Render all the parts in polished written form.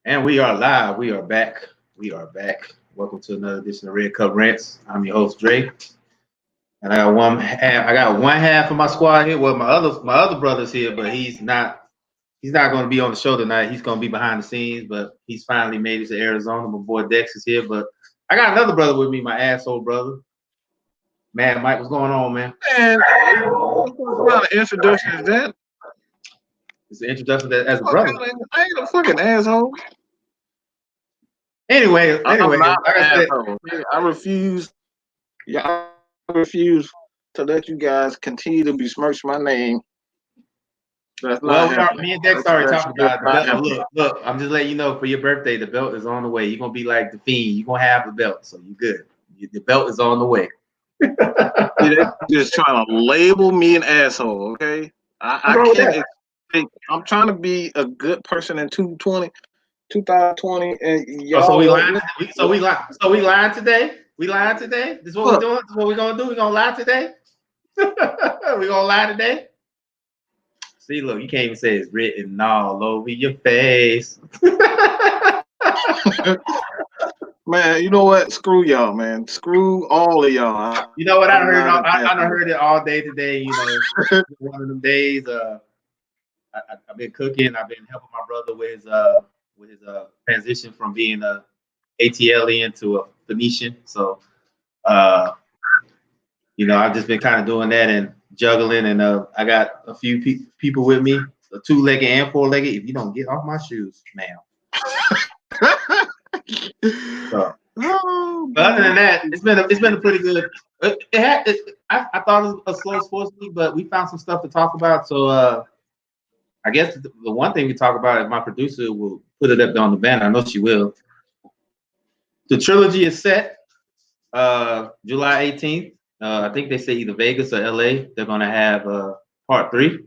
And we are live. We are back. We are back. Welcome to another edition of Red Cup Rants. I'm your host Dre, and I got one. I got one half of my squad here. Well, my other brother's here, but he's not. He's not going to be on the show tonight. He's going to be behind the scenes, but he's finally made it to Arizona. My boy Dex is here, but I got another brother with me, my asshole brother, Mad Mike. What's going on, man? And what kind of introduction is that? It's an introduction as a What brother. kind I ain't a fucking asshole. Anyway, I'm not like an I said, asshole. I refuse. Yeah, I refuse to let you guys continue to besmirch my name. That's not happening. me and Dex already That's talked just about the not belt. happening. Look, I'm just letting you know for your birthday, the belt is on the way. You're gonna be like the Fiend. You're gonna have the belt, so you good. The belt is on the way. See, they just trying to label me an asshole. Okay, What's I wrong with can't that? expect. I'm trying to be a good person in 2020, and Oh, so we y'all. lying. So we lying today. We lying today. This is what we're Look, doing. This is what we're gonna do. We're gonna lie today. We're gonna lie today. See, look, you can't even say it's written all over your face. man, you know what? Screw y'all, man. Screw all of y'all. You know what? I'm not an I done asshole. heard it all day today. One of them days. I've been cooking. I've been helping my brother with his transition from being a ATLian to a Phoenician. So uh, I've just been kind of doing that and juggling. And I got a few people with me, a two-legged and four-legged. If you don't get off my shoes, ma'am. So, Oh, but other than that, it's been a pretty good. I thought it was a slow sports week, but we found some stuff to talk about. So I guess the one thing we talk about, if my producer will put it up on the banner, I know she will. The trilogy is set July 18th. I think they say either Vegas or LA. They're gonna have part three.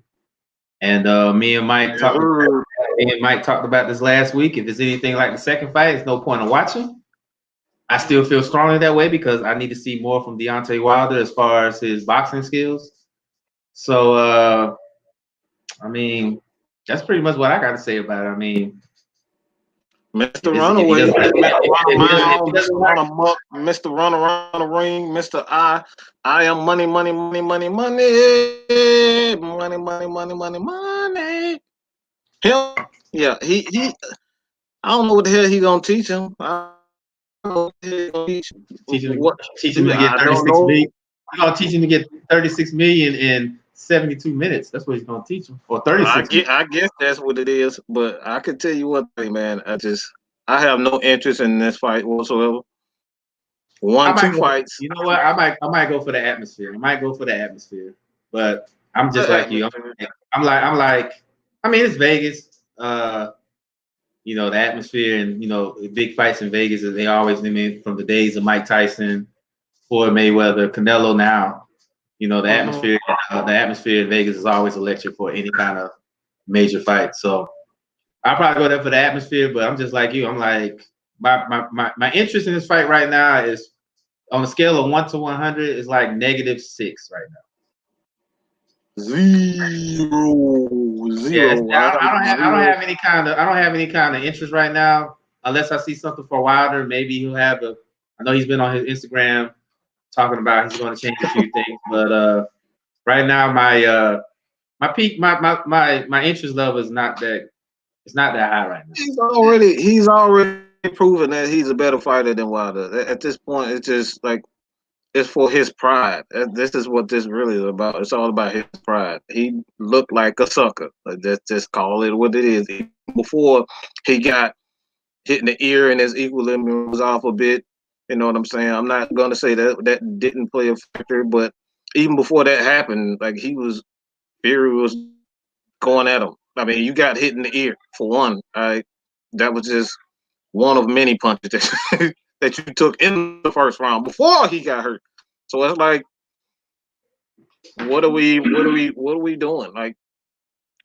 And me and Mike talked about this last week. If it's anything like the second fight, it's no point in watching. I still feel strongly that way because I need to see more from Deontay Wilder as far as his boxing skills. So I mean, that's pretty much what I got to say about it. I mean, Mr. if he Runaway, doesn't, Mr. Run a if Mile, he Mr. doesn't Run Amok, Mr. Run Around the Ring, Mr. I am money, money, money, money, money, money, money, money, money, money. Him, yeah, he. I don't know what the hell he gonna teach him. I don't know what the hell he gonna teach him. teach him What? teach him to get I don't 36 know. million. You're gonna teach him to get 36 million in 72 minutes. That's what he's gonna teach him, or 36 minutes. I guess that's what it is. But I can tell you one thing, man. I have no interest in this fight whatsoever. I Won might two go. fights. You know what? I might go for the atmosphere. I might go for the atmosphere. But I'm just What like you. atmosphere? I'm like. I mean, it's Vegas. The atmosphere and big fights in Vegas. They always, from the days of Mike Tyson, Floyd Mayweather, Canelo. Now, the Mhm. atmosphere. The atmosphere in Vegas is always electric for any kind of major fight. So I'll probably go there for the atmosphere. But I'm just like you. I'm like my interest in this fight right now is on a scale of 1 to 100 is like -6 right now. Zero, Yes, zero. I I got don't have I don't zero. have any kind of interest right now unless I see something for Wilder. Maybe he'll have a. I know he's been on his Instagram talking about he's going to change a few things, but right now my peak my interest level is not that it's not that high right now. He's already proven that he's a better fighter than Wilder. At this point, it's just like it's for his pride. This is what this really is about. It's all about his pride. He looked like a sucker. Like, just call it what it is. Even before he got hit in the ear and his equilibrium was off a bit. You know what I'm saying? I'm not gonna say that didn't play a factor, but even before that happened, like Fury was going at him. I mean, you got hit in the ear for one. That was just one of many punches that that you took in the first round before he got hurt. So it's like, what are we doing? Like,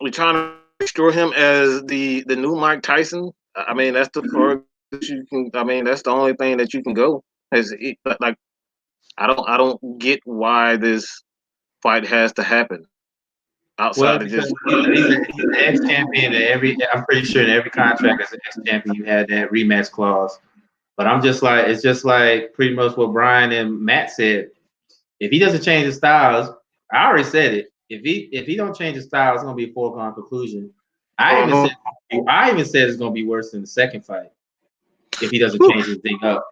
we trying to restore him as the new Mike Tyson. I mean, that's the furthest you can. I mean, that's the only thing that you can go. Like, I don't get why this fight has to happen. outside Well, of because just he's an ex-champion. I'm pretty sure in every contract as an ex-champion, you had that rematch clause. But I'm just like, it's just like pretty much what Brian and Matt said. If he doesn't change his styles, I already said it. If he don't change his style, it's gonna be a foregone conclusion. I even said it's gonna be worse than the second fight if he doesn't change his thing up.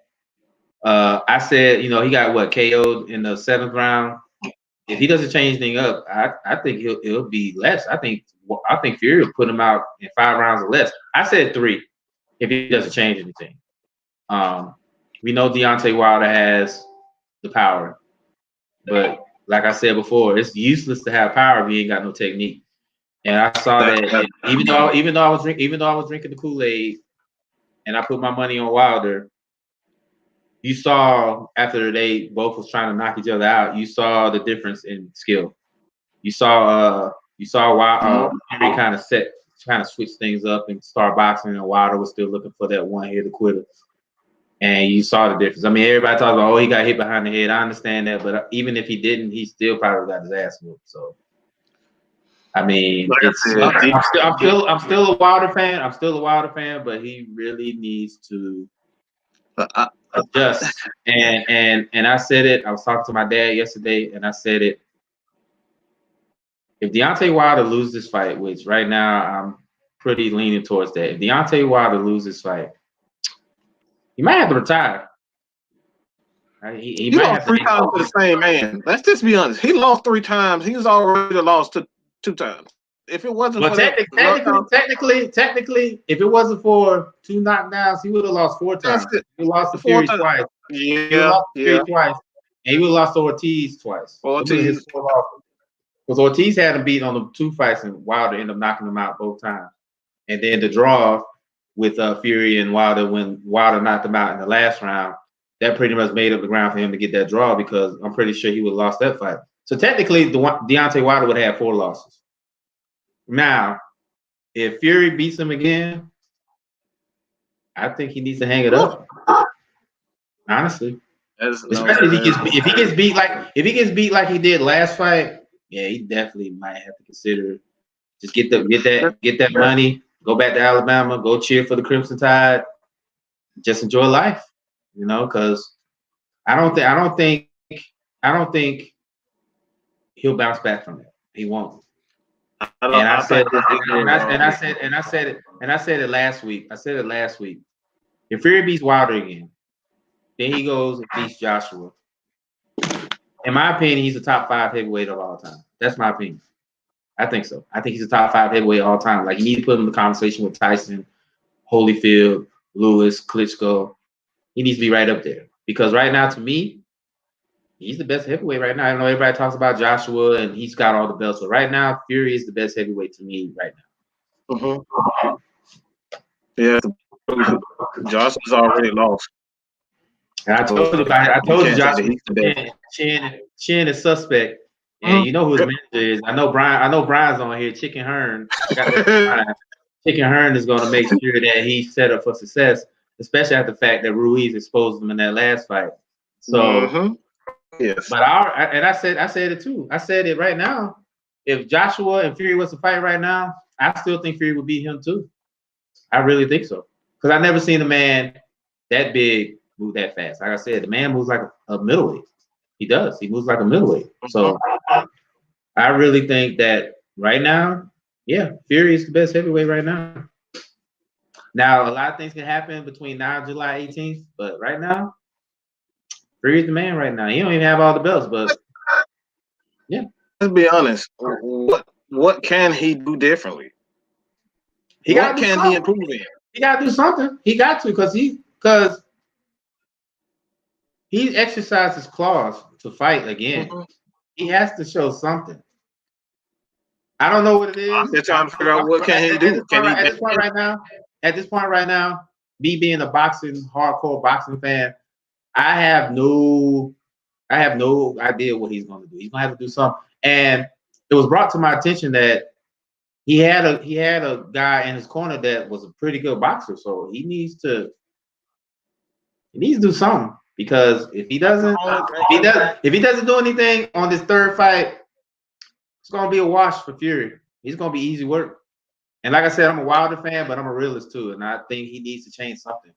I said, he got what KO'd in the 7th round. If he doesn't change anything up, I think it'll be less. I think Fury will put him out in 5 rounds or less. I said 3 if he doesn't change anything. We know Deontay Wilder has the power, but like I said before, it's useless to have power if you ain't got no technique. And I saw that even though I was drinking the Kool-Aid, and I put my money on Wilder. You saw after they both was trying to knock each other out, you saw the difference in skill. You saw Wilder Fury kind of switch things up and start boxing, and Wilder was still looking for that one-hit quitter. And you saw the difference. I mean, everybody talks about, he got hit behind the head. I understand that, but even if he didn't, he still probably got his ass whooped. So, I mean, I'm still a Wilder fan. I'm still a Wilder fan, but he really needs to adjust. And I said it. I was talking to my dad yesterday, and I said it. If Deontay Wilder loses this fight, which right now I'm pretty leaning towards that. If Deontay Wilder loses this fight, he might have to retire. He might lost 3 times to the same man. Let's just be honest. He lost 3 times. He's already lost 2 times. If it wasn't for technically, if it wasn't for 2 knockdowns, he would have lost 4 times. He lost to Fury twice. Yeah, he lost to Fury twice, and he would have lost to Ortiz twice. Ortiz. Because Ortiz had him beat on the 2 fights, and Wilder ended up knocking him out both times. And then the draw with Fury and Wilder, when Wilder knocked him out in the last round, that pretty much made up the ground for him to get that draw, because I'm pretty sure he would have lost that fight. So technically, Deontay Wilder would have had 4 losses. Now, if Fury beats him again, I think he needs to hang it up. Honestly, especially if he gets beat like he did last fight, yeah, he definitely might have to consider just get that money, go back to Alabama, go cheer for the Crimson Tide, just enjoy life, because I don't think he'll bounce back from that. He won't. I said it last week. If Fury beats Wilder again, then he goes and beats Joshua. In my opinion, he's a top 5 heavyweight of all time. That's my opinion. I think so. I think he's a top 5 heavyweight of all time. Like, you need to put him in the conversation with Tyson, Holyfield, Lewis, Klitschko. He needs to be right up there. Because right now, to me, he's the best heavyweight right now. I know everybody talks about Joshua and he's got all the belts, but right now, Fury is the best heavyweight to me right now. Mm-hmm. Yeah, Joshua's already lost. And I told you, Joshua, Chin is suspect. And you know who his manager is. I know Brian's on here. Chicken Hearn. Chicken Hearn is going to make sure that he's set up for success, especially after the fact that Ruiz exposed him in that last fight. So, yes. But I said it too. I said it right now. If Joshua and Fury was to fight right now, I still think Fury would beat him too. I really think so. Because I've never seen a man that big move that fast. Like I said, the man moves like a middleweight. He does. He moves like a middleweight. So I really think that right now, yeah, Fury is the best heavyweight right now. Now, a lot of things can happen between now and July 18th, but right now, Fury's the man right now. He don't even have all the belts, but yeah. Let's be honest. What can he do differently? What can he improve in? He got to do something. He got to because he exercised his claws to fight again. Mm-hmm. He has to show something. I don't know what it is. I'm just trying to figure out what can he do. At this point right now, me being a hardcore boxing fan, I have no idea what he's going to do. He's going to have to do something. And it was brought to my attention that he had a guy in his corner that was a pretty good boxer. So he needs to do something, because if he doesn't do anything on this 3rd fight, gonna be a wash for Fury. He's gonna be easy work. And like I said, I'm a Wilder fan, but I'm a realist too, and I think he needs to change something.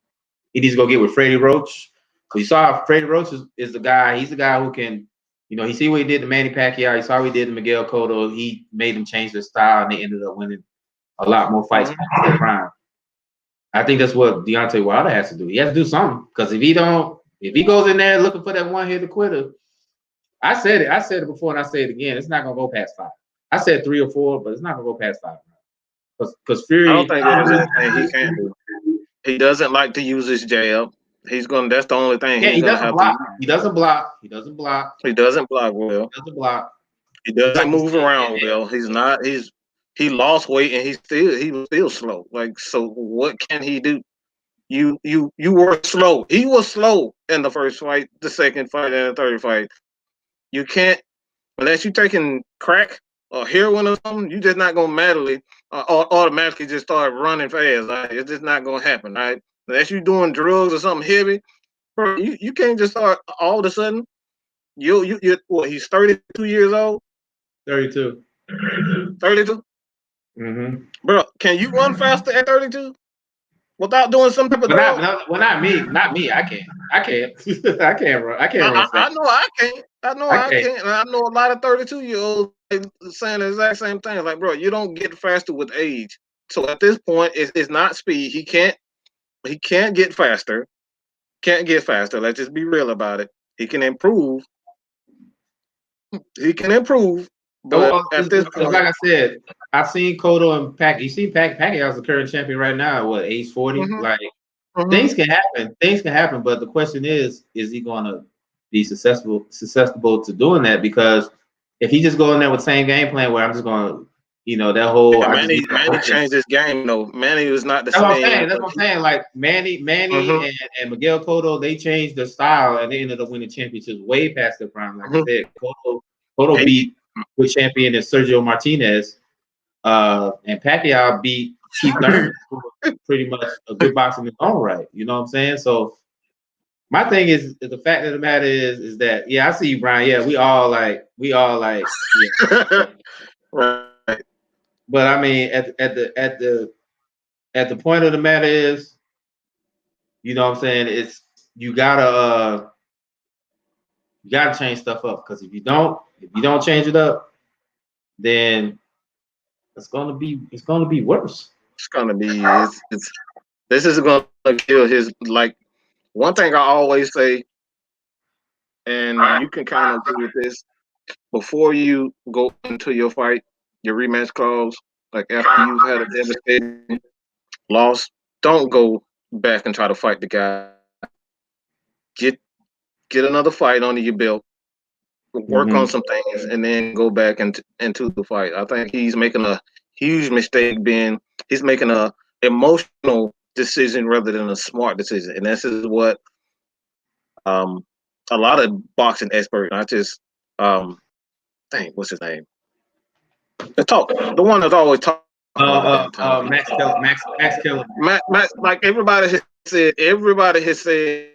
He needs to go get with Freddie Roach. So you saw Freddie Roach is the guy. He's the guy who can, he see what he did to Manny Pacquiao. He saw what he did to Miguel Cotto. He made them change their style, and they ended up winning a lot more fights past their prime. I think that's what Deontay Wilder has to do. He has to do something, because if he goes in there looking for that one-hitter quitter, I said it before, and I say it again. It's not gonna go past 5. I said 3 or 4, but it's not gonna go past 5. Because Fury, I don't think there's anything he can't do. He doesn't like to use his jab. That's the only thing. Yeah, he doesn't block. He doesn't block. He doesn't block. He doesn't block well. He doesn't block. He doesn't move around well. He lost weight and he was still slow. Like, so what can he do? You were slow. He was slow in the first fight, the second fight, and the third fight. You can't, unless you're taking crack or heroin or something, you're just not gonna automatically just start running fast. Right? It's just not gonna happen, right? Unless you're doing drugs or something heavy, bro, you can't just start all of a sudden. He's 32 years old. 32. 32. Mm-hmm. Bro, can you run faster at 32 without doing some type of drug? Not me. I can't. I can't run. I can't run fast. I know I can't. I can't. And I know a lot of 32-year-olds saying the exact same thing. Like, bro, you don't get faster with age. So at this point, it's not speed. He can't get faster. Can't get faster. Let's just be real about it. He can improve. But at this point, like I said, I've seen Cotto and Pac. You see, Pacquiao's the current champion right now. What, age 40? Mm-hmm. Like, things can happen. Things can happen. But the question is he going to be susceptible to doing that? Because if he just go in there with the same game plan, where I'm just going to, that whole. Yeah, Manny changed his game. No, Manny was not the same. That's what I'm saying. Like Manny and Miguel Cotto, they changed their style and they ended up winning championships way past their prime. Like I said, Cotto beat good champion is Sergio Martinez, and Pacquiao beat Keith Thurman, pretty much a good boxer in his own right. You know what I'm saying? So my thing is the fact of the matter is that I see you, Brian. Yeah, we all like yeah. Right. But I mean, at the point of the matter is, you know what I'm saying, it's you gotta change stuff up, because if you don't change it up, then it's gonna be worse. It's gonna be this is gonna kill his, like, one thing I always say, and you can kind of agree with this, before you go into your fight, your rematch clause, like after you've had a devastating loss, don't go back and try to fight the guy. Get another fight under your belt, work on some things, and then go back into the fight. I think he's making a huge mistake. He's making a emotional decision rather than a smart decision, and this is what a lot of boxing experts, not just what's his name? The one that's always talking. Max Keller. Like everybody has said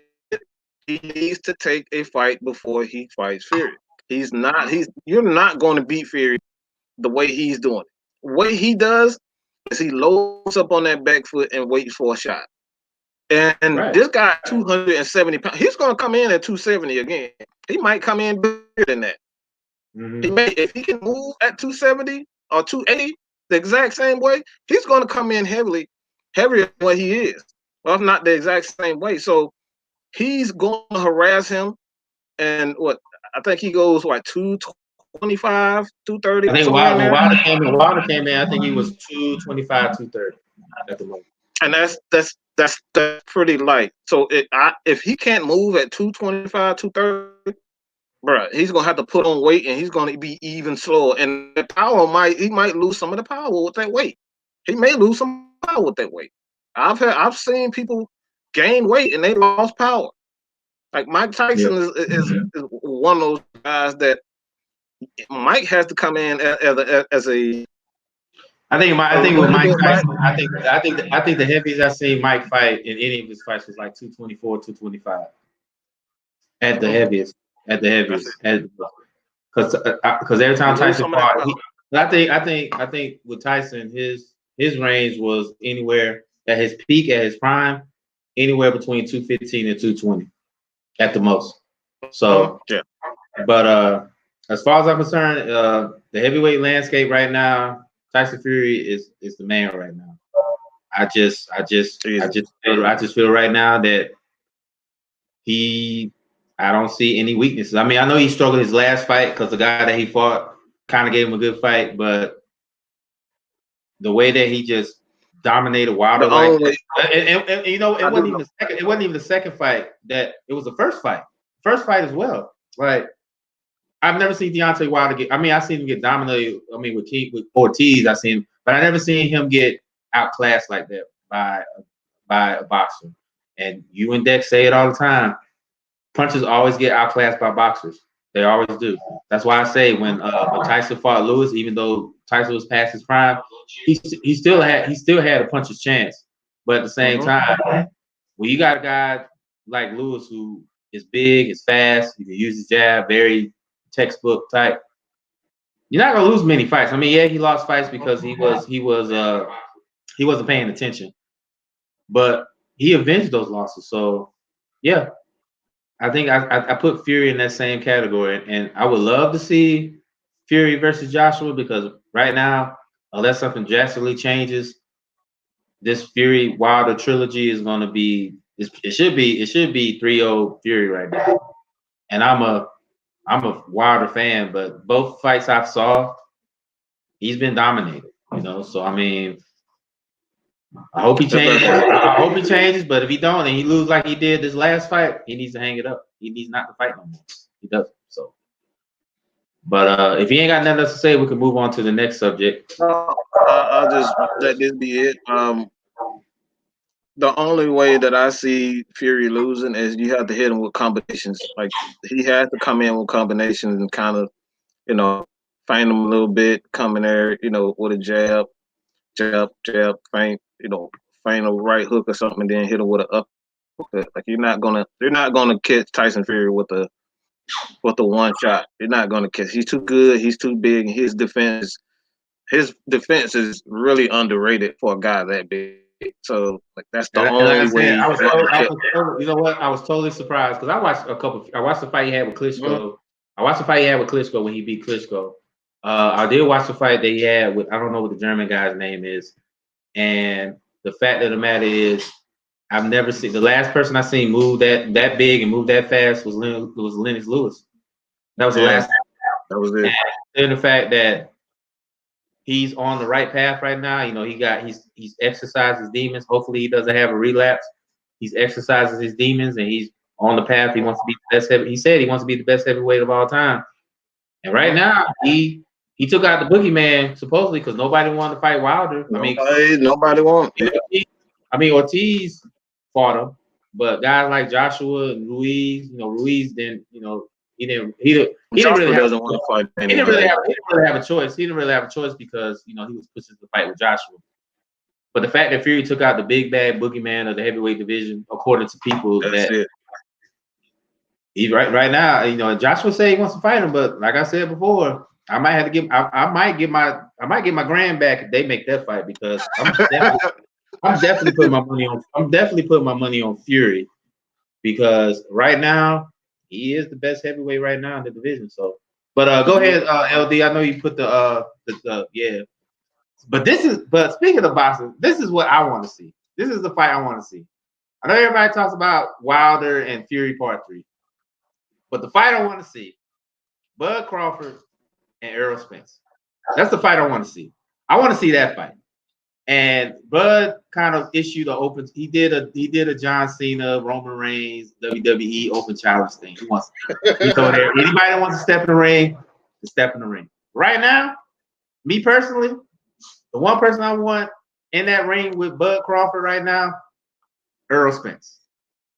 he needs to take a fight before he fights Fury. You're not going to beat Fury the way he's doing it. What he does is he loads up on that back foot and waits for a shot. And This guy, 270 pounds, he's going to come in at 270 again. He might come in bigger than that. He may, if he can move at 270 or 280 the exact same way, he's going to come in heavier than what he is. Well, if not the exact same way. So he's going to harass him. And I think he goes 225, 230. I think Wilder came in. I think he was 225, 230 at the moment. And that's pretty light. So if he can't move at 225, 230, bro, he's gonna have to put on weight, and he's gonna be even slower. And the power he might lose some of the power with that weight. He may lose some power with that weight. I've seen people gain weight and they lost power. Like Mike Tyson is one of those guys that Mike has to come in as a. I think with Mike Tyson, I think the heaviest I seen Mike fight in any of his fights was like 224, 225 at the heaviest. Because every time Tyson fought, I think with Tyson, his range was anywhere at his peak, at his prime, anywhere between 215 and 220 at the most. So, Yeah. but as far as I'm concerned, the heavyweight landscape right now, Tyson Fury is the man right now. I just feel right now that he, I don't see any weaknesses. I mean, I know he struggled his last fight because the guy that he fought kind of gave him a good fight, but the way that he just dominated Wilder, and you know, it wasn't even the second. It wasn't even the second fight. That it was the first fight as well. Like I've never seen Deontay Wilder get. I mean, I seen him get dominated. I mean, with Ortiz, I seen, but I never seen him get outclassed like that by a boxer. And you and Dex say it all the time. Punchers always get outclassed by boxers. They always do. That's why I say when Tyson fought Lewis, even though Tyson was past his prime, he still had a puncher's chance. But at the same time, when you got a guy like Lewis who is big, is fast, he can use his jab, very textbook type, you're not gonna lose many fights. I mean, yeah, he lost fights because he wasn't paying attention, but he avenged those losses. So yeah, I think I put Fury in that same category, and I would love to see Fury versus Joshua because right now, unless something drastically changes, this Fury Wilder trilogy is going to be. It should be 3-0 Fury right now, and I'm a Wilder fan, but both fights I've saw, he's been dominated. You know, so I mean, I hope he changes. I hope he changes, but if he don't and he lose like he did this last fight, he needs to hang it up. He needs not to fight no more. He doesn't. So, but if he ain't got nothing else to say, we can move on to the next subject. I'll just let this be it. The only way that I see Fury losing is you have to hit him with combinations. Like he has to come in with combinations and kind of, you know, feint him a little bit, come in there, you know, with a jab, feint, you know, feint a right hook or something, and then hit him with an uppercut. Like they're not gonna catch Tyson Fury with the one shot. You're not gonna catch. He's too good. He's too big. And his defense is really underrated for a guy that big. So like that's the only way. You know what? I was totally surprised because I watched the fight he had with Klitschko. Mm-hmm. I watched the fight he had with Klitschko when he beat Klitschko. I did watch the fight that he had with, I don't know what the German guy's name is. And the fact of the matter is, I've never seen, the last person I seen move that big and move that fast was Lennox Lewis. That was the last. That was it. And the fact that he's on the right path right now. You know, he's exercised his demons. Hopefully, he doesn't have a relapse. He's exercising his demons, and he's on the path. He wants to be the best heavy. He said he wants to be the best heavyweight of all time. And right now, he took out the boogeyman supposedly because nobody wanted to fight Wilder. Nobody wanted. I mean, Ortiz fought him, but guys like Joshua and Ruiz, Ruiz didn't, he didn't really have a choice. He didn't really have a choice because, he was pushing the fight with Joshua. But the fact that Fury took out the big bad boogeyman of the heavyweight division, according to people, he's right now, Joshua said he wants to fight him, but like I said before, I might get my grand back if they make that fight because I'm definitely putting my money on Fury because right now he is the best heavyweight right now in the division. So, but go ahead, LD. I know you put the yeah. But speaking of boxing, this is what I want to see. This is the fight I want to see. I know everybody talks about Wilder and Fury Part 3, but the fight I want to see, Bud Crawford and Errol Spence. That's the fight I want to see. I want to see that fight. And Bud kind of issued an open. He did a John Cena, Roman Reigns, WWE Open Challenge thing. He told anybody that wants to step in the ring to step in the ring. Right now, me personally, the one person I want in that ring with Bud Crawford right now, Errol Spence.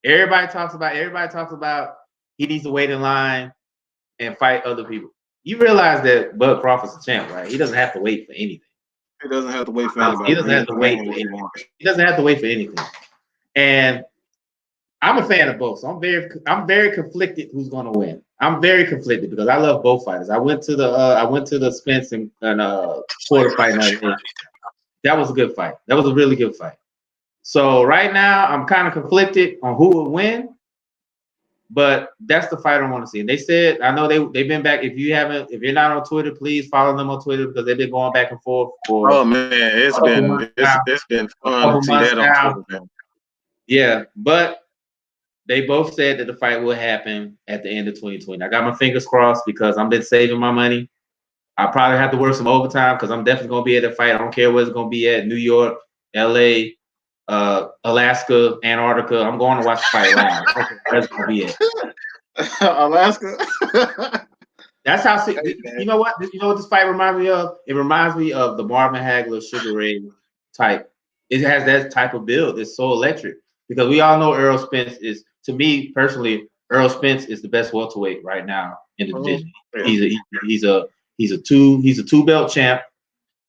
Everybody talks about he needs to wait in line and fight other people. You realize that Bud Crawford's a champ, right? He doesn't have to wait for anything. He doesn't have to wait for anybody. He doesn't have to wait for anything. And I'm a fan of both, so I'm very conflicted who's gonna win. I'm very conflicted because I love both fighters. I went to the Spence and Porter fight night. That was a good fight. That was a really good fight. So right now I'm kind of conflicted on who will win, but that's the fight I want to see. And they said, I know they've been back. If you're not on Twitter, please follow them on Twitter because they've been going back and forth for Oh man, it's been fun to see that on Twitter, man. Yeah, but they both said that the fight will happen at the end of 2020. I got my fingers crossed because I've been saving my money. I probably have to work some overtime because I'm definitely going to be at the fight. I don't care where it's going to be at, New York, LA, Alaska, Antarctica. I'm going to watch the fight live. That's going to be it. Alaska. That's how. You know what? You know what this fight reminds me of? It reminds me of the Marvin Hagler Sugar Ray type. It has that type of build. It's so electric because we all know Errol Spence is. To me personally, Errol Spence is the best welterweight right now in the division. Yeah. He's a two belt champ.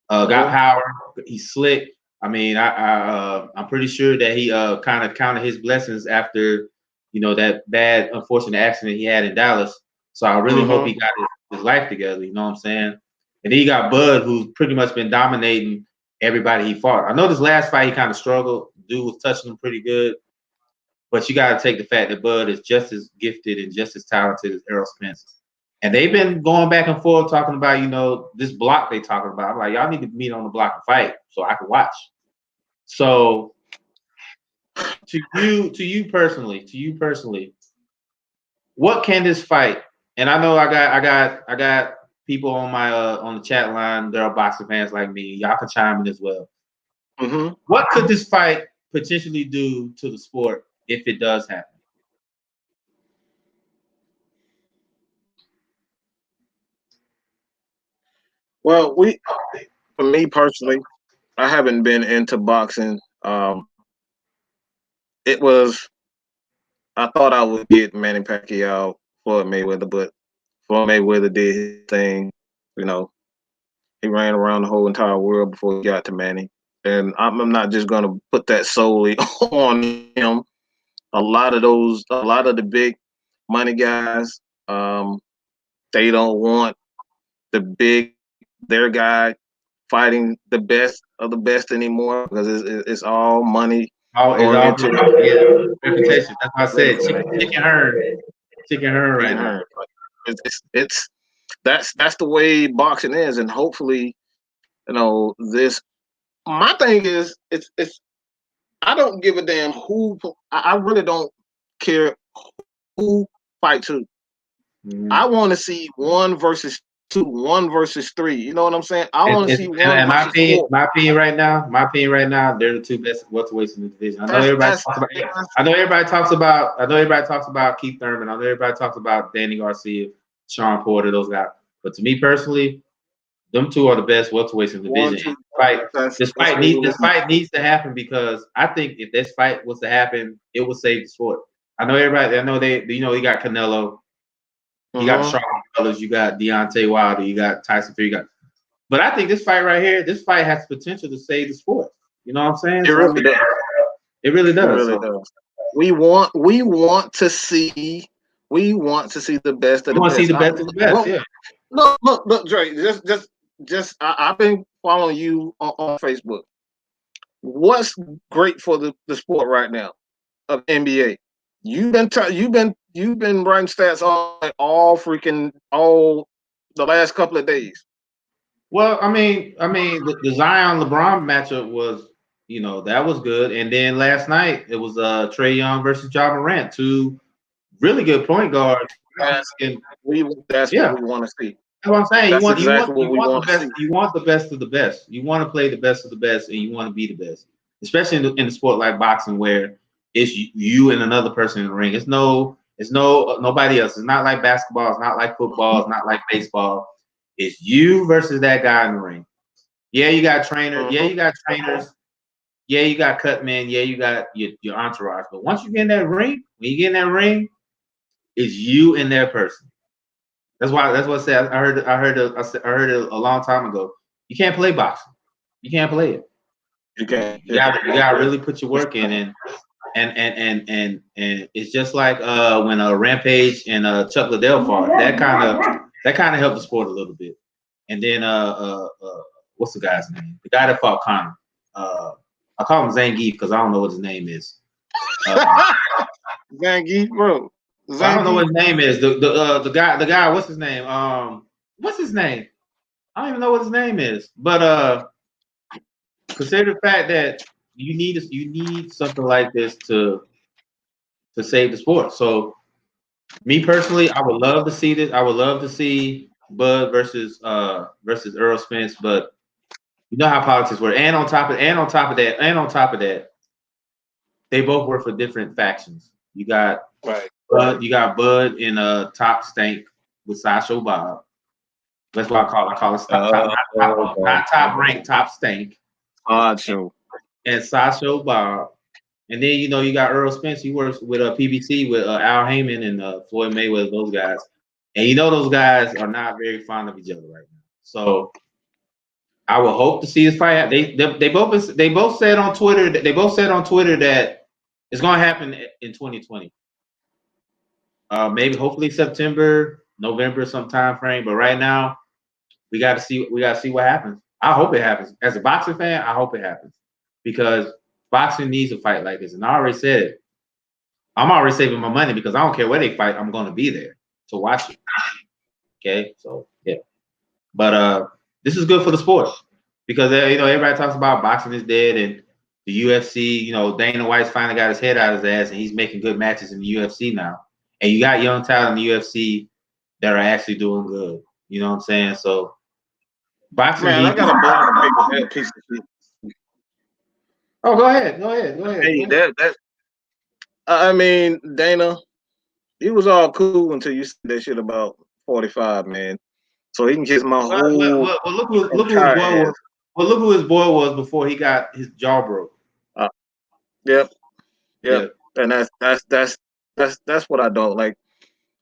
Got power. He's slick. I mean, I'm pretty sure that he kind of counted his blessings after that bad unfortunate accident he had in Dallas. So I really hope he got his life together. You know what I'm saying? And then you got Bud, who's pretty much been dominating everybody he fought. I know this last fight he kind of struggled. Dude was touching him pretty good. But you got to take the fact that Bud is just as gifted and just as talented as Errol Spence. And they've been going back and forth talking about, this block they talking about. I'm like, y'all need to meet on the block and fight so I can watch. So to you personally, what can this fight? And I know I got people on my on the chat line. There are boxing fans like me. Y'all can chime in as well. Mm-hmm. What could this fight potentially do to the sport if it does happen? Well, for me personally, I haven't been into boxing. I thought I would get Manny Pacquiao, Floyd Mayweather, but Floyd Mayweather did his thing. He ran around the whole entire world before he got to Manny. And I'm not just going to put that solely on him. A lot of the big money guys, they don't want their guy fighting the best of the best anymore because it's all money. Reputation. That's what I said. Chicken her right now. That's the way boxing is, and hopefully, this. My thing is, it's. I don't give a damn who. I really don't care who fights who. I want to see 1 versus 2, 1 versus 3. You know what I'm saying? I want to see 1 versus 4. My opinion right now, they're the two best welterweights in the division. I know everybody talks about Keith Thurman. I know everybody talks about Danny Garcia, Sean Porter, those guys. But to me personally, them two are the best welterweights in the division. This fight needs to happen because I think if this fight was to happen, it would save the sport. I know you got Canelo. You got the Charlotte brothers, you got Deontay Wilder, you got Tyson Fury, but I think this fight right here, this fight has potential to save the sport. You know what I'm saying? It really does. It really does. It really does. We want to see the best of the best. We want to see the best of the best. Yeah. Look, Dre. Just I've been following you on Facebook. What's great for the sport right now of NBA? You've been writing stats all the last couple of days. Well, I mean, the Zion LeBron matchup was, that was good. And then last night it was Trae Young versus Ja Morant, 2 really good point guards. That's what we want to see. That's what I'm saying. You want the best of the best. You want to play the best of the best, and you want to be the best, especially in the sport like boxing where it's you and another person in the ring. It's nobody else. It's not like basketball. It's not like football. It's not like baseball. It's you versus that guy in the ring. Yeah, you got trainers. Yeah, you got trainers. Yeah, you got cut men. Yeah, you got your entourage. But once you get in that ring, it's you and that person. That's what I said. I heard it a long time ago. You can't play boxing. You can't play it. You can't. You got to really put your work in. And and it's just like when Rampage and Chuck Liddell fought. That kind of helped the sport a little bit. And then what's the guy's name? The guy that fought Conor. I call him Zangief because I don't know what his name is. Zangief, bro. Zangief. I don't know what his name is. The guy. What's his name? What's his name? I don't even know what his name is. But consider the fact that you need something like this to save the sport. So, me personally, I would love to see this. I would love to see Bud versus Earl Spence, but you know how politics work. And on top of that, they both work for different factions. You got Bud in Top Stank with Sasha Bob. That's what I call it not top rank, Top Stank. Show. And Sasha Bob. And then you got Earl Spence. He works with PBC with Al Heyman and Floyd Mayweather, those guys. And those guys are not very fond of each other right now. So I will hope to see this fight. They both said on Twitter that it's going to happen in 2020. Maybe hopefully September, November, some time frame. But right now, we got to see what happens. I hope it happens. As a boxing fan, I hope it happens because boxing needs a fight like this. And I already said it. I'm already saving my money because I don't care where they fight. I'm going to be there to watch it. Okay, so yeah. But this is good for the sport because everybody talks about boxing is dead and the UFC. Dana White's finally got his head out of his ass and he's making good matches in the UFC now. And you got young talent in the UFC that are actually doing good. You know what I'm saying? So boxing. Man, I got a big piece of shit. Oh, go ahead. Hey, I mean, Dana, he was all cool until you said that shit about 45, man. So he can kiss my whole. Well, look who his boy was. Well, look who his boy was before he got his jaw broke. Yep. And that's what I don't like.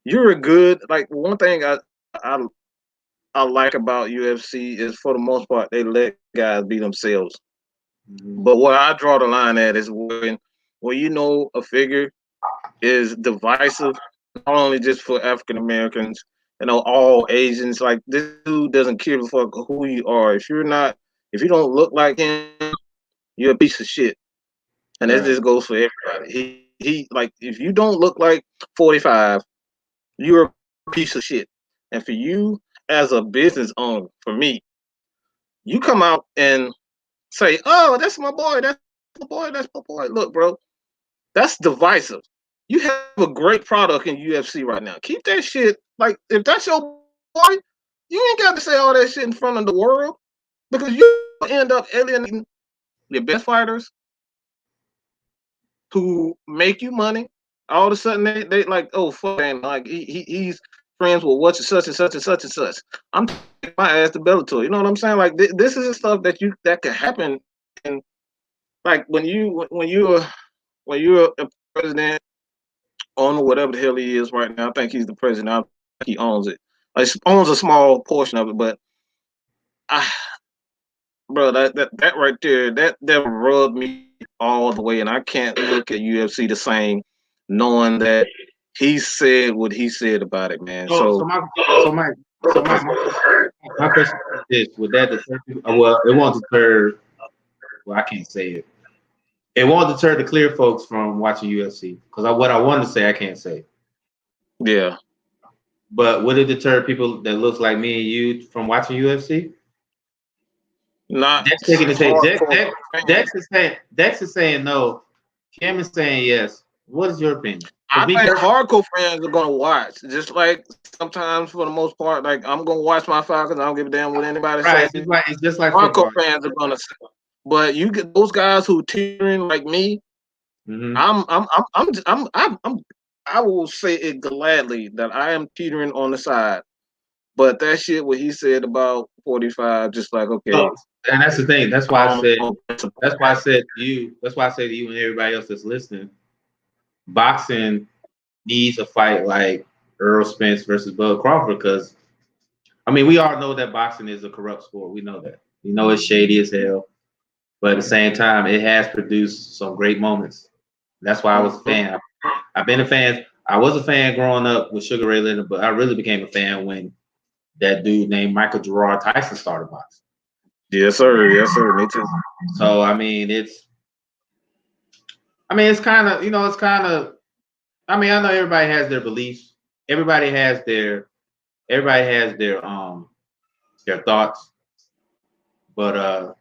You're a good one thing I like about UFC is for the most part they let guys be themselves. Mm-hmm. But where I draw the line at is when a figure is divisive, not only just for African Americans, all Asians. Like this dude doesn't care for who you are. If you don't look like him, you're a piece of shit. And that just goes for everybody. He if you don't look like 45, you're a piece of shit. And for you as a business owner, for me, you come out and say, "Oh, that's my boy. That's my boy. That's my boy." Look, bro, that's divisive. You have a great product in UFC right now. Keep that shit. If that's your boy, you ain't got to say all that shit in front of the world because you end up alienating the best fighters who make you money. All of a sudden, they like, oh, fuck, man, he's friends with what and such and such and such and such. I'm taking my ass to Bellator. You know what I'm saying? Like this is the stuff that could happen. And when you're a president, owner, whatever the hell he is right now, I think he's the president. I think he owns it. He owns a small portion of it, but bro, that right there, that rubbed me all the way, and I can't look at UFC the same, knowing that he said what he said about it, man. So my question is this: would that deter people? Well, it won't deter. Well, I can't say it. It won't deter the clear folks from watching UFC because what I wanted to say, I can't say. Yeah. But would it deter people that looks like me and you from watching UFC? Not. Dex taking the take. Dex is saying no. Cam is saying yes. What is your opinion? I think hardcore fans are gonna watch. Just like sometimes, for the most part, like I'm gonna watch my Falcons. I don't give a damn what anybody says. It's just like hardcore fans are gonna say. But you get those guys who teetering like me. Mm-hmm. I will say it gladly that I am teetering on the side. But that shit, what he said about 45, just like okay. Oh, and that's the thing. That's why I said. That's why I said to you. That's why I say to you and everybody else that's listening. Boxing needs a fight like Earl Spence versus Bud Crawford because, I mean, we all know that boxing is a corrupt sport. We know that. We know it's shady as hell. But at the same time, it has produced some great moments. That's why I was a fan. I've been a fan. I was a fan growing up with Sugar Ray Leonard, but I really became a fan when that dude named Michael Gerard Tyson started boxing. Yes, sir. Yes, sir. Me too. So it's kind of, it's kind of. I know everybody has their beliefs. Everybody has their their thoughts. But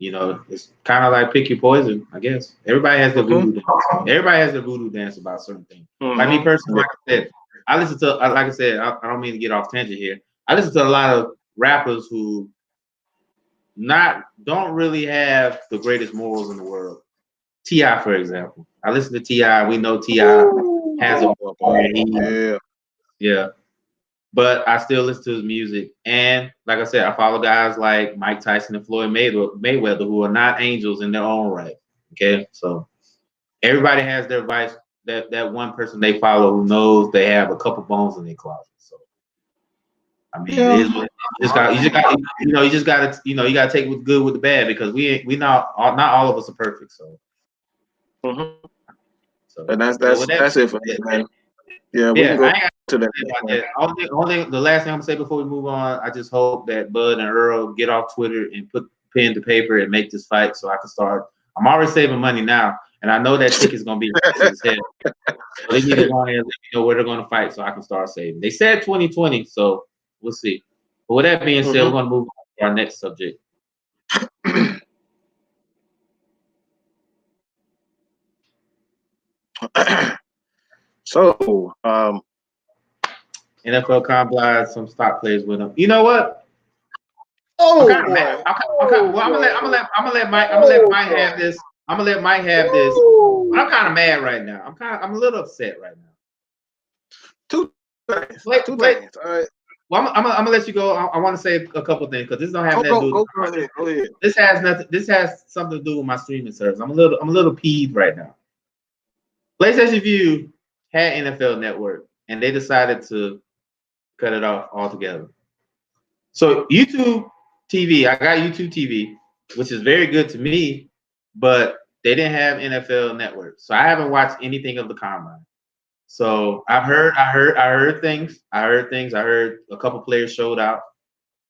it's kind of like pick your poison, I guess. Everybody has their voodoo dance. Everybody has their voodoo dance about certain things. Like me personally, like I said, like I said, I don't mean to get off tangent here. I listen to a lot of rappers who don't really have the greatest morals in the world. T.I., for example. I listen to T.I. We know T.I. has a yeah. But I still listen to his music. And like I said, I follow guys like Mike Tyson and Floyd Mayweather, who are not angels in their own right. Okay. So everybody has their vice, that one person they follow who knows they have a couple bones in their closet. So it is what you gotta take what's good with the bad, because we not all of us are perfect. So, and that's it for me, man. Yeah, we can go to that. The last thing I'm gonna say before we move on, I just hope that Bud and Earl get off Twitter and put pen to paper and make this fight so I can start. I'm already saving money now, and I know that ticket's gonna be as hell. So they need to go ahead and let me know where they're gonna fight so I can start saving. They said 2020, so we'll see. But with that being said, we're gonna move on to our next subject. So, NFL Combine, some stock players with them. You know what? Oh, I'm gonna let Mike have this. I'm gonna let Mike have this. But I'm kind of mad right now. I'm a little upset right now. Two things. All right. Well, I'm gonna let you go. I want to say a couple things because this don't have nothing to do. Go ahead. This has nothing. This has something to do with my streaming service. I'm a little peeved right now. PlayStation View had NFL Network, and they decided to cut it off altogether. So YouTube TV, I got YouTube TV, which is very good to me, but they didn't have NFL Network, so I haven't watched anything of the Combine. So I heard things. I heard a couple players showed out.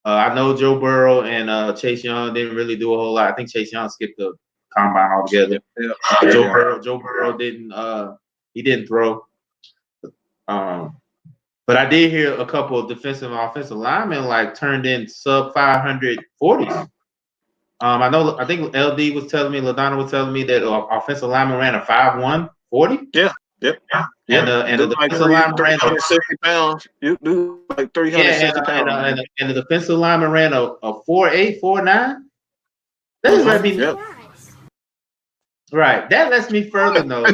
I know Joe Burrow and Chase Young didn't really do a whole lot. I think Chase Young skipped the Combine altogether. Joe Burrow didn't. He didn't throw. But I did hear a couple of defensive and offensive linemen like turned in sub 540s. I think LD was telling me, LaDonna was telling me that offensive lineman ran a 5'1" 40. Yeah. Yep. And the defensive lineman ran 360 pounds. You do like 360 pounds. And the defensive lineman ran a 4'8", 4'9". That is right. That lets me further know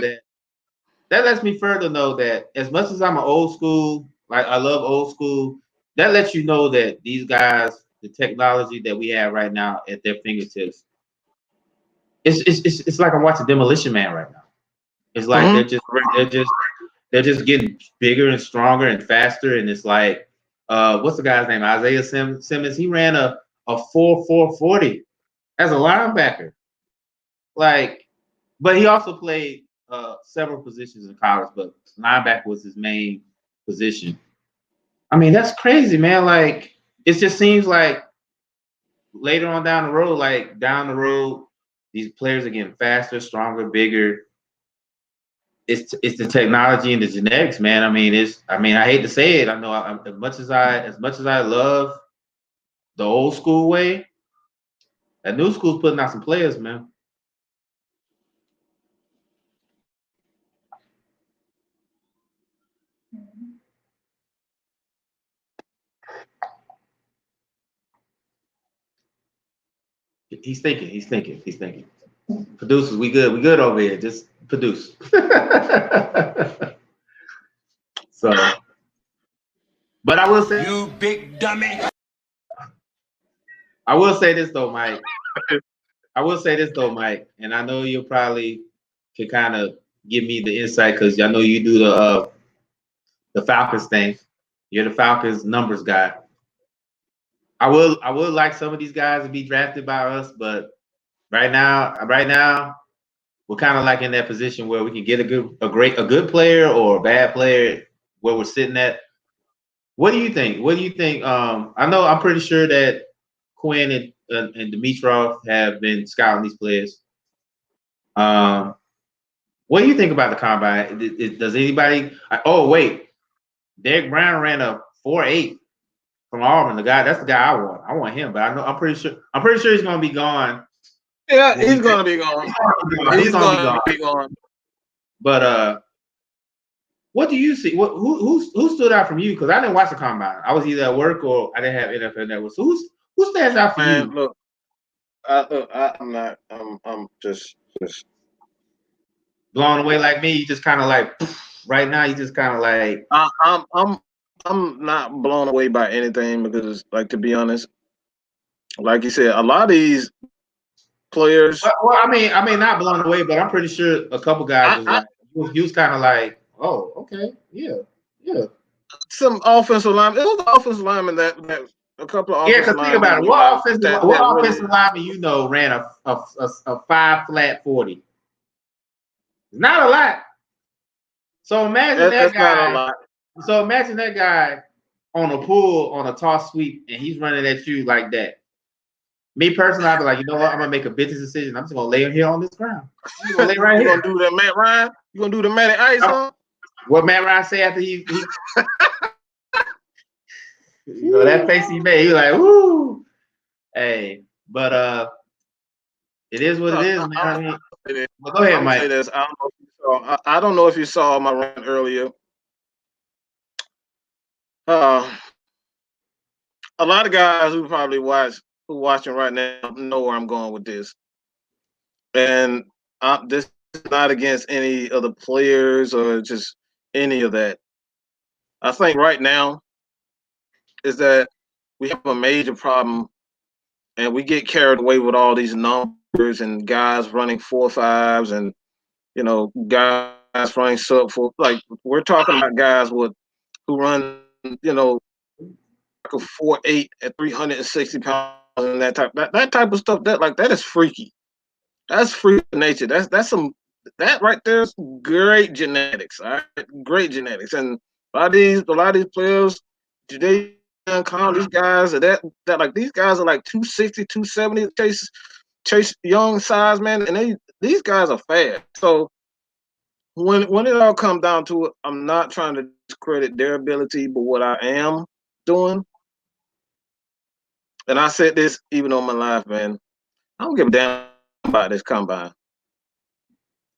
that as much as I'm an old school, like I love old school, that lets you know that these guys, the technology that we have right now at their fingertips, it's like I'm watching Demolition Man right now. It's like they're just getting bigger and stronger and faster, and it's like what's the guy's name? Isaiah Simmons. He ran a 4.4 40 as a linebacker. But he also played several positions in college, but linebacker was his main position. That's crazy, man. Like, it just seems like later on down the road, these players are getting faster, stronger, bigger. It's the technology and the genetics, man. I hate to say it. I know as much as I love the old school way, that new school's putting out some players, man. He's thinking. Producers, we good over here. Just produce. So, but I will say, you big dummy. I will say this though, Mike. And I know you probably can kind of give me the insight because I know you do the Falcons thing. You're the Falcons numbers guy. I would like some of these guys to be drafted by us, but right now, we're kind of like in that position where we can get a good player or a bad player where we're sitting at. What do you think? What do you think? I know I'm pretty sure that Quinn and Dimitrov have been scouting these players. What do you think about the combine? Does anybody? Oh wait, Derek Brown ran a 4.8 from Auburn. That's the guy I want. I want him, but I'm pretty sure he's going to be gone. Yeah, he's going to be gone. He's going to be gone. But what do you see? Who stood out from you? Because I didn't watch the combine. I was either at work or I didn't have NFL Network. So who stands out for you? Look, I'm just blown away like me. You just kind of like right now. You just kind of like I'm not blown away by anything because, like, to be honest, like you said, a lot of these players. Well, I mean, not blown away, but I'm pretty sure a couple guys he was kind of like, oh, okay, yeah. Some offensive linemen. It was the offensive lineman that a couple of offensive linemen. Think about it. What offensive lineman ran a 5 flat 40? Not a lot. So imagine that guy. So imagine that guy on a pull on a toss sweep, and he's running at you like that. Me personally, I'd be like, you know what? I'm gonna make a business decision. I'm just gonna lay him here on this ground. I'm gonna lay right here. You gonna do that, Matt Ryan? You gonna do the Matty Ice on? What Matt Ryan say after he you know that face he made? He was like, woo. Hey, but it is what it is, man. I mean, go ahead, Mike. I don't know if you saw my rant earlier. A lot of guys who probably watching right now know where I'm going with this. And this is not against any of the players or just any of that. I think right now is that we have a major problem and we get carried away with all these numbers and guys running 4.5s and, guys running sub 4. Like, we're talking about guys who run, like a 4.8 at 360 pounds and that type of stuff. That is freaky. That's freak nature. That right there is great genetics. All right, great genetics. And a lot of these players, today, these guys are that like these guys are like 260, 270. Chase Young size, man, and these guys are fast. So when it all comes down to it, I'm not trying to discredit their ability, but what I am doing, and I said this even on my live, man, I don't give a damn about this combine.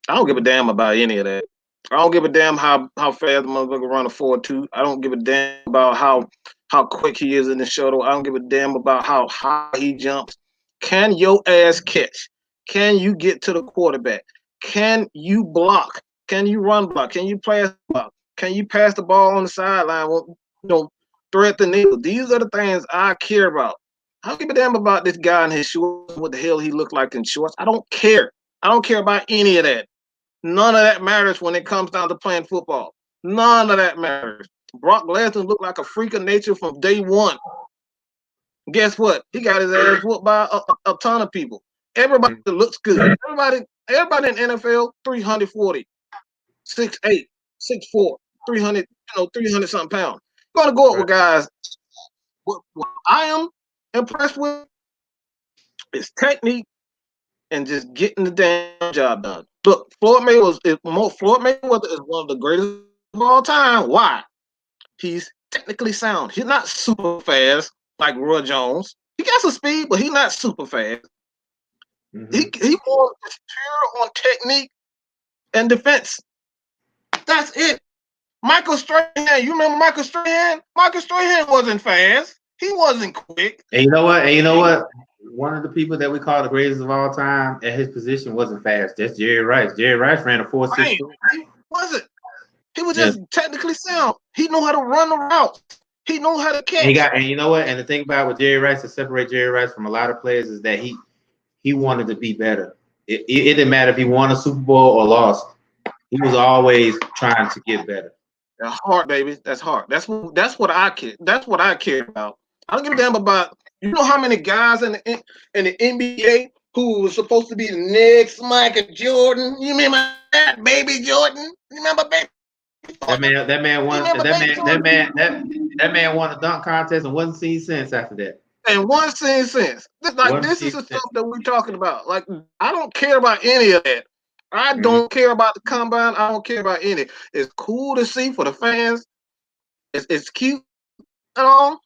I don't give a damn about any of that. I don't give a damn how fast the motherfucker run a 4.2. I don't give a damn about how quick he is in the shuttle. I don't give a damn about how high he jumps. Can your ass catch? Can you get to the quarterback? Can you block? Can you run block? Can you pass block? Can you pass the ball on the sideline? Thread the needle. These are the things I care about. I don't give a damn about this guy in his shorts, what the hell he looked like in shorts. I don't care. I don't care about any of that. None of that matters when it comes down to playing football. None of that matters. Brock Lesnar looked like a freak of nature from day one. Guess what? He got his ass whooped by a ton of people. Everybody looks good. Everybody in NFL, 340, 6'8", 6'4", 300, 300 something pounds. You're gonna go up with guys. What I am impressed with is technique and just getting the damn job done. Look, Floyd Mayweather is one of the greatest of all time. Why? He's technically sound. He's not super fast like Roy Jones. He got some speed, but he's not super fast. Mm-hmm. He more pure on technique and defense. That's it. Michael Strahan, you remember Michael Strahan? Michael Strahan wasn't fast. He wasn't quick. And you know what? One of the people that we call the greatest of all time at his position wasn't fast. That's Jerry Rice. Jerry Rice ran a 4.6. He wasn't. He was just technically sound. He knew how to run the routes. He knew how to catch. And you know what? And the thing about with Jerry Rice to separate Jerry Rice from a lot of players is that he wanted to be better. It didn't matter if he won a Super Bowl or lost. He was always trying to get better. That's hard, baby. That's hard. That's what I care. That's what I care about. I don't give a damn about. You know how many guys in the NBA who was supposed to be the next Michael Jordan. You remember that, Baby Jordan? You remember Baby? That man You won. remember Baby Jordan? That man won a dunk contest and wasn't seen since after that. And one scene since. This is the stuff that we're talking about. Like, I don't care about any of that. I don't care about the combine. I don't care about any. It's cool to see for the fans. It's cute and all.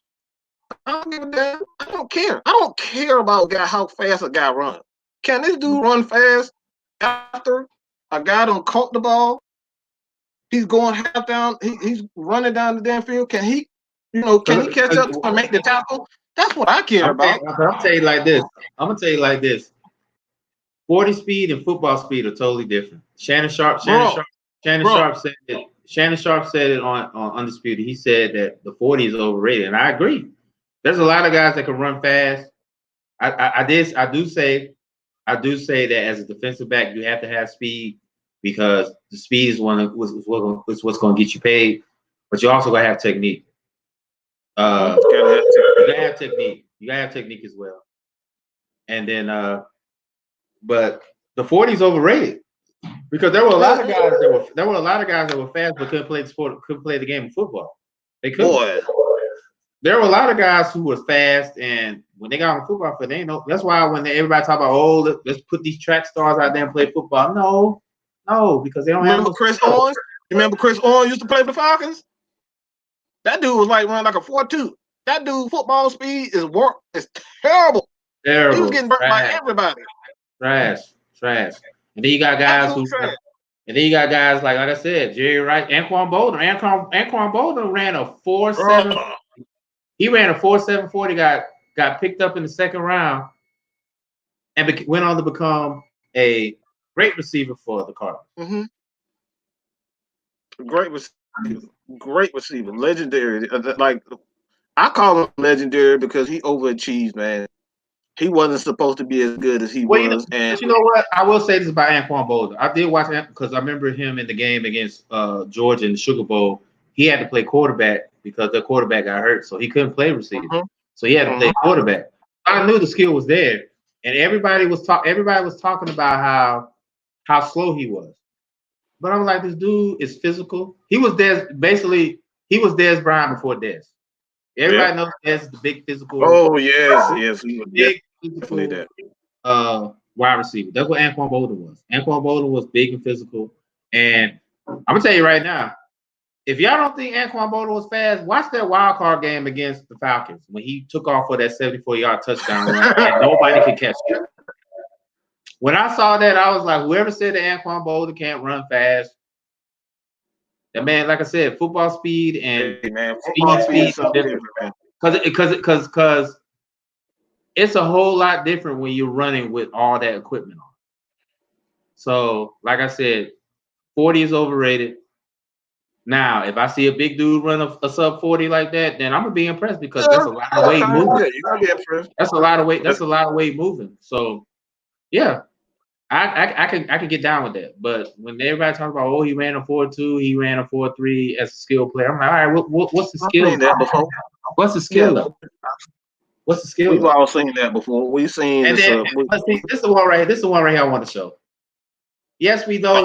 I don't give a damn. I don't care. I don't care about how fast a guy runs. Can this dude run fast after a guy don't caught the ball? He's going half down. He's running down the damn field. Can he catch up and make the tackle? That's what I care about. I'm gonna tell you like this. 40 speed and football speed are totally different. Shannon Sharp said it. Shannon Sharp said it on Undisputed. He said that the 40 is overrated, and I agree. There's a lot of guys that can run fast. I do say that as a defensive back, you have to have speed because the speed is what's going to get you paid. But you also gotta have technique. You gotta have technique. You gotta have technique as well. And then, but the 40 is overrated because there were a lot of guys that were fast but couldn't play the sport, couldn't play the game of football. They couldn't. Boy. There were a lot of guys who were fast, and when they got on football field, they know. That's why when everybody talk about, let's put these track stars out there and play football. No, because they don't remember Chris Owens. Remember Chris Owens used to play for the Falcons? That dude was running like a 4.2. That dude football speed is terrible. Terrible. He was getting burnt by everybody. Trash. And then you got guys like I said, Jerry Rice, Anquan Bolden. Anquan Bolden ran a 4.7. He ran a 4.7 40, got picked up in the second round, and went on to become a great receiver for the Cardinals. Mm-hmm. Great receiver, legendary. Like I call him legendary because he overachieved, man. He wasn't supposed to be as good as he was. But you know what? I will say this about Anquan Bolden. I did watch him because I remember him in the game against Georgia in the Sugar Bowl. He had to play quarterback because the quarterback got hurt, so he couldn't play receiver. Mm-hmm. So he had to play quarterback. I knew the skill was there, and everybody was talking about how slow he was. But I'm like, this dude is physical. He was Dez Bryant before Dez. Everybody knows Dez is the big physical. Oh yes, he was big physical wide receiver. That's what Anquan Bolden was. Anquan Bolden was big and physical. And I'm gonna tell you right now, if y'all don't think Anquan Bolden was fast, watch that wild card game against the Falcons when he took off for that 74-yard touchdown run and nobody could catch him. When I saw that, I was like, whoever said that Anquan Bolden can't run fast, that man, like I said, football speed and speed, because it's a whole lot different when you're running with all that equipment on. So, like I said, 40 is overrated. Now, if I see a big dude run a sub 40 like that, then I'm gonna be impressed because that's a lot of weight moving. You gotta be impressed. That's a lot of weight. That's a lot of weight moving. So, yeah, I can get down with that. But when everybody talks about, he ran a 4.2, he ran a 4.3 as a skill player, I'm like, all right, what's the skill? What's the skill? Yeah. What's the skill? We've all seen that before. We've seen. And then, this is the one right here. This is the one right here I want to show. Yes, we know.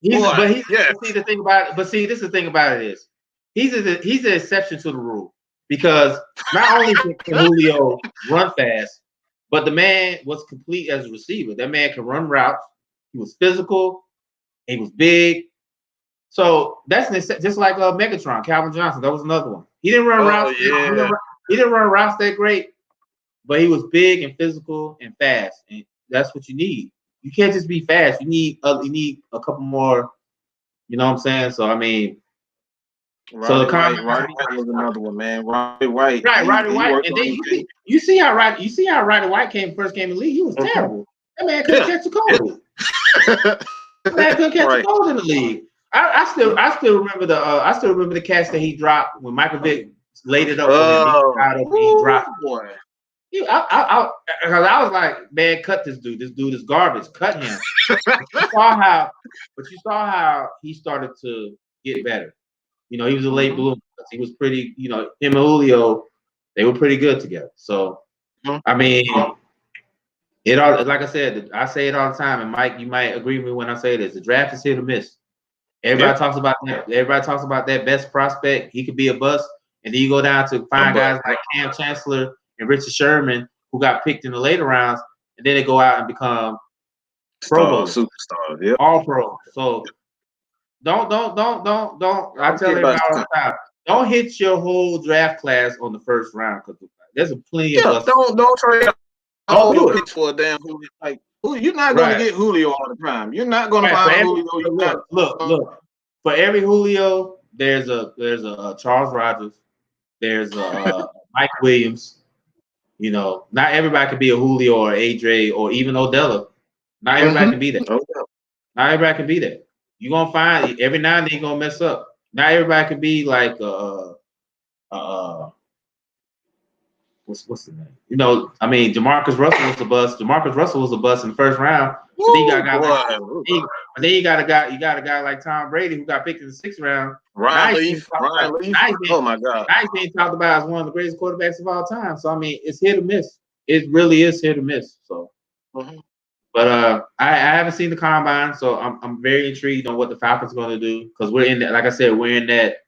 See the thing about it. But see, this is the thing about it is he's an exception to the rule because not only can Julio run fast, but the man was complete as a receiver. That man can run routes. He was physical. He was big. So that's just like Megatron, Calvin Johnson. That was another one. He didn't run routes. Yeah. He didn't run routes that great, but he was big and physical and fast, and that's what you need. You can't just be fast. You need a couple more. You know what I'm saying? So I mean, Roddy White was another one, man. Roddy White, Roddy White, and then you see how Roddy White first came in the league. He was terrible. That man couldn't catch a cold. That man couldn't catch a cold in the league. I still remember the catch that he dropped when Michael Vick laid it up for him. He dropped. Boy. I was like, man, cut this dude. This dude is garbage. Cut him. But you saw how he started to get better. You know, he was a late bloomer. He was pretty. You know, him and Julio, they were pretty good together. So, I mean, It all, like I said, I say it all the time, and Mike, you might agree with me when I say this. The draft is hit or miss. Everybody talks about that. Everybody talks about that best prospect. He could be a bust, and then you go down to find guys like Cam Chancellor and Richard Sherman who got picked in the later rounds, and then they go out and become Pro Bowlers, superstars, all pro. So don't. I tell everybody all the time, don't hit your whole draft class on the first round because there's plenty of busts. Don't trade all your picks for a damn Julio. Like you're not going to get Julio all the time. You're not going to find Julio. Look. For every Julio, there's a Charles Rogers, there's a Mike Williams. You know, not everybody can be a Julio or AJ or even Odella. Not everybody can be that. Not everybody can be that. You're gonna find every now and then you're gonna mess up. Not everybody can be like what's the name? You know, I mean, Jamarcus Russell was a bust. Jamarcus Russell was a bust in the first round. But then you got a guy like Tom Brady who got picked in the 6th round. Ryan Leaf. Oh my God. Now he's being talked about as one of the greatest quarterbacks of all time. So I mean, it's hit or miss. It really is hit or miss. So, but I haven't seen the combine, so I'm very intrigued on what the Falcons are going to do because we're in that. Like I said, we're in that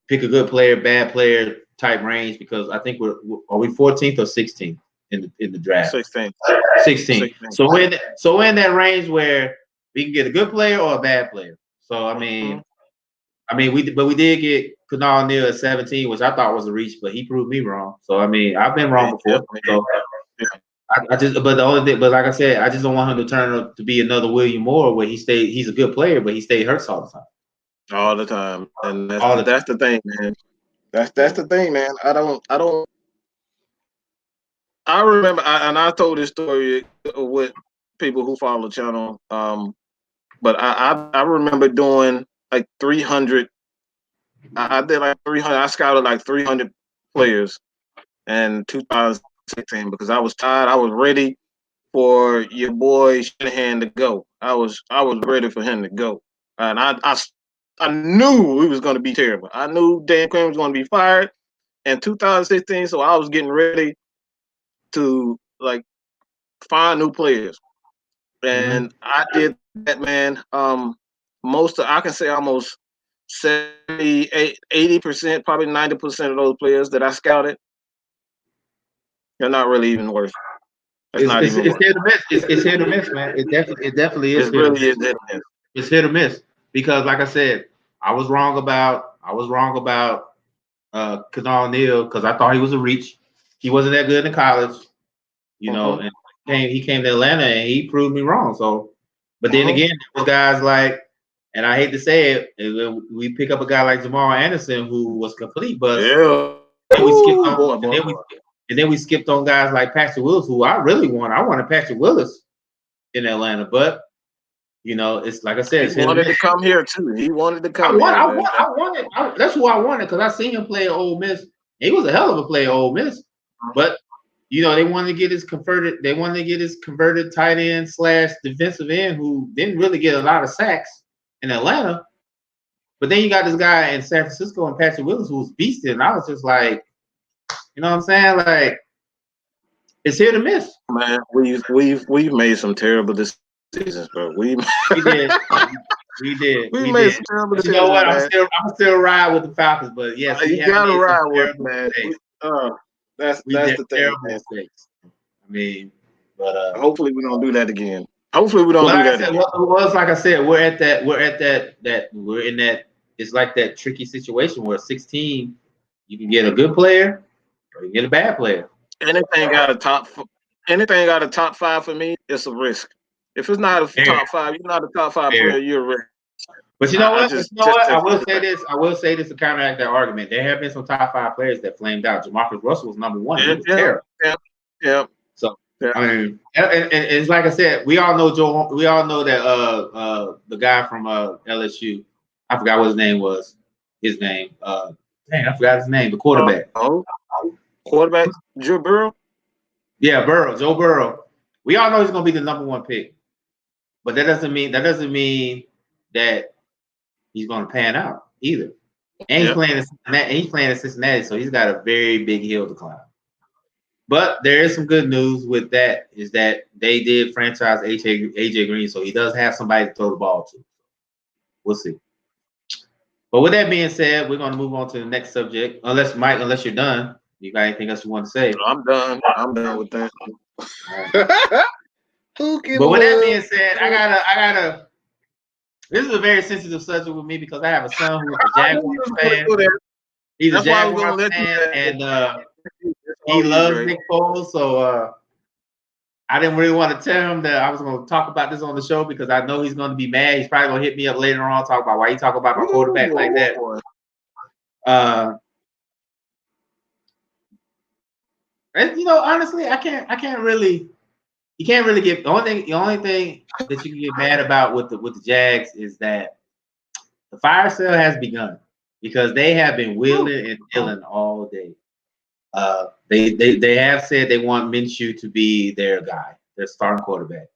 pick a good player, bad player type range because I think are we 14th or 16th in the draft? 16th. 16th. So we're in that range where we can get a good player or a bad player. So I mean we did get Kunal Neal at 17, which I thought was a reach, but he proved me wrong. So I mean I've been wrong before. So but like I said, I just don't want him to turn up to be another William Moore where he's a good player, but he stayed hurt all the time. All the time, and that's the thing, man. That's the thing, man. I remember, and I told this story with people who follow the channel. But I remember doing like 300. I did like 300. I scouted like 300 players in 2016 because I was tired. I was ready for your boy Shanahan to go. I was ready for him to go, and I knew it was going to be terrible. I knew Dan Quinn was going to be fired in 2016, so I was getting ready to like find new players, and I did that, man. I can say almost 70, 80%, probably 90% of those players that I scouted, they're not really even worth it. It's hit or miss. It's hit or miss, man. It definitely is. It really is hit or miss. It's hit or miss because, like I said, I was wrong about Kunal Neal because I thought he was a reach. He wasn't that good in college, you know. And he came to Atlanta and he proved me wrong. So, but then again, there was guys like, and I hate to say it, we pick up a guy like Jamal Anderson who was complete bust. Yeah. And then we skipped on guys like Patrick Willis, who I really want. I wanted Patrick Willis in Atlanta, but you know, it's like I said, he wanted to come here too. He wanted to come. I wanted. That's who I wanted because I seen him play at Ole Miss. He was a hell of a player at Ole Miss, but you know, they wanted to get his converted tight end / defensive end who didn't really get a lot of sacks in Atlanta. But then you got this guy in San Francisco and Patrick Willis who was beasted, and I was just like, you know what I'm saying? Like, it's hit or miss. Man, we've made some terrible decisions, bro. We did. We made some terrible decisions. You know what? I'm still ride with the Falcons, but yes, you gotta ride with it, man. That's the thing. Mistakes. I mean, but hopefully we don't do that again. Hopefully we don't do that again. Like I said, we're in that. It's like that tricky situation where 16, you can get a good player or you can get a bad player. Anything got a top 5 for me, it's a risk. If it's not a top 5, you're not a top 5 player, you're a risk. But you know what? I will say this to counteract that argument. There have been some top 5 players that flamed out. Jamarcus Russell was number 1. He was terrible. Yeah. So I mean, and it's like I said, we all know that the guy from LSU, I forgot what his name was. I forgot his name. The quarterback. Quarterback, Joe Burrow? Yeah, Joe Burrow. We all know he's gonna be the number 1 pick. But that doesn't mean that he's gonna pan out either. And he's playing in Cincinnati, so he's got a very big hill to climb. But there is some good news with that is that they did franchise AJ Green, so he does have somebody to throw the ball to. We'll see. But with that being said, we're going to move on to the next subject. Unless Mike, unless you're done, you got anything else you want to say? I'm done. I'm done with that. But with that being said, I gotta. This is a very sensitive subject with me because I have a son who is a Jaguars fan. He's a Jaguars fan, and he loves Nick Foles. So I didn't really want to tell him that I was going to talk about this on the show because I know he's going to be mad. He's probably going to hit me up later on, talk about why you talk about my quarterback like that. And, honestly, I can't really. You can't really get the only thing that you can get mad about with the Jags is that the fire sale has begun because they have been wheeling and dealing all day. They have said they want Minshew to be their guy, their starting quarterback.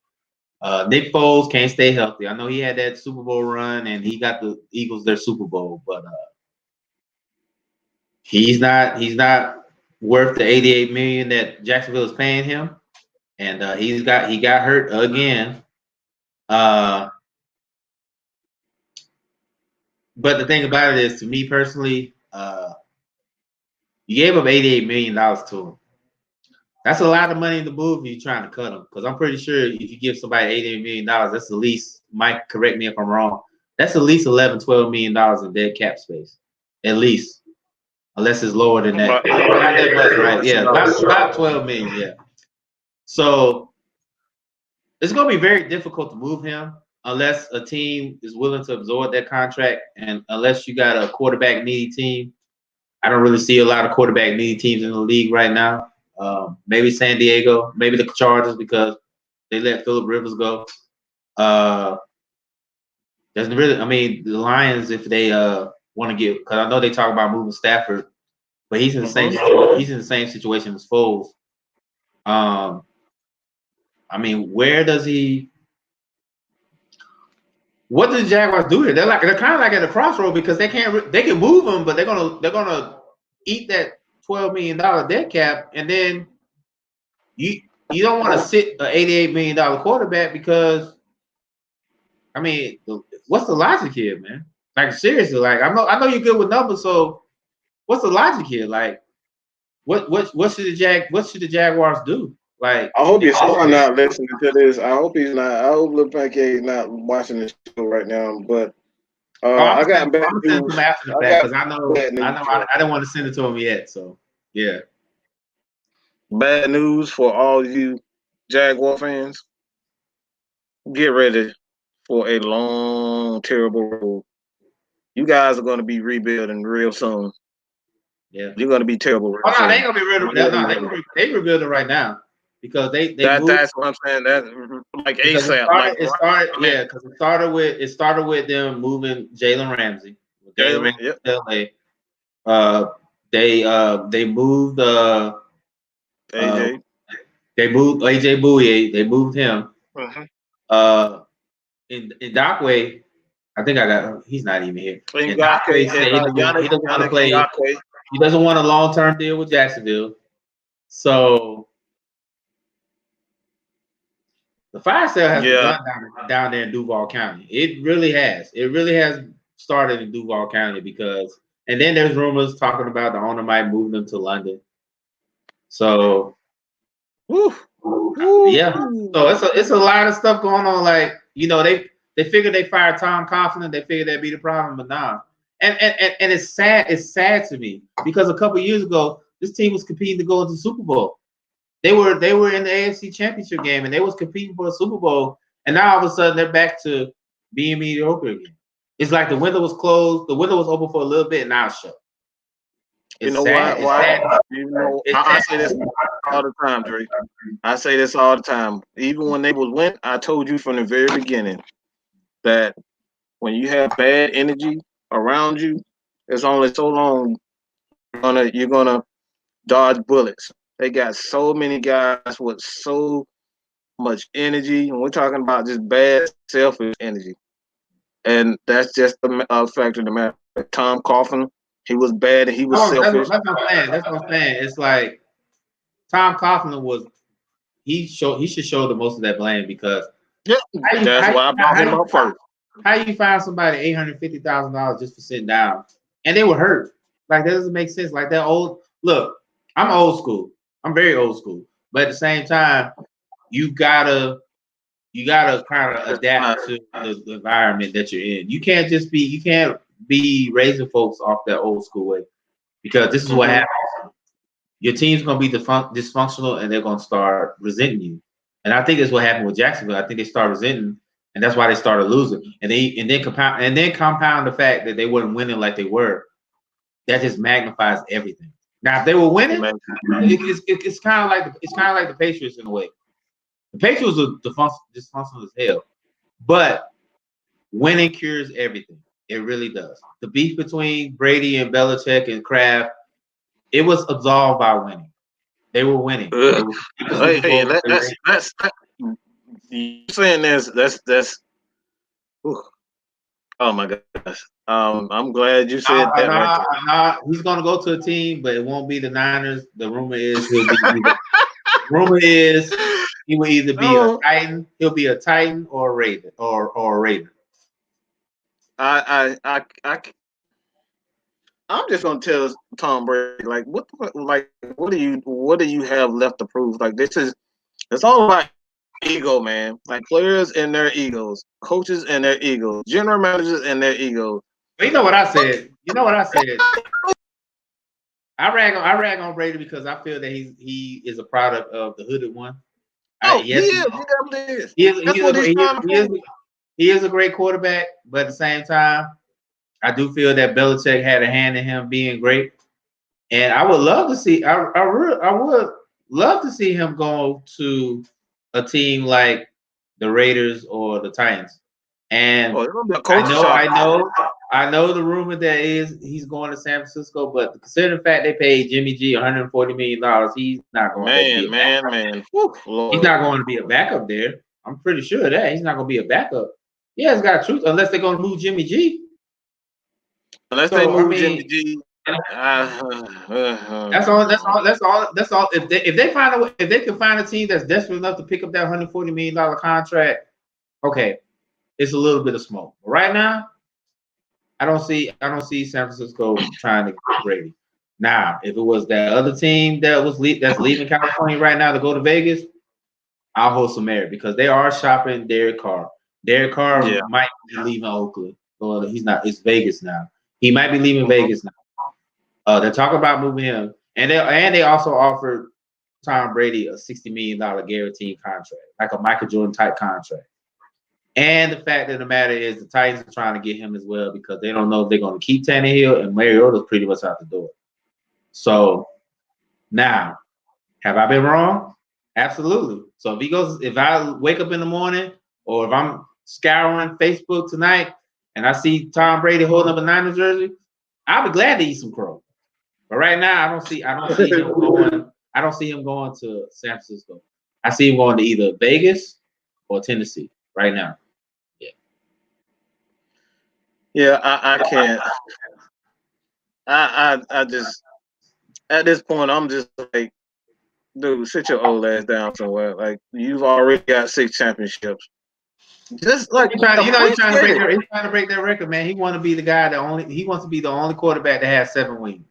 Nick Foles can't stay healthy. I know he had that Super Bowl run and he got the Eagles their Super Bowl, but he's not worth the $88 million that Jacksonville is paying him. And he got hurt again. But the thing about it is, to me personally, you gave up $88 million to him. That's a lot of money in the move if you're trying to cut him. Because I'm pretty sure if you give somebody $88 million, that's at least, Mike, correct me if I'm wrong, that's at least $11, $12 million in dead cap space. At least. Unless it's lower than that. Not that much, right? Yeah, about 12 million, yeah. So it's going to be very difficult to move him unless a team is willing to absorb that contract, and unless you got a quarterback needy team. I don't really see a lot of quarterback needy teams in the league right now. Maybe San Diego, maybe the Chargers because they let Phillip Rivers go. Doesn't really. I mean, the Lions, if they want to get, because I know they talk about moving Stafford, but he's in the same situation as Foles. I mean, where does he? What does the Jaguars do here? They're kind of like at a crossroad because they can move him, but they're gonna eat that $12 million dead cap, and then you don't want to sit an $88 million quarterback because I mean, what's the logic here, man? Like seriously, like I know you're good with numbers, so what's the logic here? Like what should the Jaguars do? Like I hope your son not listening to this. I hope he's not. I hope Lil Pancake is not watching this show right now. But I got bad news. I'm after the fact because I know I don't want to send it to him yet. So yeah. Bad news for all you Jaguar fans. Get ready for a long, terrible road. You guys are going to be rebuilding real soon. Yeah, you're going to be terrible. Real soon. They ain't gonna be real. No, they rebuilding right now because they moved. That's what I'm saying. That like ASAP. Because it started with them moving Jalen Ramsey. Yep. They moved AJ. They moved AJ Bouye. They moved him. In Dockway, I think he's not even here. In Dockway said he doesn't want to play. He doesn't want a long-term deal with Jacksonville. So the fire sale has begun down there in Duval County. It really has. It really has started in Duval County and then there's rumors talking about the owner might move them to London. So, yeah. So it's a lot of stuff going on. Like they figured they fired Tom Coughlin. They figured that'd be the problem, but nah. And it's sad. It's sad to me because a couple years ago, this team was competing to go into the Super Bowl. They were in the AFC Championship game and they was competing for a Super Bowl. And now all of a sudden they're back to being mediocre again. It's like the window was closed. The window was open for a little bit and now it's shut. You know why? I say this all the time, Drake. I say this all the time. Even when they was win, I told you from the very beginning that when you have bad energy around you, it's only so long you're gonna dodge bullets. They got so many guys with so much energy, and we're talking about just bad, selfish energy. And that's just a fact of the matter. Tom Coughlin, he was bad and he was selfish. That's what I'm saying. It's like Tom Coughlin was he should show the most of that blame because that's why I brought him up first. How you find somebody $850,000 just for sitting down and they were hurt? Like that doesn't make sense. Like that old look. I'm old school. I'm very old school, but at the same time, you gotta kind of adapt to the environment that you're in. You can't be raising folks off that old school way because this is what happens. Your team's gonna be dysfunctional and they're gonna start resenting you. And I think that's what happened with Jacksonville. I think they started resenting, and that's why they started losing. And then compound the fact that they weren't winning like they were. That just magnifies everything. Now, if they were winning, it's kind of like the Patriots in a way. The Patriots are dysfunctional as hell, but winning cures everything. It really does. The beef between Brady and Belichick and Kraft, it was absolved by winning. They were winning. That's you saying that's. Oh my gosh. I'm glad you said that. He's gonna go to a team, but it won't be the Niners. The rumor is he will either be a Titan. He'll be a Titan or a Raider or a Raider. I'm just gonna tell Tom Brady what do you have left to prove? Like it's all about ego, man. Like players and their egos, coaches and their egos, general managers and their egos. But you know what I said? I rag on Brady because I feel that he is a product of the hooded one. He definitely is. He is a great quarterback, but at the same time, I do feel that Belichick had a hand in him being great. And I would love to see him go to a team like the Raiders or the Titans. And I know the rumor that he's going to San Francisco, but considering the fact they paid Jimmy G $140 million, he's not going to be he's not going to be a backup there. I'm pretty sure of that. He's not going to be a backup. Yeah, it's got truth, unless they're going to move Jimmy G. Jimmy G. That's all. If they can find a team that's desperate enough to pick up that $140 million contract, okay, it's a little bit of smoke. But right now, I don't see San Francisco trying to get Brady. Now, if it was that other team that's leaving California right now to go to Vegas, I'll hold some merit because they are shopping Derek Carr. Derek Carr might be leaving Oakland. Well, he's not. It's Vegas now. He might be leaving Vegas now. They're talking about moving him, and they also offered Tom Brady a $60 million guaranteed contract, like a Michael Jordan type contract. And the fact of the matter is, the Titans are trying to get him as well because they don't know if they're going to keep Tannehill, and Mariota's pretty much out the door. So now, have I been wrong? Absolutely. So if I wake up in the morning, or if I'm scouring Facebook tonight and I see Tom Brady holding up a Niners jersey, I'll be glad to eat some crow. But right now, I don't see him going to San Francisco. I see him going to either Vegas or Tennessee right now. Yeah, I can't. I just at this point I'm just like, dude, sit your old ass down somewhere. Like you've already got 6 championships. Just like he's trying to break their record, man. He wants to be the guy he wants to be the only quarterback that has 7 rings.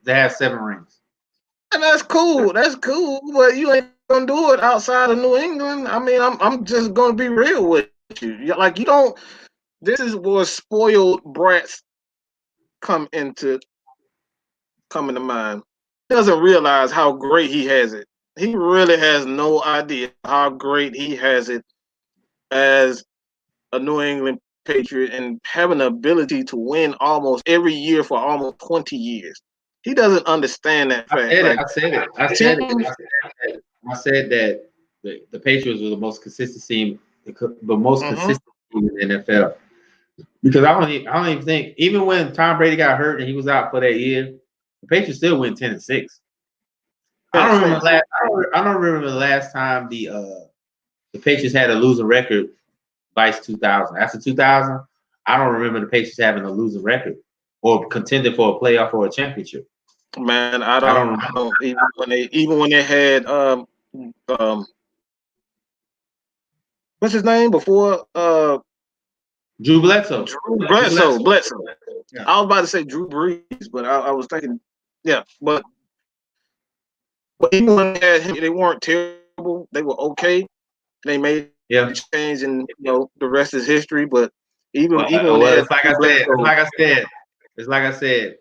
And that's cool. That's cool, but you ain't gonna do it outside of New England. I mean, I'm just gonna be real with you. Like you don't. This is where spoiled brats come to mind. He doesn't realize how great he has it. He really has no idea how great he has it as a New England Patriot and having the ability to win almost every year for almost 20 years. He doesn't understand that fact. I said that the Patriots were the most consistent team, consistent team in the NFL. Because I don't even think, even when Tom Brady got hurt and he was out for that year, the Patriots still went 10-6. I don't remember the last time the Patriots had a losing record by 2000. After 2000, I don't remember the Patriots having a losing record or contending for a playoff or a championship. Man, I I don't don't remember. know. Even when they had um what's his name before Drew Bledsoe. Drew Drew Bledsoe. Bledsoe. Yeah. I was about to say Drew Brees, but I was thinking, yeah, but even when they had him, they weren't terrible. They were okay. They made Yeah. the change, and the rest is history. But Well, even when they well, had it's like Drew I said. It's Bledsoe, like I said. It's like I said.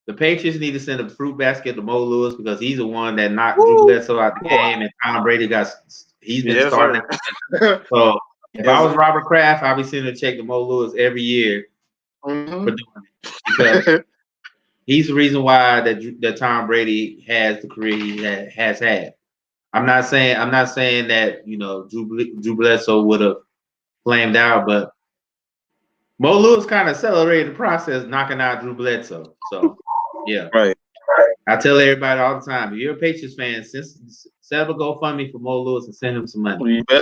The Patriots need to send a fruit basket to Mo Lewis because he's the one that knocked Drew woo, Bledsoe out the boy, game, and Tom Brady he's been yes starting. sir, So if I yes was sir. Robert Kraft, I'd be sending a check to Mo Lewis every year for Mm-hmm. doing it because he's the reason why that Tom Brady has the career he has had. I'm not saying that Drew Bledsoe would have flamed out, but Mo Lewis kind of accelerated the process, knocking out Drew Bledsoe. So yeah. Right. I tell everybody all the time, if you're a Patriots fan, set up a GoFundMe for Mo Lewis and send him some money. Well,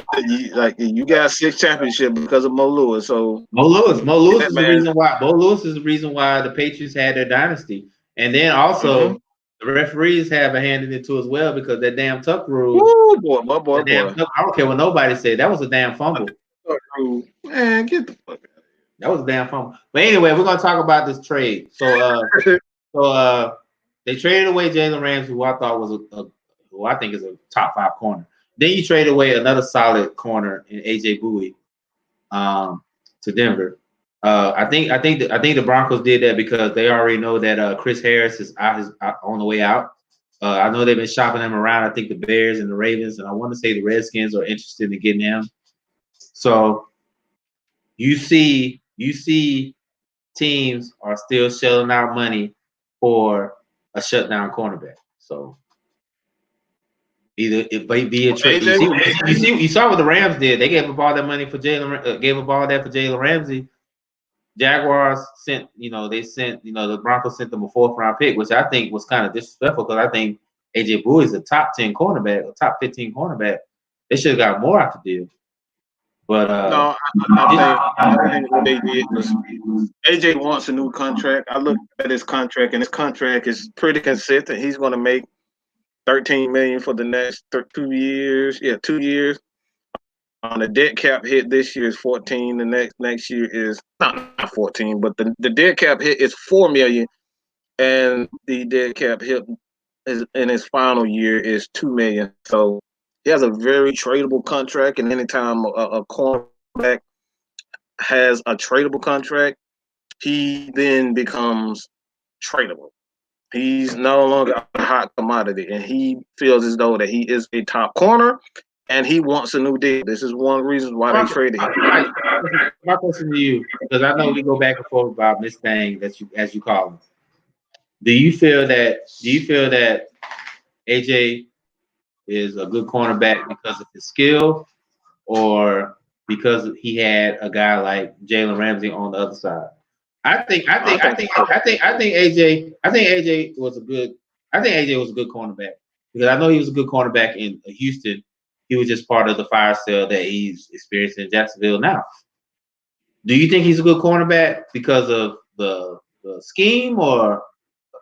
you got 6 championships because of Mo Lewis, so Mo Lewis that is the man. reason why. Mo Lewis is the reason why the Patriots had their dynasty, and then Mm-hmm. also the referees have a hand in it too as well because that damn tuck rule. Woo, boy. I don't care what nobody said. That was a damn fumble. Man, get the fuck That was a damn fumble. But anyway, we're gonna talk about this trade. So they traded away Jalen Ramsey, who I thought was who I think is a top 5 corner. Then you trade away another solid corner in AJ Bouye to Denver. I think the Broncos did that because they already know that Chris Harris is out on the way out. I know they've been shopping him around. I think the Bears and the Ravens, and I want to say the Redskins are interested in getting him. So you see teams are still shelling out money for a shutdown cornerback. So either it may be a trade. AJ. You saw what the Rams did. They gave up all that money for gave up all that for Jalen Ramsey. Jaguars sent the Broncos sent them a 4th-round pick, which I think was kind of disrespectful because I think AJ Bouye is a top 10 cornerback, a top 15 cornerback. They should have got more out the deal. But No, I think what they did was AJ wants a new contract. I looked at his contract, and his contract is pretty consistent. He's going to make 13 million for the next 2 years. Yeah, 2 years. On the dead cap hit this year is 14. The next year is not 14, but the dead cap hit is 4 million, and the dead cap hit is in his final year is 2 million. So he has a very tradable contract, and anytime a cornerback has a tradable contract, he then becomes tradable. He's no longer a hot commodity, and he feels as though that he is a top corner, and he wants a new deal. This is one reason why they traded him. my question to you, because I know we go back and forth about this thing that as you call him. Do you feel that AJ is a good cornerback because of his skill, or because he had a guy like Jalen Ramsey on the other side? I think AJ was a good cornerback because I know he was a good cornerback in Houston. He was just part of the fire sale that he's experiencing in Jacksonville now. Do you think he's a good cornerback because of the scheme or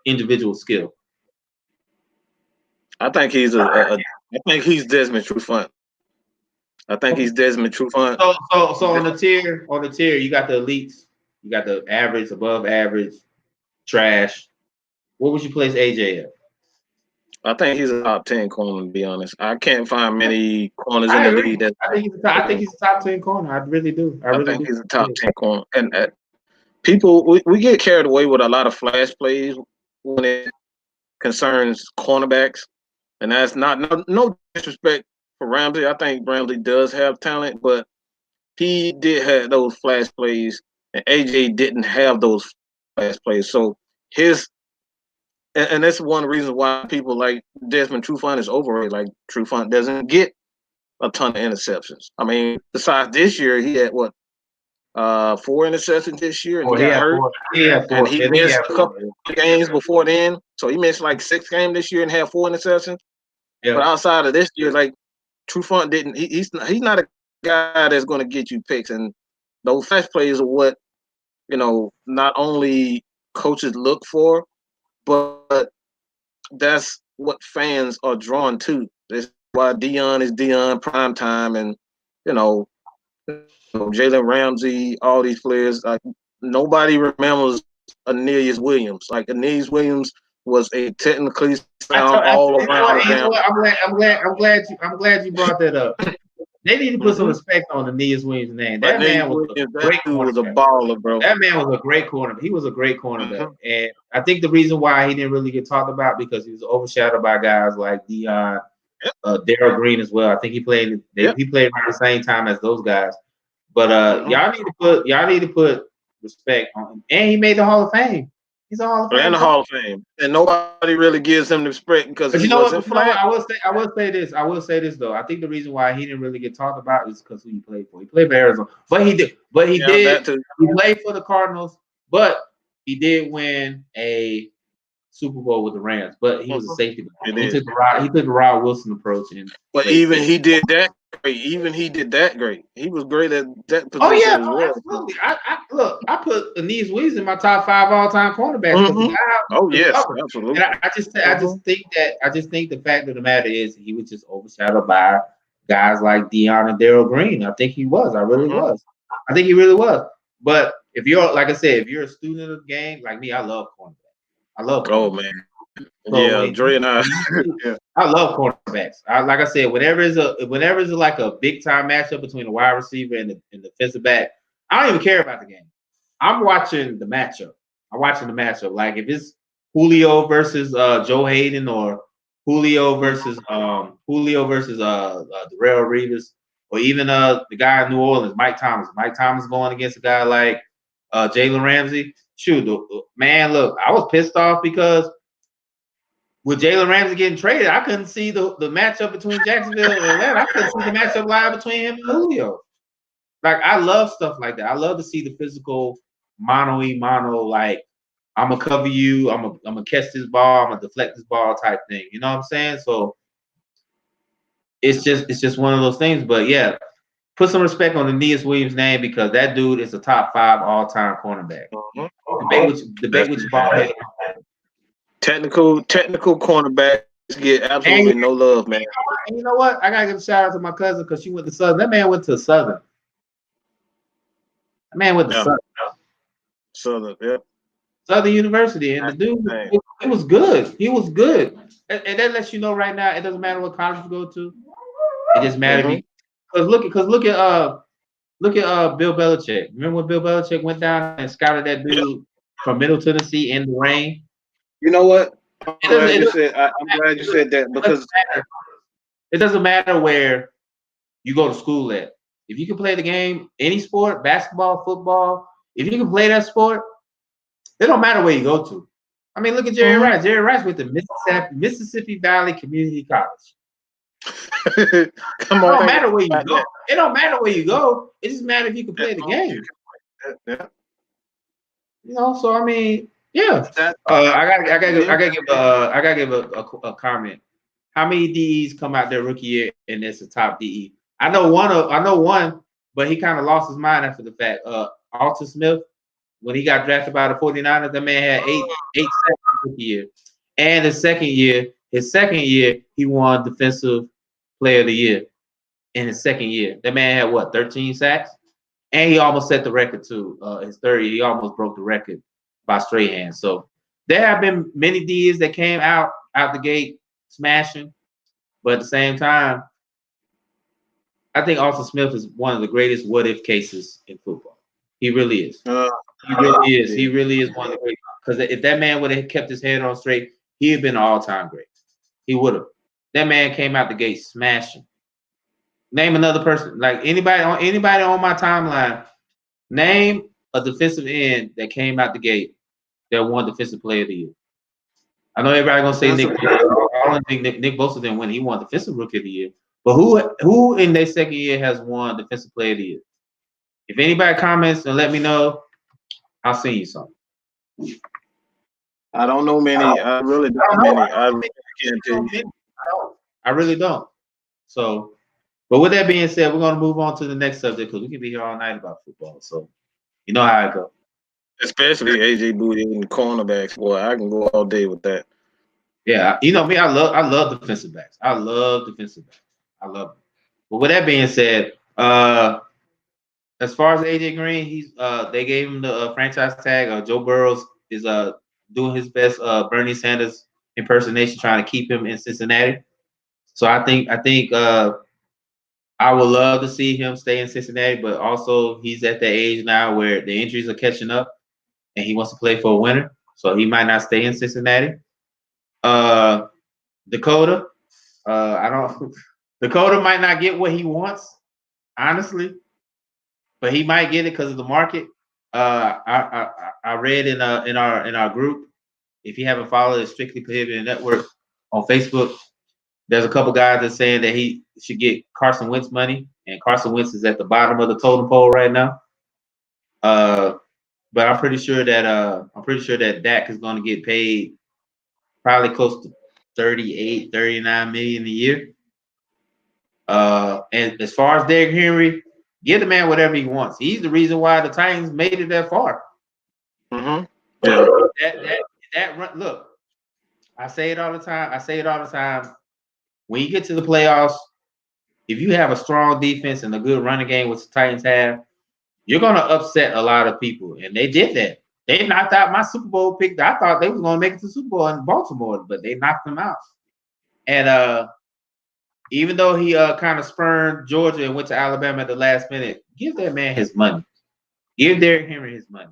individual skill? I think I think he's Desmond Trufant. I think he's Desmond Trufant. So on the tier, you got the elites, you got the average, above average, trash. What would you place AJ at? I think he's a top 10 corner. To be honest, I can't find many corners in I the agree. league that I think he's a top 10 corner. I really do. I I really think do. he's a top 10 corner. And people, we get carried away with a lot of flash plays when it concerns cornerbacks, and that's no disrespect for Ramsey. I think Ramsey does have talent, but he did have those flash plays, and AJ didn't have those flash plays. So his and that's one reason why people like Desmond Trufant is overrated. Like Trufant doesn't get a ton of interceptions. I mean, besides this year, he had what 4 interceptions this year, and he Or he got had hurt, four. He had and four. he I think he missed had a four. couple games before then. So he missed like 6 games this year and had 4 interceptions. But Yeah. outside of this year, like Trufant didn't. He's not a guy that's going to get you picks, and those flash plays are what not only coaches look for, but that's what fans are drawn to. That's why Dion is Dion prime time, and you know, Jalen Ramsey, all these players. Like nobody remembers Aeneas Williams. Like Aeneas Williams was a technically sound all around you know down. what? I'm glad you brought that up. They need to put some respect on Aeneas Williams' name. That Aeneas man was Williams, a that great dude was a cornerback. baller, bro. That man was a great corner. He was a great cornerback, and I think the reason why he didn't really get talked about because he was overshadowed by guys like Dion, Darryl Green as well. I think he played around the same time as those guys. But y'all need to put respect on him. And he made the Hall of Fame. He's a Hall of Fame. And the Hall of Fame. And nobody really gives him the respect because But he you know wasn't what? flat. I will say this though. I think the reason why he didn't really get talked about is because who he played for. He played for Arizona, but he did. He played for the Cardinals, but he did win a Super Bowl with the Rams. But he was a safety. He took the Rod Wilson approach. But even he did that great. Even he did that great. He was great at that position. Oh yeah, as well. absolutely. I put Aeneas Williams in my top 5 all-time cornerbacks. Oh yes, absolutely. And I just think the fact of the matter is he was just overshadowed by guys like Dion and Darryl Green. I think he was. I really was. I think he really was. But if you're like I said, if you're a student of the game like me, I love cornerbacks. I love cornerbacks. Oh man. So Dre and I. I love cornerbacks. Like I said, whenever is like a big time matchup between a wide receiver and the defensive back, I don't even care about the game. I'm watching the matchup. Like if it's Julio versus Joe Hayden or Julio versus Darrell Reeves, or even the guy in New Orleans, Mike Thomas. Mike Thomas going against a guy like Jalen Ramsey. Shoot, man, look, I was pissed off because with Jalen Ramsey getting traded, I couldn't see the matchup between Jacksonville and Atlanta. I couldn't see the matchup live between him and Julio. Like, I love stuff like that. I love to see the physical mono, like, I'm going to cover you, I'm gonna catch this ball, I'm going to deflect this ball type thing. You know what I'm saying? So it's just one of those things. But, yeah, put some respect on Aeneas Williams' name because that dude is a top 5 all-time cornerback. Debate which ball head. Technical cornerbacks get absolutely no love, man. And you know what? I gotta give a shout out to my cousin because she went to Southern. That man went to Southern. That man went to Southern. Southern, yeah. Southern University, and the dude, it was good. He was good, and that lets you know right now. It doesn't matter what college you go to. It just matters because look at Bill Belichick. Remember when Bill Belichick went down and scouted that dude from Middle Tennessee in the rain? You know what? I'm glad you said that because it doesn't matter where you go to school at. If you can play the game, any sport, basketball, football, if you can play that sport, it don't matter where you go to. I mean, look at Jerry Rice. Jerry Rice went to Mississippi Valley Community College. It don't matter where you go. It don't matter where you go. It just matters if you can play the game. Yeah. You know, so I mean, yeah. I gotta give a comment. How many DEs come out their rookie year and it's a top DE? I know one, but he kind of lost his mind after the fact. Alton Smith, when he got drafted by the 49ers, that man had eight sacks rookie year. And his second year, he won Defensive Player of the Year. In his second year, that man had what, 13 sacks? And he almost set the record too. His third year, he almost broke the record by straight hands. So there have been many Ds that came out the gate smashing, but at the same time, I think Alton Smith is one of the greatest what if cases in football. He really is. He really is. He really is one of the greatest. Because if that man would have kept his head on straight, he'd have been an all-time great. He would have. That man came out the gate smashing. Name another person. Like anybody on my timeline, name a defensive end that came out the gate that won Defensive Player of the Year. I know everybody gonna say Nick. I don't think Nick Bosa didn't win. He won Defensive Rookie of the Year. But who in their second year has won Defensive Player of the Year? If anybody comments and let me know, I'll send you something. I don't know many. I really don't know many. I really can't tell you. I really don't. So, but with that being said, we're gonna move on to the next subject because we can be here all night about football. So, you know how I go. Especially AJ Bouye and cornerbacks. Boy, I can go all day with that. Yeah, you know me, I love defensive backs. I love defensive backs. I love them. But with that being said, as far as AJ Green, they gave him the franchise tag. Joe Burrows is doing his best Bernie Sanders impersonation, trying to keep him in Cincinnati. So I think I would love to see him stay in Cincinnati, but also he's at the age now where the injuries are catching up, and he wants to play for a winner. So he might not stay in Cincinnati. Uh, Dakota, I don't. Dakota might not get what he wants, honestly, but he might get it because of the market. I read in our group. If you haven't followed the Strictly Prohibited Network on Facebook, there's a couple guys that saying that he should get Carson Wentz money, and Carson Wentz is at the bottom of the totem pole right now. But I'm pretty sure that Dak is going to get paid probably close to 38, 39 million a year. And as far as Derrick Henry, give the man whatever he wants. He's the reason why the Titans made it that far. Mm-hmm. Yeah. Look, I say it all the time. When you get to the playoffs, if you have a strong defense and a good running game, which the Titans have, you're gonna upset a lot of people. And they did that. They knocked out my Super Bowl pick. I thought they was gonna make it to the Super Bowl in Baltimore, but they knocked them out. And even though he kind of spurned Georgia and went to Alabama at the last minute, give that man his money. Give Derrick Henry his money.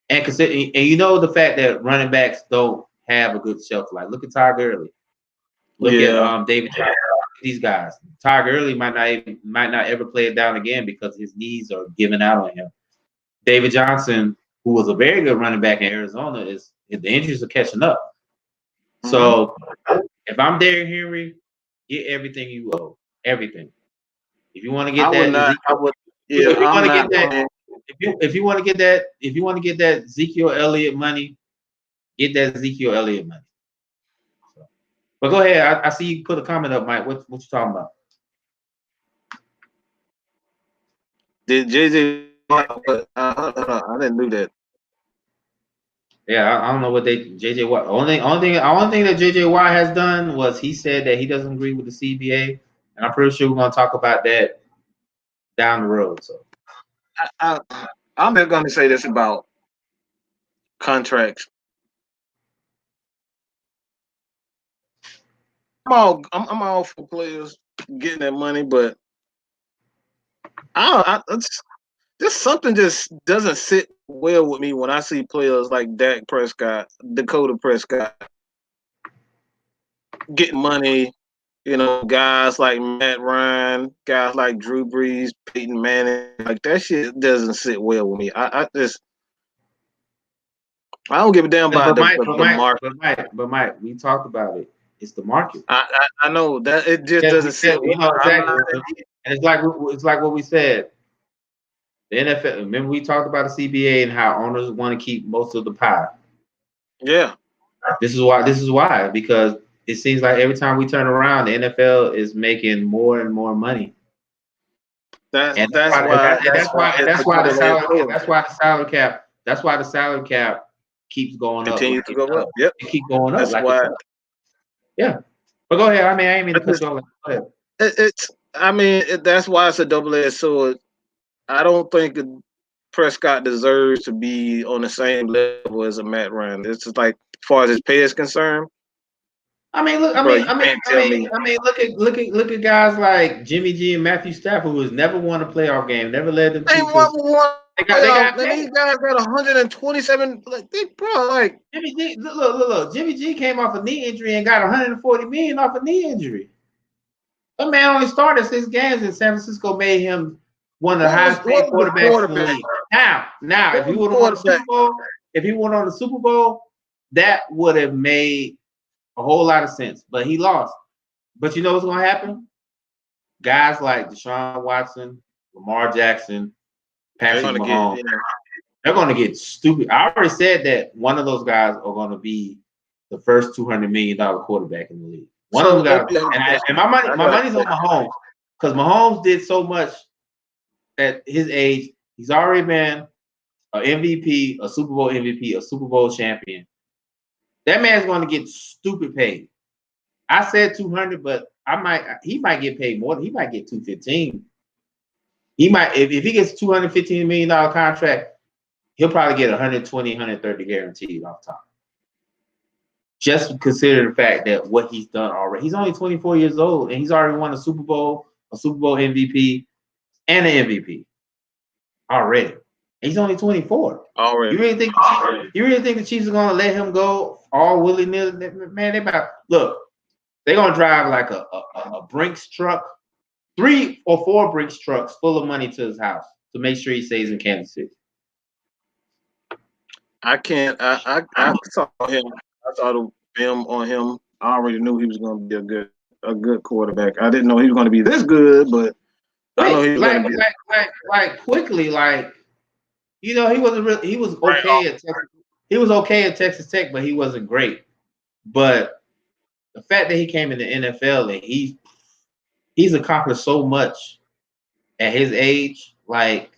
And you know the fact that running backs don't have a good shelf life. Look at Todd Gurley. Look at David Johnson. These guys. Todd Gurley might not ever play it down again because his knees are giving out on him. David Johnson, who was a very good running back in Arizona, is the injuries are catching up. Mm-hmm. So if I'm Derrick Henry, get everything you owe. Everything. If you want to get if you want to get that Ezekiel Elliott money, get that Ezekiel Elliott money. So, but go ahead. I see you put a comment up, Mike. What you talking about? Did JJ? I didn't do that. Yeah, I don't know what JJ Watt. Only thing that JJ Watt has done was he said that he doesn't agree with the CBA, and I'm pretty sure we're gonna talk about that down the road. So I'm just gonna say this about contracts. I'm all for players getting that money, but just something just doesn't sit well with me when I see players like Dak Prescott, Dakota Prescott getting money. You know, guys like Matt Ryan, guys like Drew Brees, Peyton Manning, like that shit doesn't sit well with me. I don't give a damn about the market. But Mike, we talked about it. It's the market. I know that it just doesn't sit. You know exactly. And it's like what we said. The NFL. Remember we talked about the CBA and how owners want to keep most of the pie. Yeah. This is why because it seems like every time we turn around, the NFL is making more and more money. That's why the salary cap keeps going up. Continues to go up. Yep. It keeps going up. That's why. Yeah. But go ahead. I mean, I ain't mean to cut you off. Go ahead. That's why it's a double-edged sword. I don't think Prescott deserves to be on the same level as a Matt Ryan. It's just like, as far as his pay is concerned. Look at guys like Jimmy G and Matthew Stafford, who has never won a playoff game, never led them. These guys got 127. Jimmy G. Look. Jimmy G came off a knee injury and got 140 million off a knee injury. That man only started 6 games, and San Francisco made him one of the highest paid quarterbacks in the league. Now, if he would have won the Super Bowl, that would have made a whole lot of sense. But he lost. But you know what's going to happen? Guys like Deshaun Watson, Lamar Jackson, Patrick Mahomes, they're going to get stupid. I already said that one of those guys are going to be the first $200 million quarterback in the league. One of them guys, and my money's on Mahomes because Mahomes did so much at his age. He's already been an MVP, a Super Bowl MVP, a Super Bowl champion, that man's going to get stupid paid. I said 200, but he might get paid more. He might get 215. He might, if he gets $215 million contract, he'll probably get 120, 130 guaranteed off top. Just consider the fact that what he's done already. He's only 24 years old, and he's already won a Super Bowl MVP, and an MVP already. And he's only 24. Already. You really think the Chiefs are gonna let him go all willy-nilly? Man, they're gonna drive like a Brinks truck, 3 or 4 Brinks trucks full of money to his house to make sure he stays in Kansas City. I can't. I saw him. I saw the film on him. I already knew he was going to be a good quarterback. I didn't know he was going to be this good, but I know he was going to be like quickly. Like, you know, he wasn't really. He was okay at Texas. He was okay at Texas Tech, but he wasn't great. But the fact that he came in the NFL and he's accomplished so much at his age, like.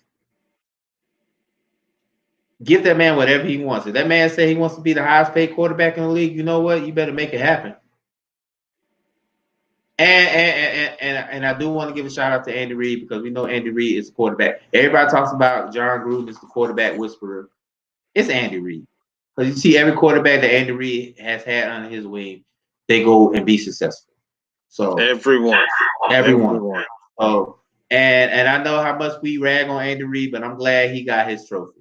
Give that man whatever he wants. If that man say he wants to be the highest paid quarterback in the league, you know what? You better make it happen. And I do want to give a shout out to Andy Reid because we know Andy Reid is the quarterback. Everybody talks about John Gruden is the quarterback whisperer. It's Andy Reid. Because you see every quarterback that Andy Reid has had under his wing, they go and be successful. So everyone. Oh, and I know how much we rag on Andy Reid, but I'm glad he got his trophy.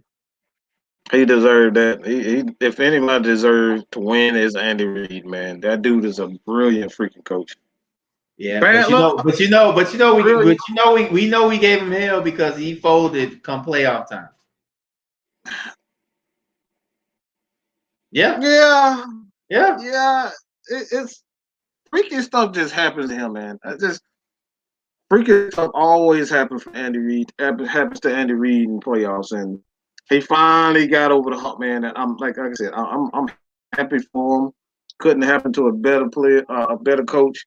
He deserved that. He if anybody deserves to win, is Andy Reid, man. That dude is a brilliant freaking coach. Yeah, but you know, we know we gave him hell because he folded come playoff time. Yeah. It's freaking stuff just happens to him, man. Freaking stuff always happens for Andy Reid. Happens to Andy Reid in playoffs, and he finally got over the hump, man. And I'm like I said, I'm happy for him. Couldn't happen to a better player, a better coach,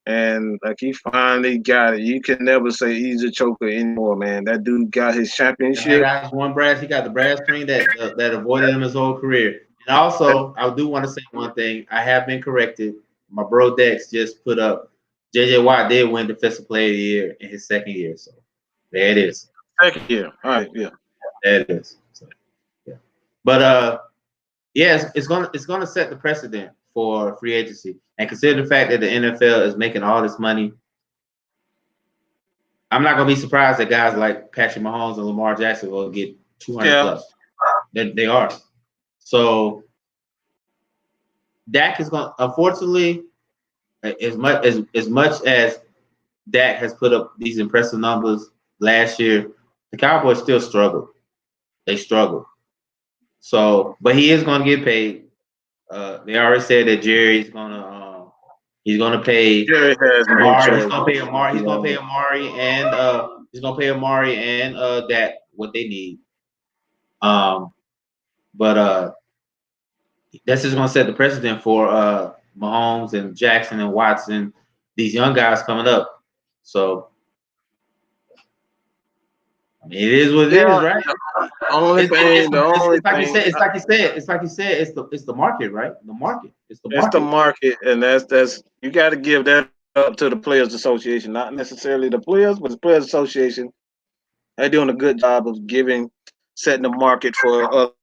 and like he finally got it. You can never say he's a choker anymore, man. That dude got his championship. He got the brass ring that avoided him his whole career. And also, I do want to say one thing. I have been corrected. My bro Dex just put up. JJ Watt did win Defensive Player of the Year in his second year. So there it is. Second year. All right, yeah. There it is. So, yeah. But yeah, it's gonna set the precedent for free agency. And consider the fact that the NFL is making all this money. I'm not gonna be surprised that guys like Patrick Mahomes and Lamar Jackson will get 200 plus. They are. So Dak is gonna, unfortunately, as much as Dak has put up these impressive numbers last year, the Cowboys still struggle. They struggle. So, but he is going to get paid. They already said that Jerry's gonna he's gonna pay. Jerry has Amari. He's gonna pay Amari. He's gonna pay Amari and Dak what they need. But that's just gonna set the precedent for Mahomes and Jackson and Watson, these young guys coming up. So I mean, it is what it is, right? It's like you said, it's the market, right? The market. It's the market, and that's you got to give that up to the Players Association, not necessarily the players, but the Players Association. They're doing a good job of setting the market for other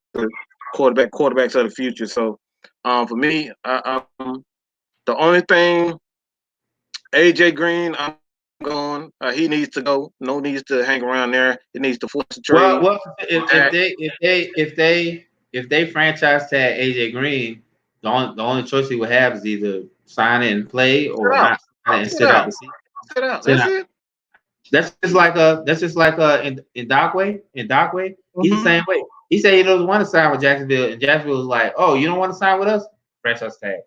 quarterbacks of the future. So, for me, the only thing, AJ Green, I'm going. He needs to go. No needs to hang around there. He needs to force the trade. Well, if they franchise tag AJ Green, the only choice he would have is either sign it and play or not and sit out the season. Sit out. That's it. That's just like in Dockway. He's the same way. He said he doesn't want to sign with Jacksonville, and Jacksonville was like, "Oh, you don't want to sign with us? Franchise tag."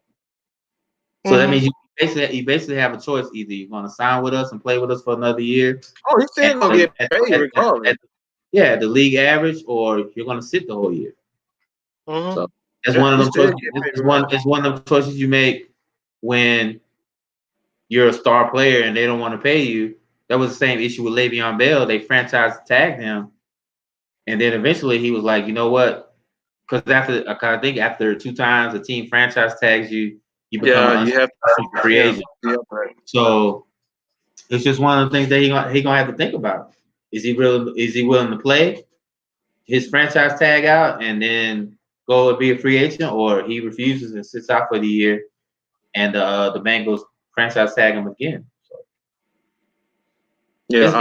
So that means you basically have a choice. Either you're going to sign with us and play with us for another year. Oh, he's still going to get paid regardless. The league average, or you're going to sit the whole year. So it's one of them choices. It's one of the choices you make when you're a star player and they don't want to pay you. That was the same issue with Le'Veon Bell. They franchise tagged him, And then eventually he was like, you know what? Because I think after 2 times a team franchise tags you, you become Yeah, an you have unrestricted free yeah, agent. yeah, right. So it's just one of the things that he gonna have to think about. Is he willing to play his franchise tag out and then go and be a free agent, or he refuses and sits out for the year and the Bengals franchise tag him again? So Yeah, it's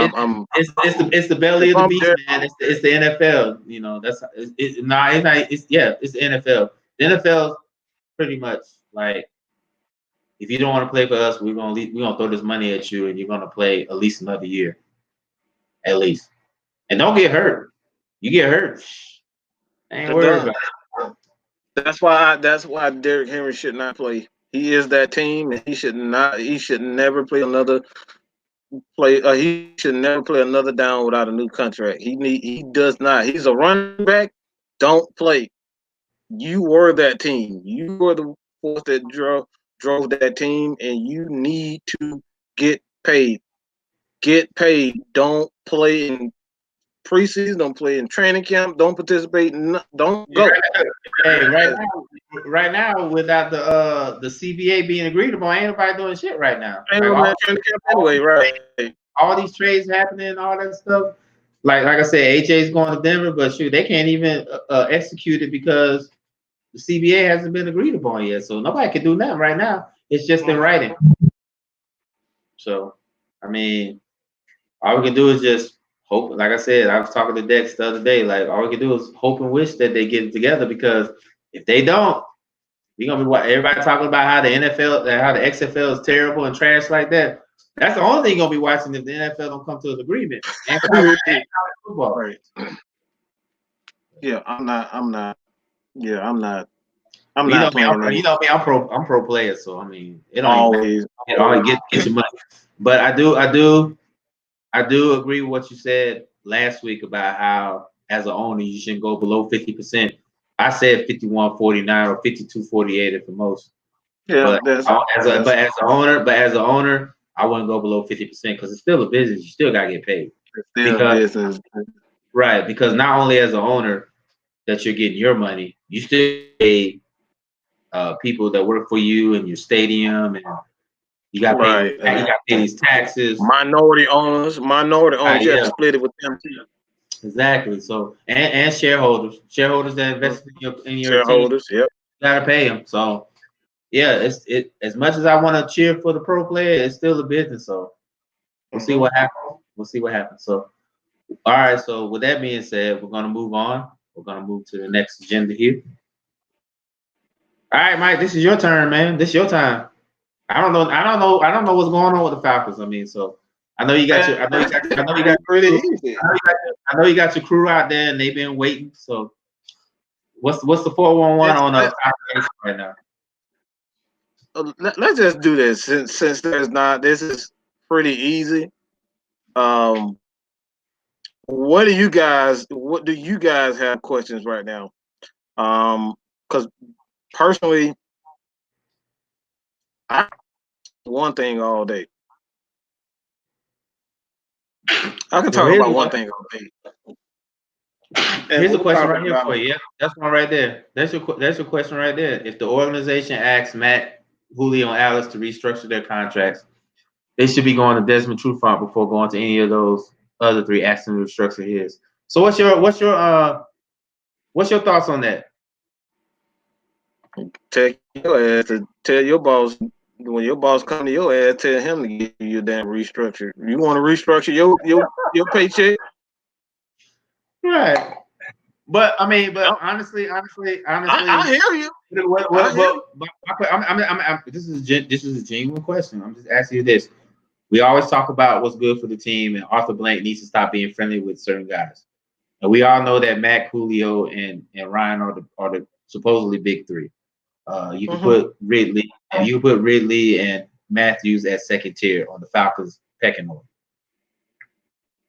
it's I'm it's the belly if of the I'm beast, there, man. It's the NFL. You know that's it's not it's yeah, it's the NFL. The NFL pretty much like, if you don't want to play for us, we're gonna throw this money at you, and you're gonna play at least another year, at least. And don't get hurt. You get hurt, I ain't it worried done. about it. That's why Derrick Henry should not play. He is that team, and he should never play another play. He should never play another down without a new contract. He does not. He's a running back. Don't play. You were that team. You were the force that drove that team, and you need to get paid. Get paid. Don't play in preseason. Don't play in training camp. Don't participate. Don't go. Hey, right now, without the CBA being agreed upon, ain't nobody doing shit right now. Ain't Like no man training camp anyway, right? all these trades happening, all that stuff. Like I said, AJ's going to Denver, but shoot, they can't even execute it because the CBA hasn't been agreed upon yet. So nobody can do nothing right now. It's just in writing. So I mean, all we can do is just hope. Like I said, I was talking to Dex the other day. Like all we can do is hope and wish that they get it together, because if they don't, we're gonna be everybody talking about how the NFL, how the XFL is terrible and trash like that. That's the only thing you're gonna be watching if the NFL don't come to an agreement. And college football. Right. Yeah, I'm not. Yeah, I'm not. I'm You know not me, playing any. you know me. I'm pro player, so I mean, it don't even matter. Always. It only get your money. But I do agree with what you said last week about how, as an owner, you shouldn't go below 50%. I said 51-49 or 52-48 at the most. Yeah, But as an owner, I wouldn't go below 50% because it's still a business. You still gotta get paid. still Because business. right, because not only as an owner that you're getting your money, you still pay people that work for you in your stadium, and you got Right. you got to pay these taxes. Minority owners, you have Yeah, to split it with them too. exactly. So and shareholders that invest in your team, Shareholders, yep. you gotta pay them. So yeah, it as much as I want to cheer for the pro player, it's still a business. So we'll see what happens. We'll see what happens. So all right. So with that being said, we're gonna move on. We're gonna move to the next agenda here. All right, Mike, this is your turn, man. This is your time. I don't know what's going on with the Falcons. I mean, so I know you got your, I know you got pretty your easy. I know you got your crew out there, and they've been waiting. So what's the 411 on Falcons right now? Let's just do this since this is pretty easy. Um, what do you guys have questions right now? Because personally, I one thing all day. I can Well, talk about one thing all day. here's a question right here for you. Yeah, that's one right there. That's your question right there. If the organization asks Matt, Julio, and Alex to restructure their contracts, they should be going to Desmond Trufant before going to any of those other three, asking to restructure his. So what's your thoughts on that? Tell your boss when your boss come to your ass, tell him to give you your damn restructure. You want to restructure your paycheck? Right. But I mean, No. honestly, I hear you. This is a genuine question. I'm just asking you this. We always talk about what's good for the team, and Arthur Blank needs to stop being friendly with certain guys. And we all know that Mac, Julio, and Ryan are the supposedly big three. You can put Ridley and Matthews at second tier on the Falcons pecking order.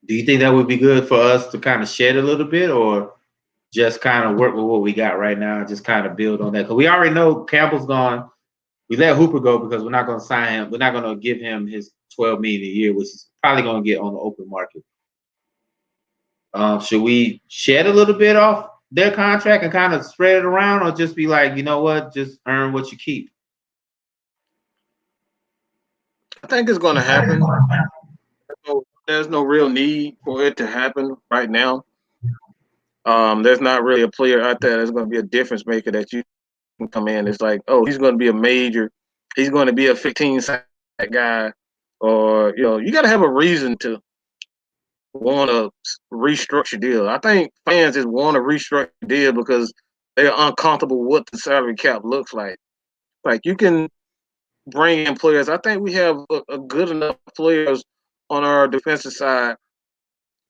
Do you think that would be good for us to kind of shed a little bit, or just kind of work with what we got right now and just kind of build on that? Because we already know Campbell's gone. We let Hooper go because we're not going to sign him. We're not going to give him his $12 million a year, which is probably going to get on the open market. Should we shed a little bit off their contract and kind of spread it around, or just be like, you know what, just earn what you keep? I think it's going to happen. There's no real need for it to happen right now. There's not really a player out there that's going to be a difference maker that you can come in. It's like, oh, he's going to be a major. He's going to be a 15-sack guy, or you got to have a reason to want to restructure deal. I think fans just want to restructure deal because they're uncomfortable with what the salary cap looks like. Like you can bring in players. I think we have a good enough players on our defensive side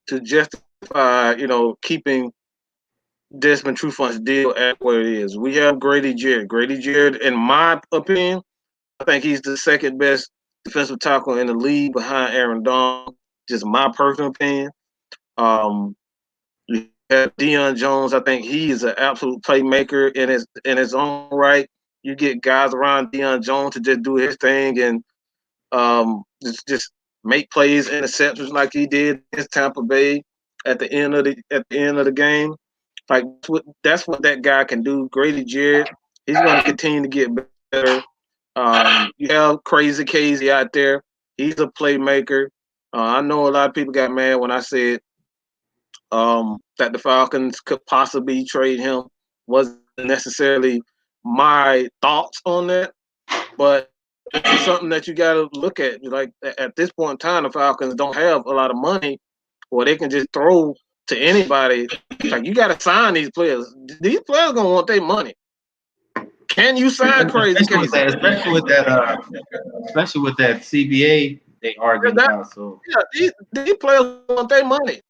to justify, keeping Desmond Trufant's deal at where it is. We have Grady Jarrett. Grady Jarrett, in my opinion, I think he's the second best defensive tackle in the league behind Aaron Donald. Just my personal opinion. You have Deion Jones. I think he is an absolute playmaker in his own right. You get guys around Deion Jones to just do his thing and just make plays, interceptions like he did against Tampa Bay at the end of the game. Like that's what that guy can do. Grady Jarrett, he's going to continue to get better. You have Crazy Casey out there. He's a playmaker. I know a lot of people got mad when I said that the Falcons could possibly trade him. Wasn't necessarily my thoughts on that, but it's something that you got to look at. Like at this point in time, the Falcons don't have a lot of money, or they can just throw to anybody. Like you got to sign these players. These players gonna want their money. Can you sign Crazy Casey? Especially with that CBA they arguing about. So these players want their money.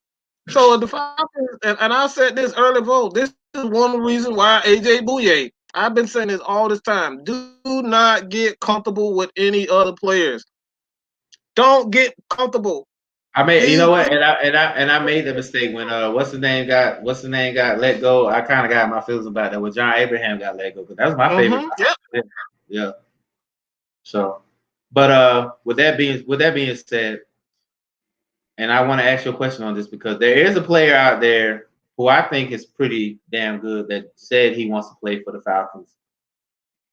So the Falcons, and I said this early vote. This is one reason why AJ Bouye. I've been saying this all this time. Do not get comfortable with any other players. Don't get comfortable. you know what, and I made the mistake when what's the name got let go. I kind of got my feelings about that when John Abraham got let go, because that was my favorite. Yep. Yeah. So, but with that being said, and I want to ask you a question on this because there is a player out there who I think is pretty damn good that said he wants to play for the Falcons,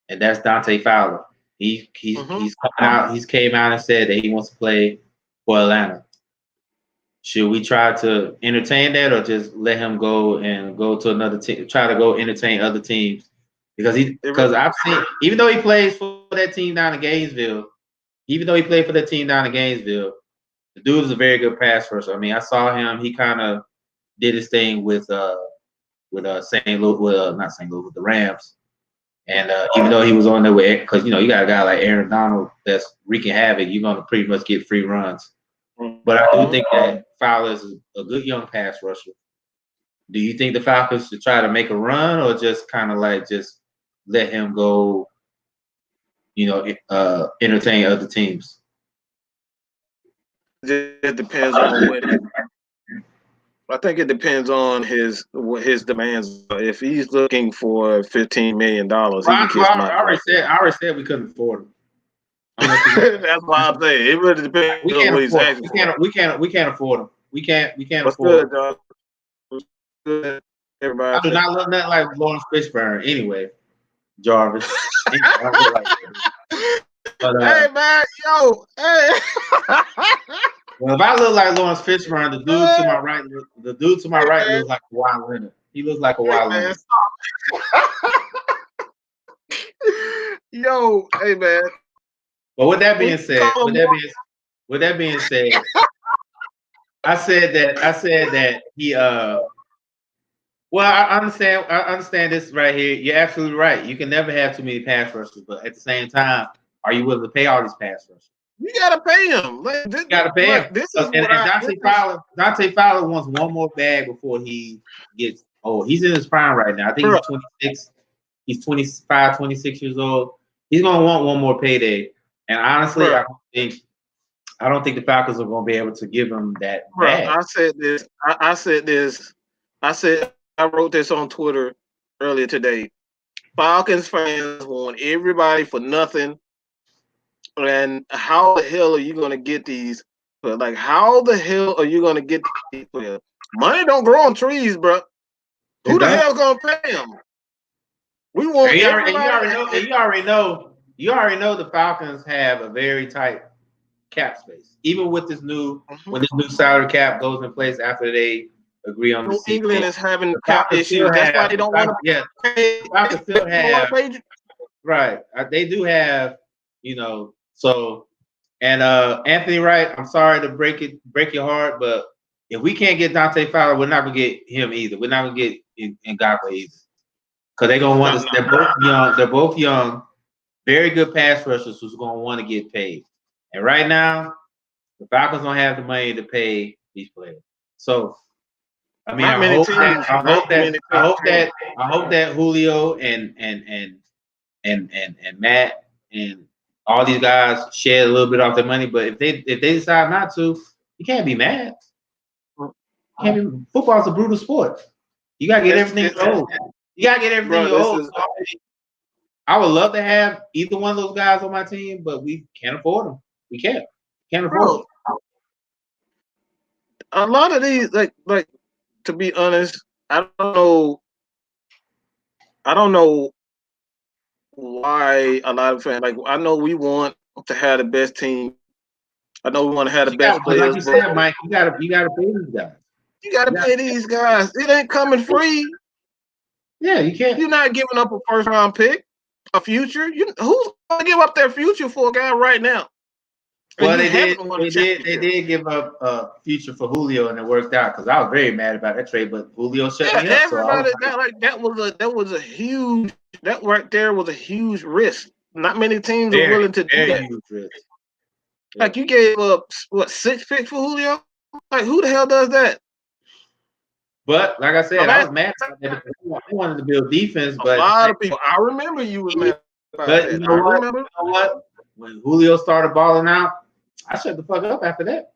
and that's Deontay Fowler. He's coming out. He's came out and said that he wants to play for Atlanta. Should we try to entertain that, or just let him go and go to another team? Try to go entertain other teams because I've seen, even though he plays for that team down in Gainesville, the dude is a very good pass rusher. I mean, I saw him. He kind of did his thing with St. Louis, not St. Louis, with the Rams. And even though he was on there with, because you got a guy like Aaron Donald that's wreaking havoc, you're gonna pretty much get free runs. But I do think that Fowler is a good young pass rusher. Do you think the Falcons should try to make a run, or just kind of like just let him go, entertain other teams? It depends on what. I think it depends on what his demands are. If he's looking for $15 million, he can kiss my. I already said we couldn't afford him. That's why I'm saying it really depends on what he's asking for. We can't afford him. We can't What's afford good, John? What's good, everybody? I do not look nothing like Lawrence Fishburne anyway, Jarvis. But, hey man, yo, hey. Well, if I look like Lawrence Fishburne, the dude to my right looks like Kawhi Leonard. He looks like Kawhi Leonard. Yo, hey man. But with that being said, I said that he well, I understand this right here. You're absolutely right. You can never have too many pass rushers, but at the same time, are you willing to pay all these pass rushers? You gotta pay him. You gotta pay him. Deontay Fowler wants one more bag before he gets old. He's in his prime right now. I think he's 26. He's 25, 26 years old. He's gonna want one more payday. And honestly, I don't think the Falcons are gonna be able to give him that bag. I wrote this on Twitter earlier today. Falcons fans want everybody for nothing. And how the hell are you going to get these players. Like, how the hell are you gonna get these players? Money don't grow on trees, bro. Who the hell's gonna pay them? We want everybody. You already know the Falcons have a very tight cap space. Even with this new when this new salary cap goes in place after they agree on the New season. England is having cap issues. That's why they don't want to pay. The Falcons still have right. They do have, so and Anthony Wright, I'm sorry to break your heart, but if we can't get Deontay Fowler, we're not gonna get him either. We're not gonna get Ngakwe either. Because they're gonna want to. They're both young. They're both young, very good pass rushers who's gonna want to get paid. And right now, the Falcons don't have the money to pay these players. So, I mean, I hope that Julio and Matt and all these guys shed a little bit off their money. But if they decide not to, you can't be mad. Football's a brutal sport. You gotta get everything you owe. You gotta get everything you owe. I would love to have either one of those guys on my team, but we can't afford them. We can't afford them. A lot of these, like to be honest, I don't know why a lot of fans, like, I know we want to have the best team. I know we want to have the best players. Like you said, Mike, you gotta pay these guys. You gotta pay these guys. It ain't coming free. Yeah, you can't. You're not giving up a first round pick, a future. Who's gonna give up their future for a guy right now? Well, they did give up a future for Julio, and it worked out because I was very mad about that trade. But Julio shut me up. Everybody, that was a huge. That right there was a huge risk. Not many teams are willing to do that. Huge risk. Yeah. Like, you gave up 6 picks for Julio. Like, who the hell does that? But like I said, I was mad about that. I wanted to build defense, but a lot of people. I remember you was mad about that. You know what? When Julio started balling out, I shut the fuck up after that.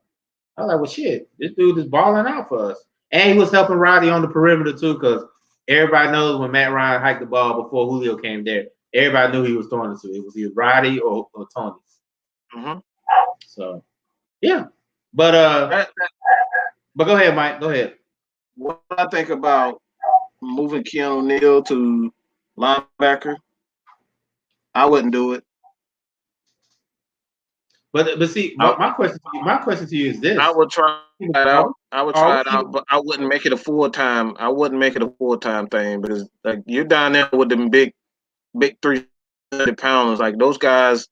I was like, well, shit, this dude is balling out for us. And he was helping Roddy on the perimeter too, because everybody knows when Matt Ryan hiked the ball before Julio came there, everybody knew he was throwing it to. It was either Roddy or Tony. Mm-hmm. So, yeah. But go ahead, Mike. Go ahead. What I think about moving Keanu Neal to linebacker, I wouldn't do it. But see, my question to you is this: I would try it out. But I wouldn't make it a full-time. I wouldn't make it a full-time thing because, like, you're down there with them big 300 pounders. Like, those guys,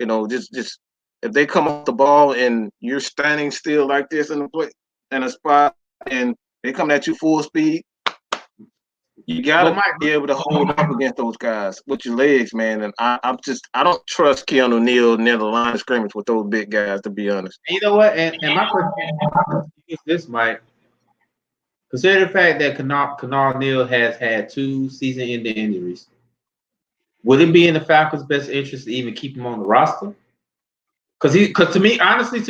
just if they come off the ball and you're standing still like this in a spot and they come at you full speed, you gotta be able to hold up against those guys with your legs, man. And I don't trust Keanu Neal near the line of scrimmage with those big guys, to be honest. And you know what? And my question is this, Mike. Consider the fact that Keanu Neal has had 2 season-ending injuries. Would it be in the Falcons' best interest to even keep him on the roster? Because to me, honestly,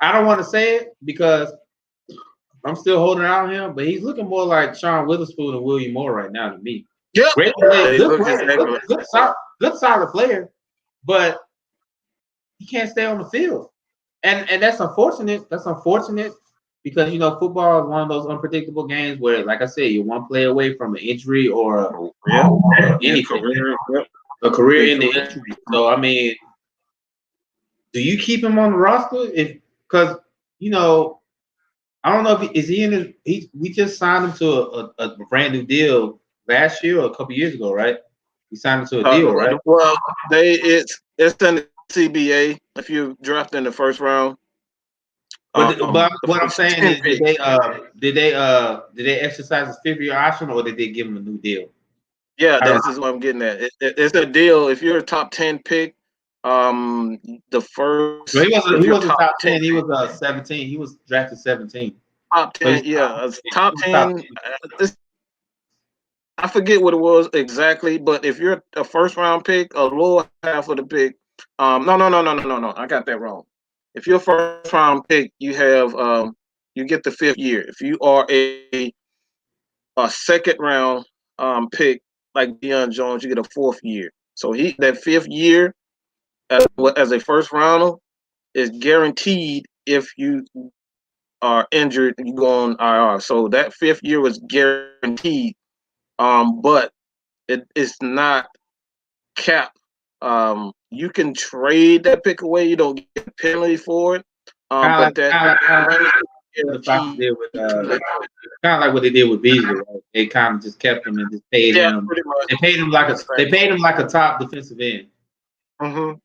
I don't want to say it because I'm still holding out on him, but he's looking more like Sean Witherspoon and William Moore right now to me. Yeah, great player, good solid player, but he can't stay on the field, and that's unfortunate. That's unfortunate because football is one of those unpredictable games where, like I said, you're one play away from an injury or a career ending injury. So I mean, do you keep him on the roster because I don't know if is he in his. We just signed him to a brand new deal last year or a couple years ago, right? We signed him to a deal, right? Well, it's in the CBA if you draft in the first round. But what I'm saying is, did they exercise his 5th-year option or did they give him a new deal? Yeah, this is what I'm getting at. It's a deal. If you're a top 10 pick, the first. So he wasn't top 10. He was 17. He was drafted 17. Top 10, top 10. I forget what it was exactly, but if you're a first round pick, a lower half of the pick. No. I got that wrong. If you're a first round pick, you have you get the 5th year. If you are a second round pick like Deion Jones, you get a 4th year. So that 5th year as a first rounder, is guaranteed if you are injured and you go on IR. So that 5th year was guaranteed, but it's not capped. You can trade that pick away. You don't get a penalty for it. But that what the Falcons did with kind of like what they did with Beasley, right? They kind of just kept him and just paid him. pretty much. They paid him like a top defensive end. Mm-hmm.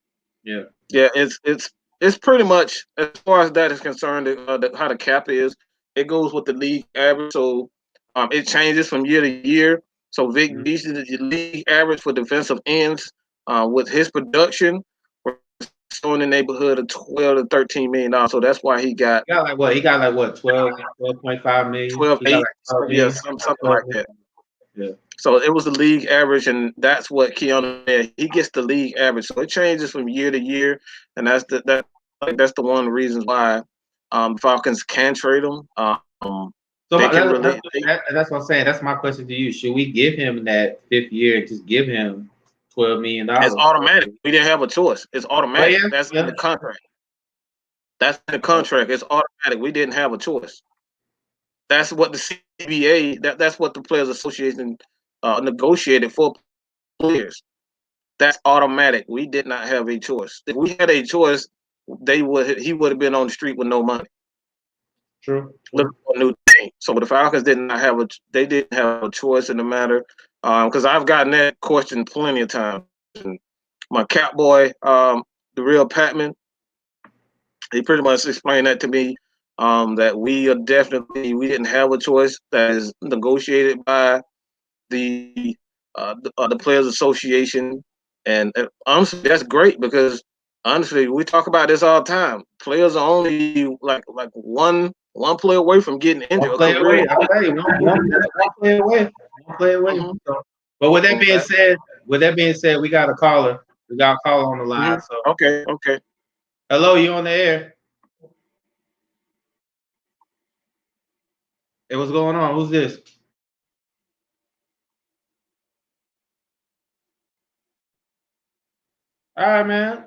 Yeah. Yeah, it's pretty much as far as that is concerned. How the cap is, it goes with the league average. So it changes from year to year. So Vic Beasley is the league average for defensive ends with his production. So in the neighborhood of $12 to $13 million. So that's why he got. He got like what? He got like what? 12.5 million. 12.8. Like something like that. Yeah. So it was the league average, and that's what Keanu. He gets the league average. So it changes from year to year, and that's the one of the reasons why Falcons can trade him. So that's what I'm saying. That's my question to you. Should we give him that 5th year and just give him $12 million? It's automatic. We didn't have a choice. It's automatic. That's in the contract. That's in the contract. It's automatic. We didn't have a choice. That's what the CBA. That's what the Players Association negotiated for players. That's automatic. We did not have a choice. If we had a choice, he would have been on the street with no money. True. Looking for a new team. So the Falcons didn't have a choice in the matter. Because I've gotten that question plenty of times. And my cat boy, the real Patman, he pretty much explained that to me. That we didn't have a choice. That is negotiated by the Players Association, and honestly, that's great because honestly, we talk about this all the time. Players are only like one play away from getting injured. One play away. I tell you, one play away. One play away. Mm-hmm. So, but with that being said, we got a caller. We got a caller on the line. Mm-hmm. So okay. Hello, you on the air? Hey, what's going on? Who's this? All right, man.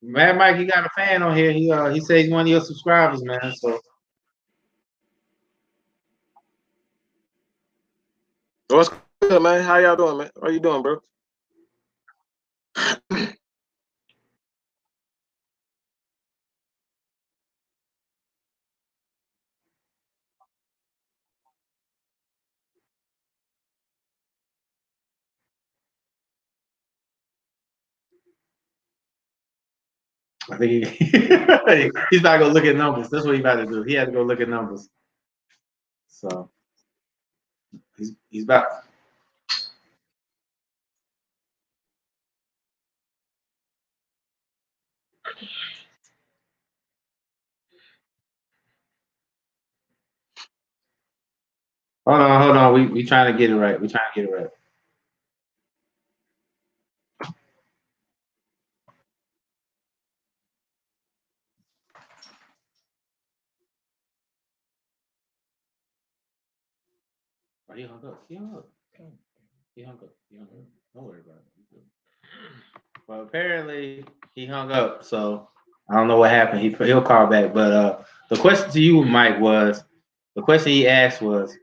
Mad Mike, he got a fan on here. He says he's one of your subscribers, man. So what's good, man? How y'all doing, man? How you doing, bro? I think he's about to go look at numbers. That's what he's about to do. He had to go look at numbers. So he's about. Hold on. We trying to get it right. Oh, he hung up. Don't worry about it. Well, apparently he hung up, so I don't know what happened. He'll call back. But the question to you, Mike, the question he asked was,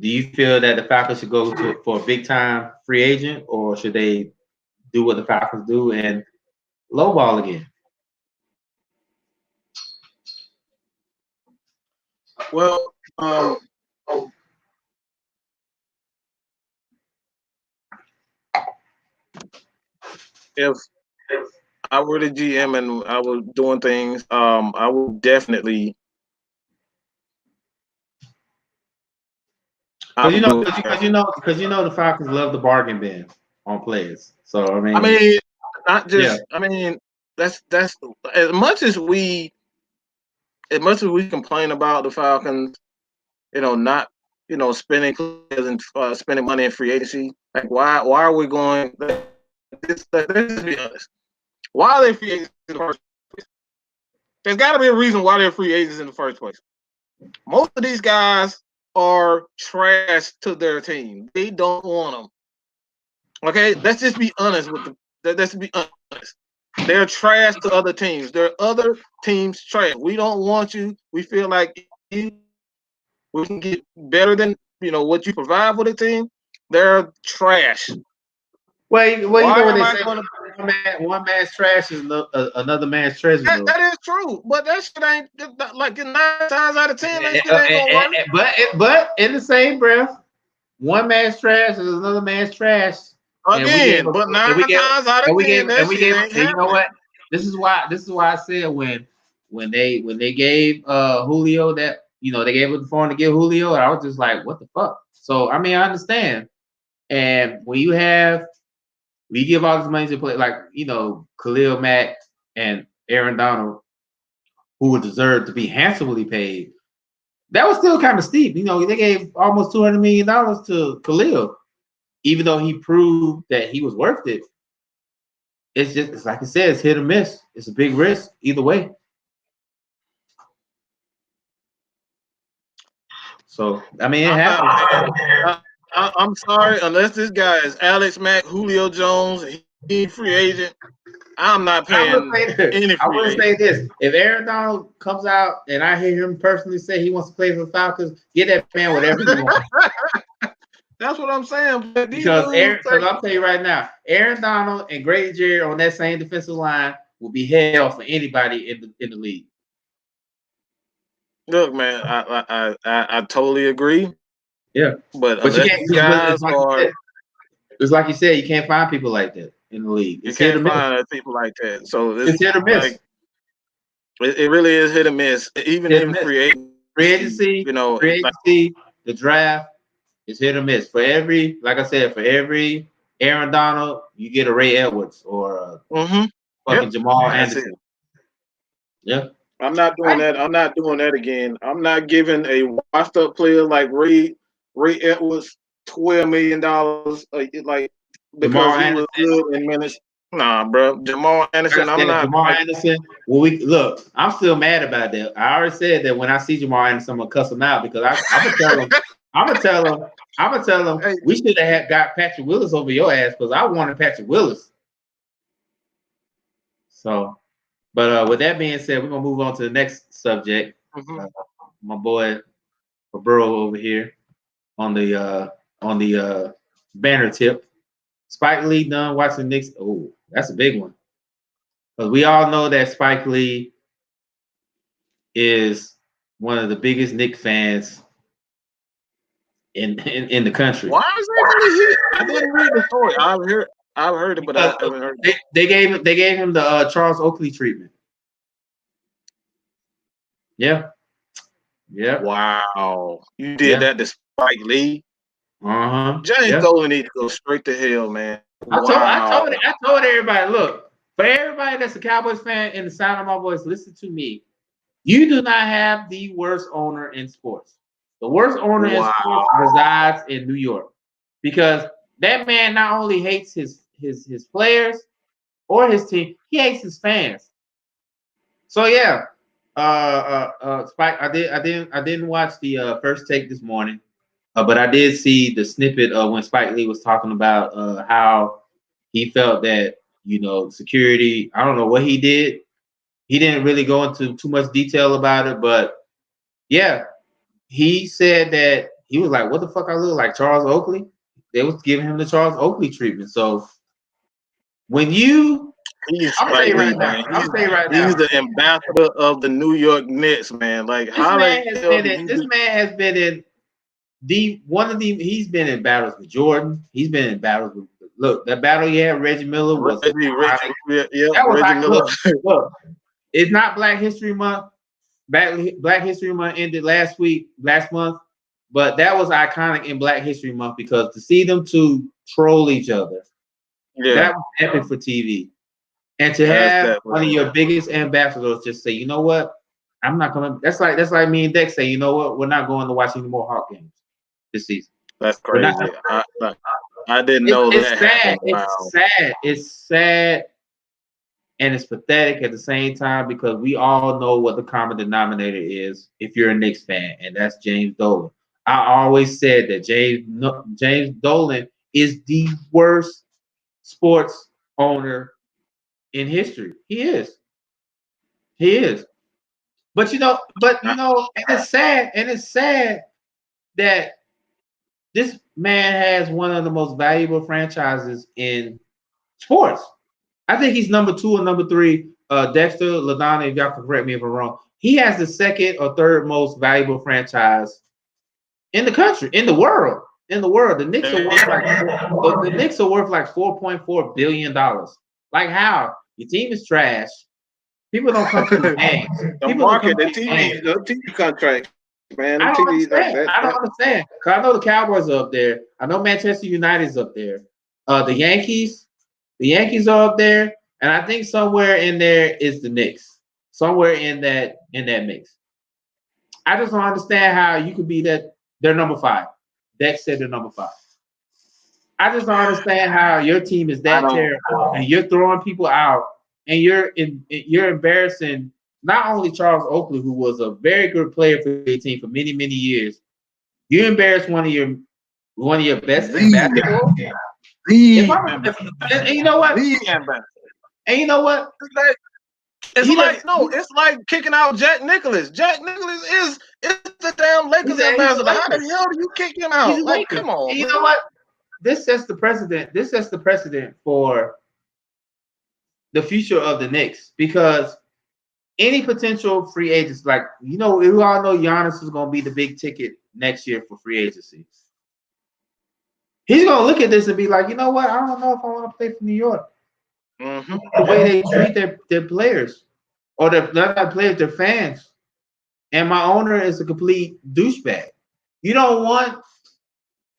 do you feel that the Falcons should go for a big time free agent, or should they do what the Falcons do and lowball again? Well, if I were the GM and I was doing things, I would definitely. Because you know the Falcons love the bargain bin on players. So I mean, not just. Yeah. I mean, that's as much as we complain about the Falcons, not spending players and spending money in free agency. Like, why are we going? Let's be honest. Why are they free agents in the first place? There's got to be a reason why they're free agents in the first place. Most of these guys are trash to their team. They don't want them. Okay, let's just be honest with them. Let's be honest. They're trash to other teams. They're other teams trash. We don't want you. We feel like we can get better than what you provide for the team. They're trash. Well, you know Why what am they I say: going to? one man's trash is another man's treasure. Though. That is true, but that shit ain't like 9 times out of 10. That shit ain't gonna work. But in the same breath, one man's trash is another man's trash, and we gave Again, but and we 9 gave times out of and we 10, gave that and we shit gave. ain't And you know happening. what? This is why I said when they gave Julio that they gave it the phone to get Julio, and I was just like, what the fuck? So I mean, I understand. And when we give all this money to play like Khalil Mack and Aaron Donald, who would deserve to be handsomely paid. That was still kind of steep. They gave almost $200 million to Khalil, even though he proved that he was worth it. It's like I said, it's hit or miss. It's a big risk either way. So I mean, it I'm not happens. paying. I'm sorry, unless this guy is Alex Mack, Julio Jones, he free agent. I'm not I will paying say this. any I free will agent. say this. If Aaron Donald comes out and I hear him personally say he wants to play for the Falcons, get that man whatever he wants. That's what I'm saying. Because I'll tell you right now, Aaron Donald and Grady Jarrett on that same defensive line will be hell for anybody in the league. Look, man, I totally agree. Yeah, But but you unless can't. these guys are, It's like you said, you can't find people like that in the league. you It's hit or can't miss. find people like that. So It's hit or miss. like it really is hit or miss. Even Hit or in miss. free Free agency, the draft is hit or miss. For every, like I said, for every Aaron Donald, you get a Ray Edwards or fucking Jamal Anderson. Yeah. I'm not doing that. I'm not doing that again. I'm not giving a washed up player like Ray Edwards $12 million like because Jamal he was Anderson. good in minutes. Nah, bro. Jamal Anderson, I'm not. Jamal Anderson. Well, look. I'm still mad about that. I already said that when I see Jamal Anderson, I'm gonna cuss him out because I'm gonna tell him. I'm gonna tell him. Hey, we should have got Patrick Willis over your ass because I wanted Patrick Willis. So, but with that being said, we're gonna move on to the next subject. My boy Burrow over here on the banner tip. Spike Lee done watching Knicks. Oh, that's a big one. Because we all know that Spike Lee is one of the biggest Knicks fans in the country. Why is that really hit? I didn't read the story. I've heard it, but I haven't heard it. They gave him the Charles Oakley treatment. Yeah. Yeah. Wow. You did that to Spike Lee? James Dolan needs to go straight to hell, man. I told everybody, look, for everybody that's a Cowboys fan in the sound of my voice, listen to me. You do not have the worst owner in sports. The worst owner in sports resides in New York because that man not only hates his players or his team, he hates his fans. So yeah, Spike, I didn't watch the first take this morning, but I did see the snippet of when Spike Lee was talking about how he felt that security. I don't know what he did. He didn't really go into too much detail about it, but yeah, he said that he was like, "What the fuck? I look like Charles Oakley." They was giving him the Charles Oakley treatment. So when I'm gonna say right now, he's the ambassador of the New York Knicks, man. Like this man has been in he's been in battles with Jordan. He's been in battles with that battle he had Reggie Miller was Reggie Miller. Look, it's not Black History Month. Black History Month ended last month, but that was iconic in Black History Month because to see them two troll each other, that was epic for TV. And to have one of your biggest ambassadors just say, you know what, I'm not coming. That's like me and Dex say, you know what, we're not going to watch any more Hawk games this season. That's crazy. I didn't know that. Sad. It's sad. It's sad. And it's pathetic at the same time because we all know what the common denominator is if you're a Knicks fan, and that's James Dolan. I always said that James Dolan is the worst sports owner in history. He is. He is. But and it's sad. And it's sad that this man has one of the most valuable franchises in sports. I think he's number 2 or number 3. Dexter, LaDonna, if y'all can correct me if I'm wrong. He has the second or third most valuable franchise in the country, in the world. In the world, the Knicks are worth like $4.4 billion. Like how? Your team is trash. People don't come to the games. The market, the TV contract, man. I don't understand. Cause I know the Cowboys are up there. I know Manchester United's up there. The Yankees are up there, and I think somewhere in there is the Knicks. Somewhere in that mix. I just don't understand how you could be that they're number 5. Dex said they're number 5. I just don't understand how your team is that terrible and you're throwing people out and you're embarrassing not only Charles Oakley, who was a very good player for your team for many, many years. You embarrassed one of your best in basketball. And you know what? And you know what? It's like kicking out Jack Nicklaus. Jack Nicklaus is the damn Lakers ambassador. How the hell do you kick him out? Like, come on. And you know what? This sets the precedent. This sets the precedent for the future of the Knicks because any potential free agents, like we all know, Giannis is going to be the big ticket next year for free agency. He's going to look at this and be like, you know what? I don't know if I want to play for New York. Mm-hmm. The way they treat their players, or not players, their fans. And my owner is a complete douchebag. You don't want.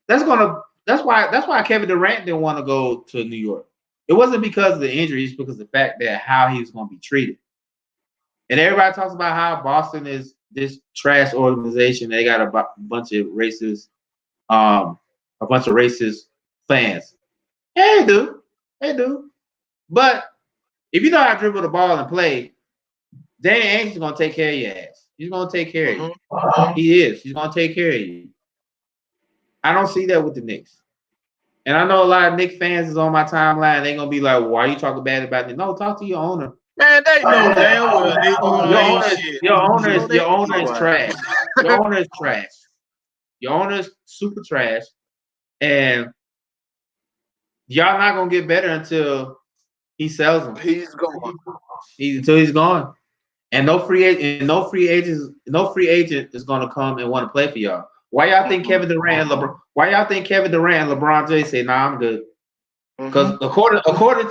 That's why Kevin Durant didn't want to go to New York. It wasn't because of the injuries, because of the fact that how he was going to be treated. And everybody talks about how Boston is this trash organization. They got a bunch of racist fans. Hey, dude. But if you know how to dribble the ball and play, Danny Ainge is going to take care of your ass. He's going to take care of you. He is. He's going to take care of you. I don't see that with the Knicks. And I know a lot of Knicks fans is on my timeline. They're going to be like, why are you talking bad about it? No, talk to your owner. Man, they know damn well your owner is trash. Your owner is trash. Your owner is super trash. And y'all not going to get better until he sells them. He's gone. Until he's gone. And no free agent is going to come and want to play for y'all. Why y'all think Kevin Durant and LeBron James say, "Nah, I'm good"? Because according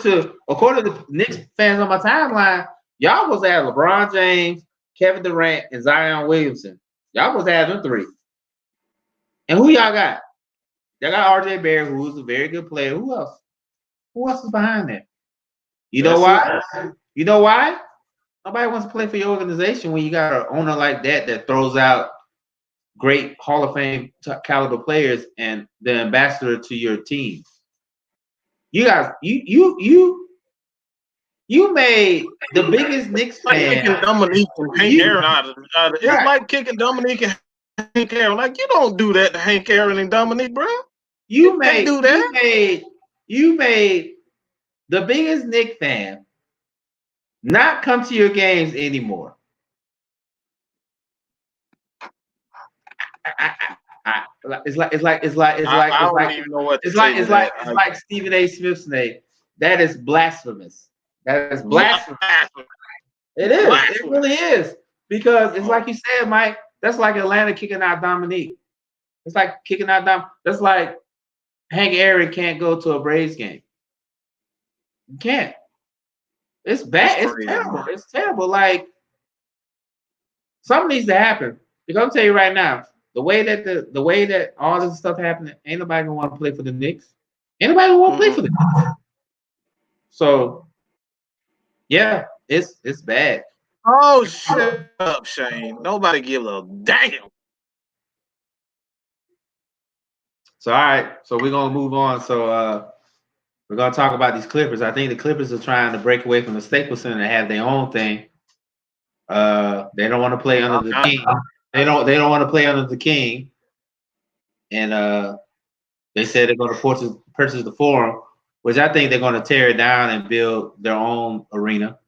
to Knicks fans on my timeline, y'all was at LeBron James, Kevin Durant, and Zion Williamson. Y'all was at them 3. And who y'all got? Y'all got RJ Barrett, who is a very good player. Who else? Who else is behind that? You know why? You know why? Nobody wants to play for your organization when you got an owner like that throws out great Hall of Fame caliber players and the ambassador to your team. You guys, you made the biggest Knicks fan. Kicking Dominique and Hank Aaron out of it. It's like kicking Dominique and Hank Aaron. Like, you don't do that to Hank Aaron and Dominique, bro. You made the biggest Knicks fan not come to your games anymore. It's like Stephen A. Smith's name. That is blasphemous. That is blasphemous. It is. Blasphemous. It really is. Because it's like you said, Mike. That's like Atlanta kicking out Dominique. It's like kicking out Dom. That's like Hank Aaron can't go to a Braves game. You can't. It's bad. It's terrible. It's terrible. Like, something needs to happen. Because I'm telling you right now, the way that all this stuff happening, ain't nobody gonna want to play for the Knicks. Ain't nobody gonna want to play for the Knicks. So, yeah, it's bad. Oh, shut up, Shane. Nobody gives a damn. So, all right. So we're gonna move on. So we're gonna talk about these Clippers. I think the Clippers are trying to break away from the Staples Center and have their own thing. They don't want to play under the king. They don't want to play under the king. And they said they're going to purchase the Forum which I think they're going to tear it down and build their own arena.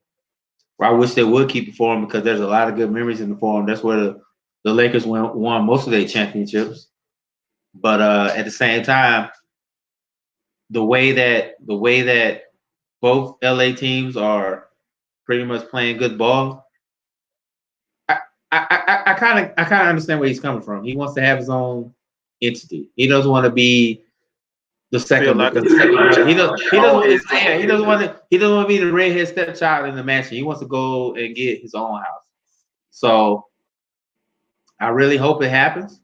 I wish they would keep the Forum because there's a lot of good memories in the Forum. That's where the Lakers won most of their championships. But at the same time, the way that both LA teams are pretty much playing good ball, I kind of understand where he's coming from. He wants to have his own entity. He doesn't want to be the second. Like he doesn't want to be the redhead stepchild in the mansion. He wants to go and get his own house. So I really hope it happens.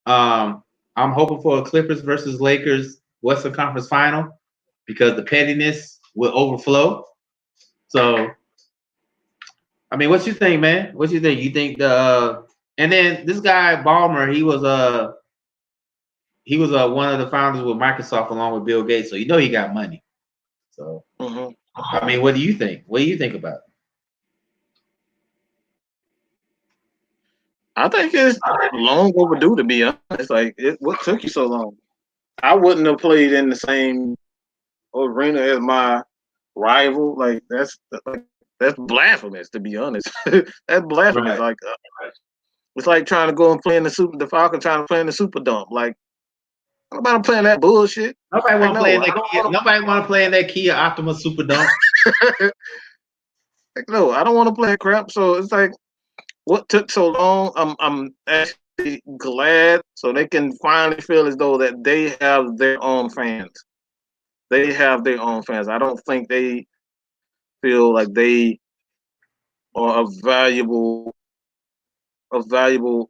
I'm hoping for a Clippers versus Lakers Western Conference Final because the pettiness will overflow. So, I mean, what you think, man? What you think? You think and then this guy Ballmer, he was one of the founders with Microsoft along with Bill Gates, so you know he got money. So, I mean, what do you think? What do you think about it? I think it's long overdue, to be honest. Like, what took you so long? I wouldn't have played in the same arena as my rival. Like, that's blasphemous, to be honest. That's blasphemous. Right. Like, it's like trying to go and play in the Falcons trying to play in the Superdome. Like, nobody playing that bullshit. Nobody want to play in that Kia. Nobody want to play in that Kia Optima Superdome. Like, no, I don't want to play crap. So it's like, what took so long? I'm actually glad so they can finally feel as though that they have their own fans. They have their own fans. I don't think they feel like they are a valuable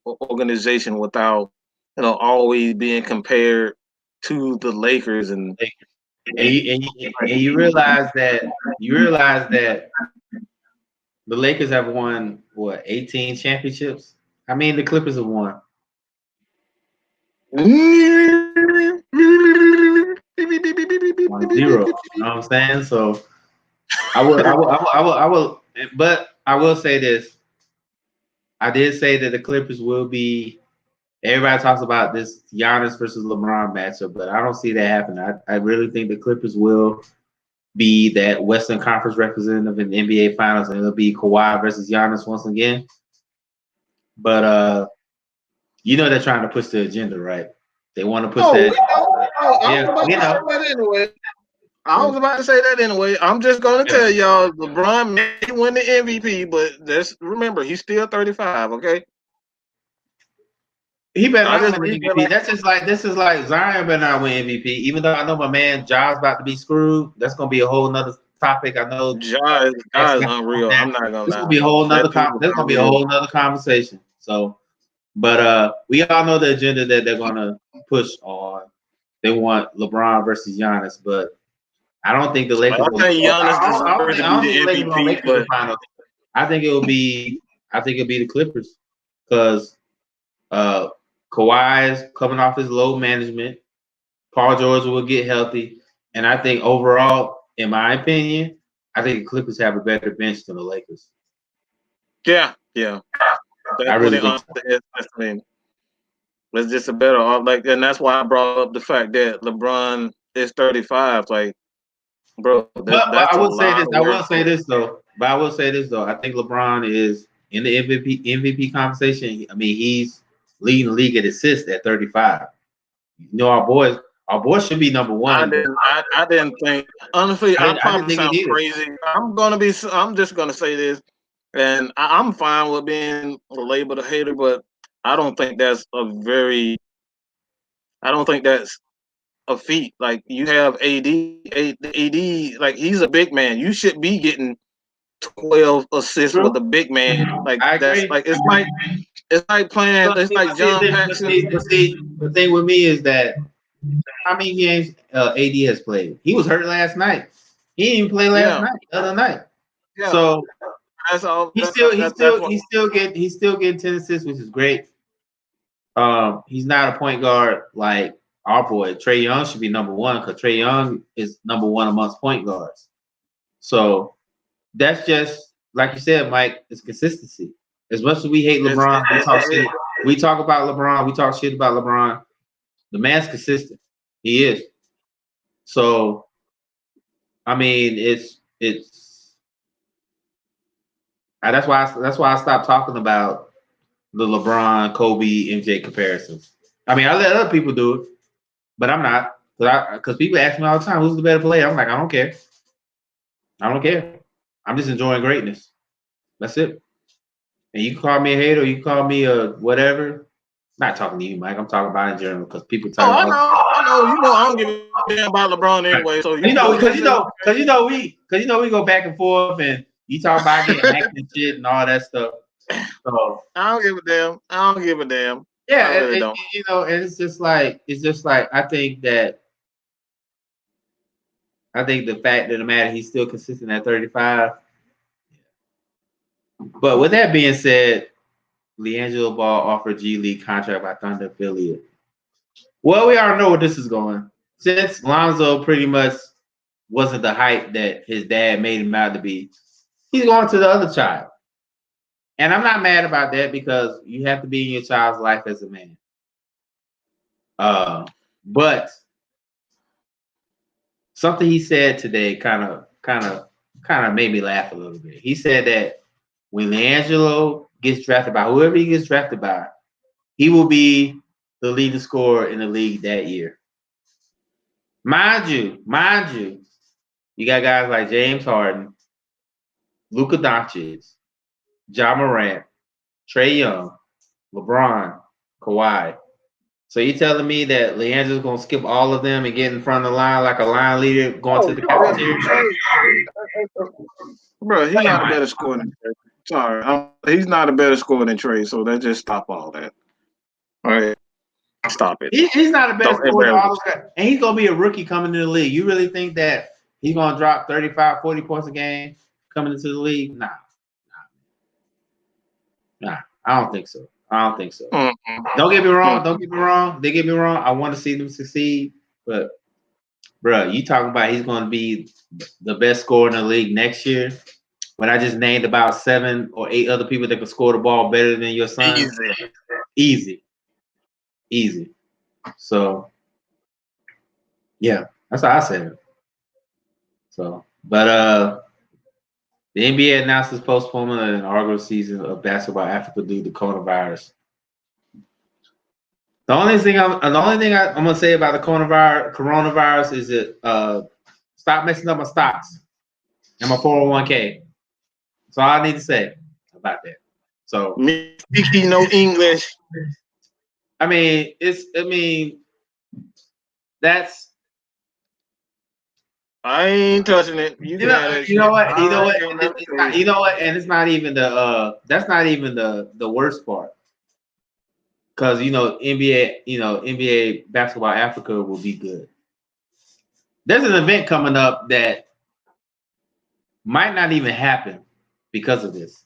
organization without always being compared to the Lakers and you realize that the Lakers have won 18 championships. I mean, the Clippers have won 0. You know what I'm saying? So I will. But I will say this. I did say that the Clippers will be. Everybody talks about this Giannis versus LeBron matchup, but I don't see that happening. I really think the Clippers will be that Western Conference representative in the NBA Finals, and it'll be Kawhi versus Giannis once again. But they're trying to push the agenda, right? They want to push that. I was about to say that anyway. I'm just going to tell y'all, LeBron may win the MVP, but just remember, he's still 35, okay? He better not win MVP. This is like Zion better not win MVP. Even though I know my man Ja's about to be screwed, that's gonna be a whole nother topic. I know Ja is unreal. I'm not gonna. This gonna be a whole nother. There's gonna be a whole nother conversation. So, but we all know the agenda that they're gonna push on. They want LeBron versus Giannis, but I don't think the Lakers. I think Giannis deserves to be the MVP, but I think it'll be the Clippers because Kawhi is coming off his low management. Paul George will get healthy. And I think overall, in my opinion, I think the Clippers have a better bench than the Lakers. Yeah. I really think it's just a better and that's why I brought up the fact that LeBron is 35. Like, bro, I will say this though. I think LeBron is in the MVP conversation. I mean, he's leading the league at assists at 35. Our boys should be number one. I didn't think, honestly, I probably sound crazy. I'm just gonna say this, and I'm fine with being labeled a hater, but I don't think that's a feat. Like, you have AD, like, he's a big man. You should be getting 12 assists with a big man. Like, that's like it's like playing. It's like John Paxson. The thing with me is that how many games AD has played? He was hurt last night. He didn't even play last night. The other night. Yeah. So that's all. He's still getting 10 assists, which is great. He's not a point guard like our boy Trae Young should be number one because Trae Young is number one amongst point guards. So that's just like you said, Mike. It's consistency. As much as we hate LeBron, we talk about LeBron. We talk shit about LeBron. The man's consistent. He is. So I mean, that's why I stopped talking about the LeBron, Kobe, MJ comparisons. I mean, I let other people do it, but I'm not because people ask me all the time, who's the better player? I'm like, I don't care. I don't care. I'm just enjoying greatness. That's it. And you can call me a hater, or you can call me a whatever. Not talking to you, Mike. I'm talking about in general because people Oh, tell me, I know. You know, I don't give a damn about LeBron anyway. So you know, because listen. we go back and forth, and you talk about getting hacked and shit and all that stuff. So I don't give a damn. I don't give a damn. yeah, I really don't. and it's just like I think the fact of the matter he's still consistent at 35. But with that being said, LiAngelo Ball offered G League contract by Thunder affiliate. Well, we already know where this is going. Since Lonzo pretty much wasn't the hype that his dad made him out to be, he's going to the other child. And I'm not mad about that because you have to be in your child's life as a man. But something he said today kind of made me laugh a little bit. He said that when LiAngelo gets drafted by whoever he gets drafted by, he will be the leading scorer in the league that year. Mind you, you got guys like James Harden, Luka Doncic, Ja Morant, Trae Young, LeBron, Kawhi. So you telling me that LiAngelo's gonna skip all of them and get in front of the line like a line leader going to Oh, the cafeteria? bro, he's not a better scorer than Trey. Sorry, he's not a better scorer than Trey. So let's just stop all that. All right, stop it. He's not a better Don't scorer than ever. all those guys. And he's gonna be a rookie coming into the league. You really think that he's gonna drop 35, 40 points a game coming into the league? Nah. I don't think so. Mm-hmm. Don't get me wrong. They get me wrong. I want to see them succeed, but bro, you talking about he's going to be the best scorer in the league next year? When I just named about 7 or 8 other people that can score the ball better than your son, easy. So yeah, that's how I said it. So, but the NBA announced its postponement of the inaugural season of basketball Africa due to coronavirus. The only thing I'm gonna say about the coronavirus is that stop messing up my stocks and my 401k. That's all I need to say about that. So Me speaking no English. I mean, that's I ain't touching it. You can have that shit. you know what, and it's not even that's not even the worst part. Because NBA Basketball Africa will be good. There's an event coming up that might not even happen because of this.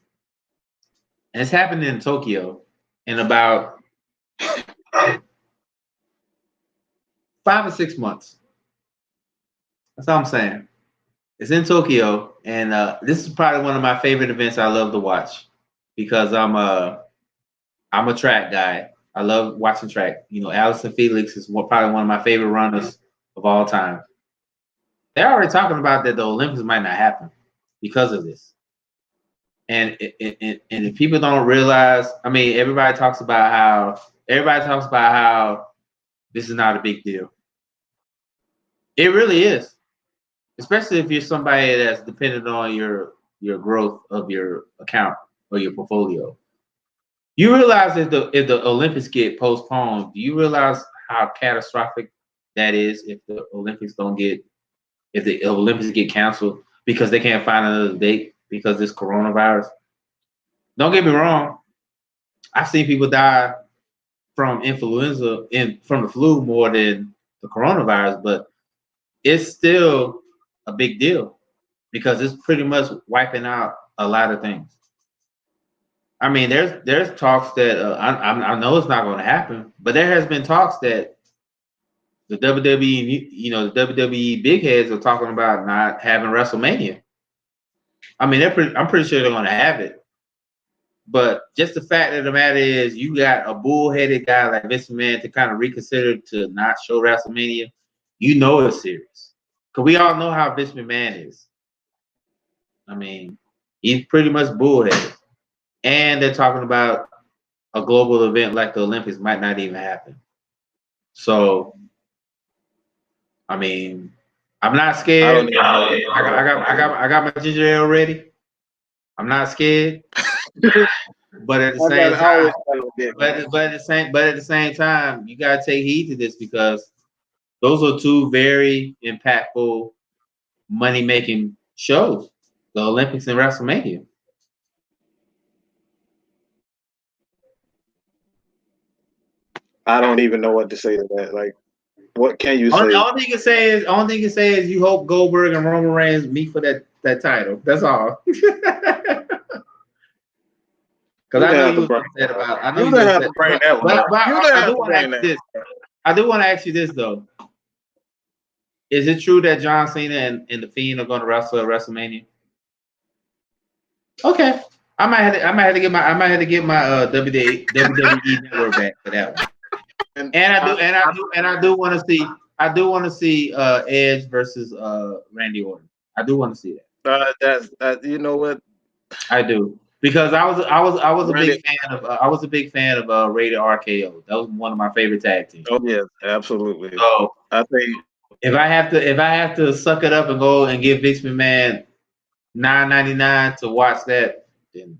And it's happening in Tokyo in about 5 or 6 months. That's all I'm saying. It's in Tokyo, and this is probably one of my favorite events I love to watch because I'm a track guy. I love watching track. Allison Felix is probably one of my favorite runners of all time. They're already talking about that the Olympics might not happen because of this. And if people don't realize, I mean, everybody talks about how this is not a big deal. It really is, especially if you're somebody that's dependent on your growth of your account or your portfolio. You realize if the Olympics get postponed, do you realize how catastrophic that is if the Olympics get canceled because they can't find another date because of this coronavirus? Don't get me wrong. I've seen people die from influenza and from the flu more than the coronavirus, but it's still a big deal because it's pretty much wiping out a lot of things. I mean, there's talks that I know it's not going to happen, but there has been talks that the WWE, the WWE big heads are talking about not having WrestleMania. I mean, I'm pretty sure they're going to have it, but just the fact of the matter is, you got a bullheaded guy like Vince McMahon to kind of reconsider to not show WrestleMania. It's serious. Because we all know how Vince McMahon is. I mean, he's pretty much bullheaded. And they're talking about a global event like the Olympics might not even happen. So, I mean, I'm not scared. I got my ginger ale ready. I'm not scared. But at the same time, but at the same time, you gotta take heed to this because those are two very impactful money making shows, the Olympics and WrestleMania. I don't even know what to say to that. Like, what can you Only, say? only thing you can say is you hope Goldberg and Roman Reigns meet for that title. That's all. Because You I didn't know have you to was bring. upset about. I know You you didn't was have to upset. bring that one up. But You didn't I have do to want to bring ask that. you this. I do want to ask you this though. Is it true that John Cena and the Fiend are going to wrestle at WrestleMania? Okay, I might have to get my WWE network back for that one. And I do want to see Edge versus Randy Orton. I do want to see that. You know what? I do because I was a Randy, big fan of Rated RKO. That was one of my favorite tag teams. oh yeah, absolutely. So I think if I have to suck it up and go and give Vince McMahon $9.99 to watch that, then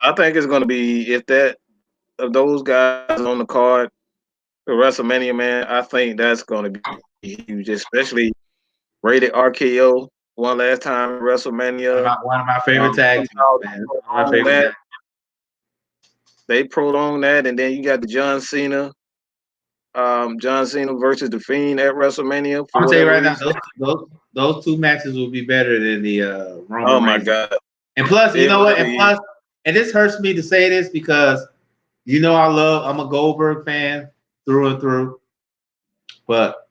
I think it's going to be if those guys on the card for WrestleMania, man. I think that's going to be huge, especially Rated RKO one last time at WrestleMania. one of my favorite tag teams, man. One of my favorite tag. They prolonged that, and then you got the John Cena versus the Fiend at WrestleMania. I'm gonna tell you right now, those two matches will be better than the Roman Oh my Reigns. God! And plus, you know what? And this hurts me to say this because I'm a Goldberg fan through and through. But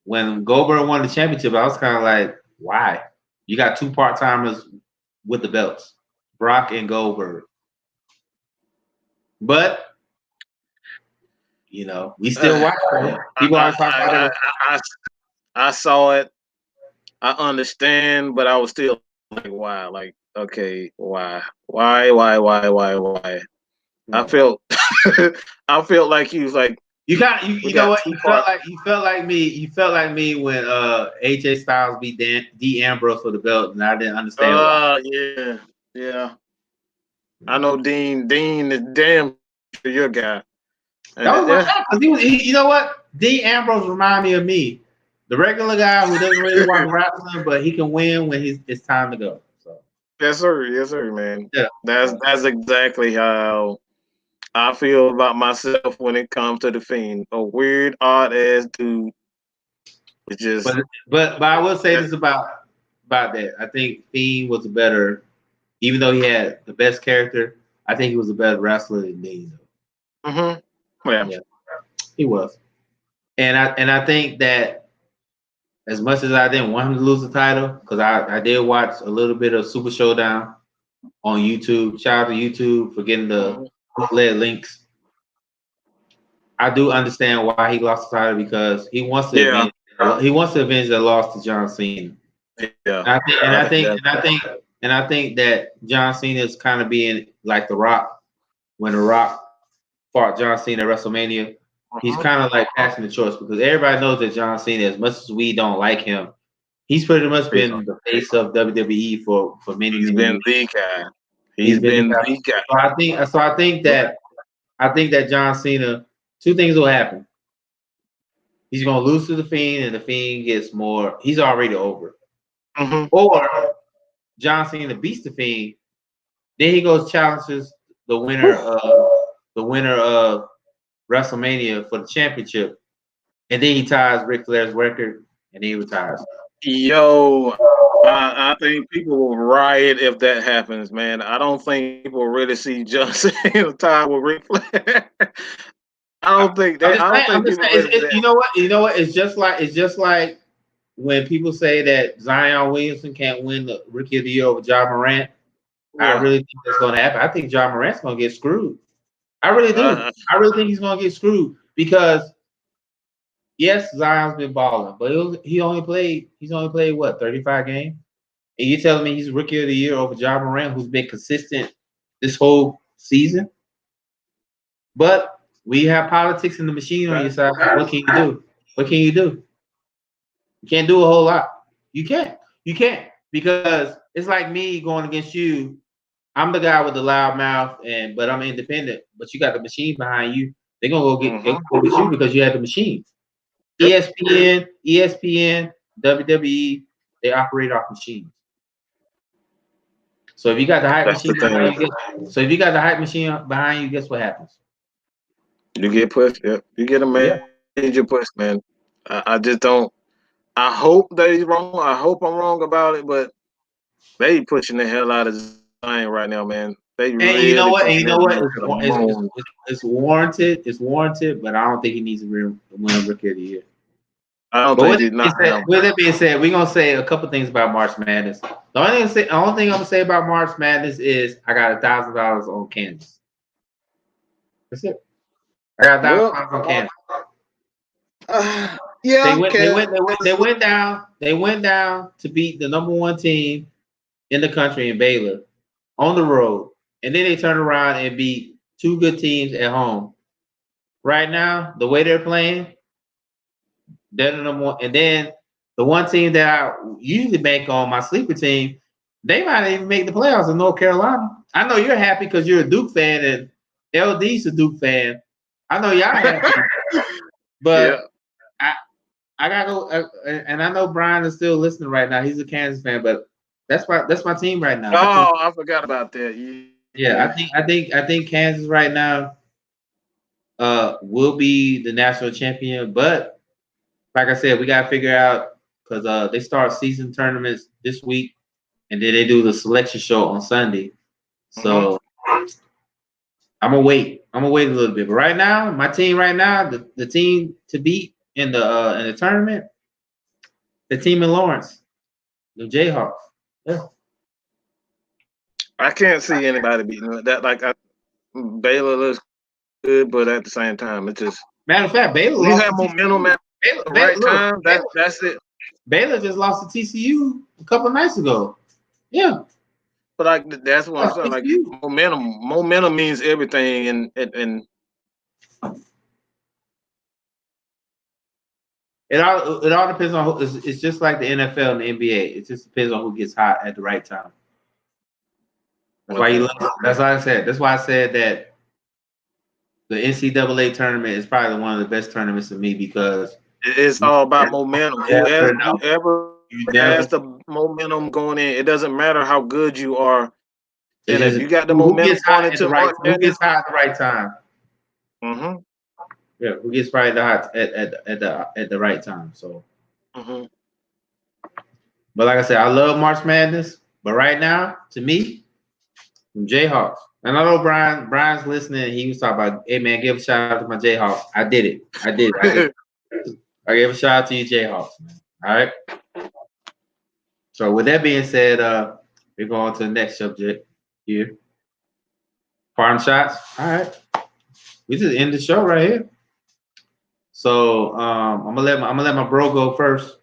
when Goldberg won the championship, I was kind of like, why? You got two part timers with the belts, Brock and Goldberg. But we still watch it. People always talk about it. I saw it. I understand, but I was still like, why? Like, okay, why? I felt, I felt like he was like, you know what? You felt like me. You felt like me when AJ Styles beat D Ambrose for the belt, and I didn't understand why. Yeah. I know Dean is damn sure your guy. That was my guy because you know what? Dean Ambrose remind me of me, the regular guy who doesn't really watch wrestling, but he can win when it's time to go. So yes, sir, man. Yeah, that's exactly how I feel about myself when it comes to the Fiend. A weird, odd ass dude. It's just. But I will say this about that. I think Fiend was a better, even though he had the best character. I think he was a better wrestler than Dean. Yeah, he was. And I think that as much as I didn't want him to lose the title, because I did watch a little bit of Super Showdown on YouTube. Shout out to YouTube for getting the bootleg links. I do understand why he lost the title because he wants to avenge the loss to John Cena. Yeah. And I think that John Cena is kind of being like The Rock when The Rock fought John Cena at WrestleMania. He's kind of like passing the torch because everybody knows that John Cena, as much as we don't like him, he's pretty much been the face of WWE for many years. He's been the guy. He's been the guy. So I think that John Cena, two things will happen. He's gonna lose to the Fiend, and the Fiend gets more. He's already over. Or John Cena beats the Fiend, then he goes challenges the winner of WrestleMania for the championship, and then he ties Ric Flair's record, and then he retires. Yo, I think people will riot if that happens, man. I don't think people really see John Cena tied with Ric Flair. I don't think that. You know what? It's just like when people say that Zion Williamson can't win the Rookie of the Year over John Morant. Yeah. I really think that's going to happen. I think John Morant's going to get screwed. I really do. I really think he's going to get screwed because Yes, Zion's been balling, but he's only played what 35 games, and you telling me he's rookie of the year over Ja Morant, who's been consistent this whole season. But we have politics in the machine on your side. What can you do? What can you do? You can't do a whole lot. You can't. You can't because it's like me going against you. I'm the guy with the loud mouth, but I'm independent. But you got the machine behind you. They're gonna go get you because you have the machine. Yep. ESPN, WWE, they operate off machines. So if you got the hype That's the machine behind thing. you, so if you got the hype machine behind you, guess what happens? You get pushed. Yep. You get a Yeah. major push, man. I just don't. I hope that he's wrong. I hope I'm wrong about it, but they pushing the hell out of Zion right now, man. They And you know really what? And you pushing know that what? man to the moon. It's warranted. It's warranted, but I don't think he needs to win Rookie of the Year. I don't But think he's not now. with that being said, we're gonna say a couple things about March Madness. The only thing I'm gonna say about March Madness is I got $1,000 on Kansas. That's it. I got Well, $1,000 on Kansas. yeah, They went down to beat the number one team in the country in Baylor on the road, and then they turned around and beat two good teams at home. Right now, the way they're playing, they're the number one. And then the one team that I usually bank on, my sleeper team, they might even make the playoffs in North Carolina. I know you're happy because you're a Duke fan and LD's a Duke fan. I know y'all happy, yeah. but I gotta go. And I know Brian is still listening right now. He's a Kansas fan, but that's my team right now. Oh, I forgot about that. Yeah, Yeah. I think Kansas right now will be the national champion. But like I said, we gotta figure out because they start season tournaments this week, and then they do the selection show on Sunday. Mm-hmm. So I'm gonna wait. I'm gonna wait a little bit. But right now, my team right now, the team to beat in the tournament, the team in Lawrence, the Jayhawks. Yeah. I can't see anybody beating that. Baylor looks good, but at the same time, it's just Matter of fact, Baylor when you lost have to momentum TCU. at the right time, that's it. Baylor just lost to TCU a couple of nights ago. Yeah, But like that's what I'm lost saying. to Like TCU. momentum means everything, and It all depends on who. It's just like the NFL and the NBA. It just depends on who gets hot at the right time. That's why you okay. look. That's why I said. That's why I said that the NCAA tournament is probably one of the best tournaments to me because It's all about momentum. you never know. Whoever You has never. the momentum going in, it doesn't matter how good you are. It's And if just you got the who momentum gets going hot at into the right. March Who Madness, gets hot at the right time. mm-hmm, Yeah, who gets right the hot at the right time. So, mm-hmm. but like I said, I love March Madness. But right now, to me, from Jayhawks. And I know Brian's listening. He was talking about, hey man, give a shout out to my Jayhawks. I did it. I gave a shout out to you, Jayhawks, man. All right. So with that being said, we're going to the next subject here. Farm shots. All right. We just end the show right here. So I'm gonna let my bro go first,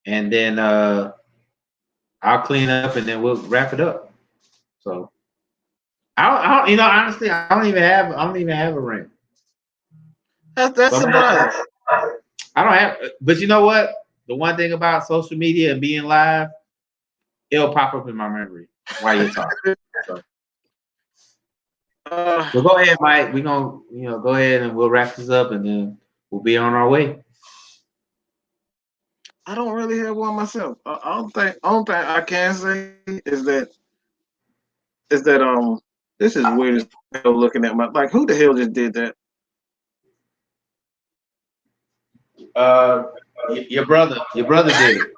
and then I'll clean up, and then we'll wrap it up. So you know, honestly, I don't even have a ring. That's So surprising. I don't have, but you know what? The one thing about social media and being live, it'll pop up in my memory while you're talking. So, Uh, well, go ahead, Mike. We're gonna, go ahead and we'll wrap this up, and then we'll be on our way. I don't really have one myself. I don't think. Only thing I can say is that this is weird as hell looking at my like who the hell just did that? Uh, your brother did it.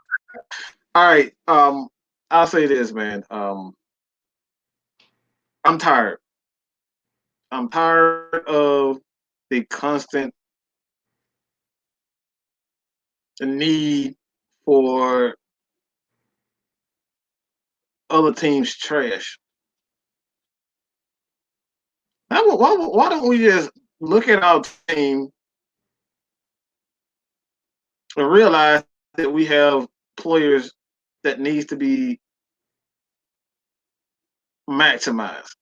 All right. I'll say this, man. I'm tired. I'm tired of the constant need for other teams' trash. Why don't we just look at our team and realize that we have players that needs to be maximized.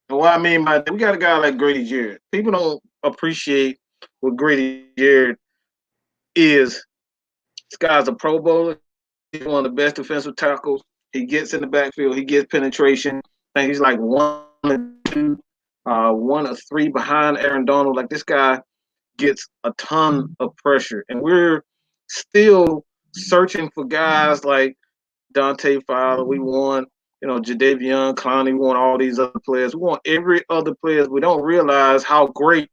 And what I mean by that, we got a guy like Grady Jarrett. People don't appreciate what Grady Jarrett is. This guy's a Pro Bowler. He's one of the best defensive tackles. He gets in the backfield. He gets penetration. I think he's like 1 or 2, 1 or 3 behind Aaron Donald. Like this guy gets a ton of pressure, and we're still searching for guys like Deontay Fowler. We want, Jadeveon Clowney. We want all these other players. We want every other players. We don't realize how great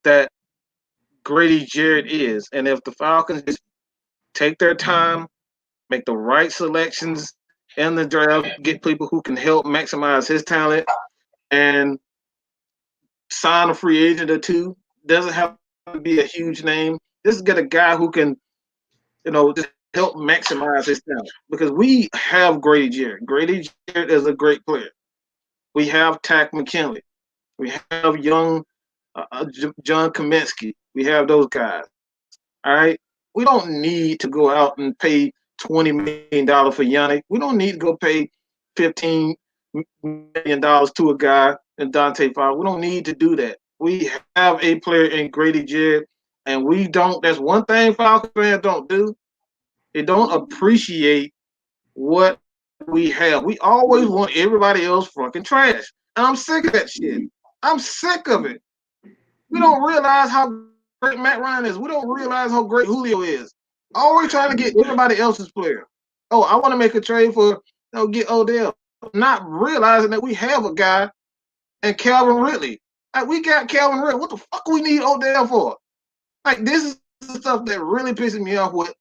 that Grady Jarrett is. And if the Falcons just take their time, make the right selections in the draft, get people who can help maximize his talent, and sign a free agent or two, doesn't have to be a huge name. Just get a guy who can, just help maximize his talent. Because we have Grady Jarrett. Grady Jarrett is a great player. We have Tack McKinley. We have young John Kaminsky. We have those guys. All right. We don't need to go out and pay $20 million for Yannick. We don't need to go pay $15 million to a guy in Deontay Fowler. We don't need to do that. We have a player in Grady Jarrett, and we don't. That's one thing Falcons fans don't do. They don't appreciate what we have. We always want everybody else fucking trash. And I'm sick of that shit. I'm sick of it. We don't realize how great Matt Ryan is. We don't realize how great Julio is. Always trying to get everybody else's player. Oh, I want to make a trade for, get Odell. Not realizing that we have a guy and Calvin Ridley. Like, we got Calvin Ridley. What the fuck we need Odell for? Like, this is the stuff that really pisses me off with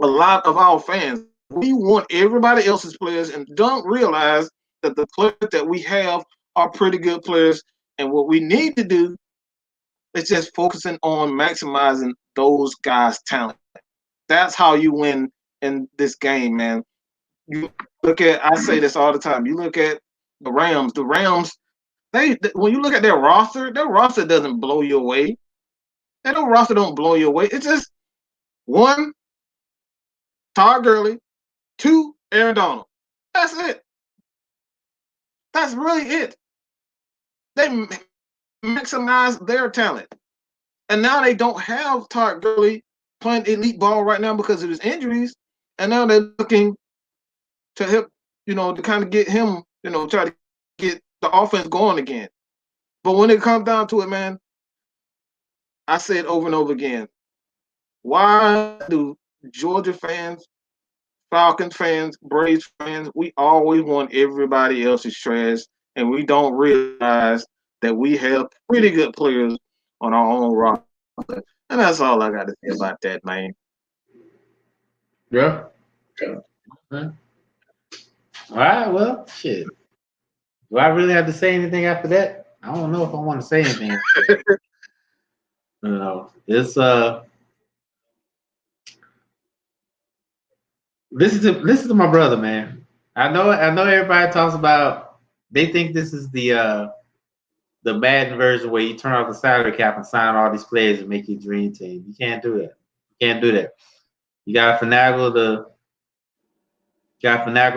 a lot of our fans. We want everybody else's players and don't realize that the players that we have are pretty good players. And what we need to do is just focusing on maximizing those guys' talent. That's how you win in this game, man. You look at, I say this all the time. You look at the Rams. The Rams, when you look at their roster doesn't blow you away. Their roster don't blow you away. It's just 1, Todd Gurley, 2, Aaron Donald. That's it. That's really it. They maximize their talent. And now they don't have Todd Gurley playing elite ball right now because of his injuries. And now they're looking to help, to kind of get him, try to get the offense going again. But when it comes down to it, man, I say it over and over again. Why do Georgia fans, Falcons fans, Braves fans, we always want everybody else's trash, and we don't realize that we have pretty good players on our own roster. And that's all I got to say about that, man. Yeah. All right. Well, shit. Do I really have to say anything after that? I don't know if I want to say anything. It's listen to my brother, man. I know everybody talks about, they think this is the Madden version where you turn off the salary cap and sign all these players and make your dream team. You can't do that. You can't do that. You gotta finagle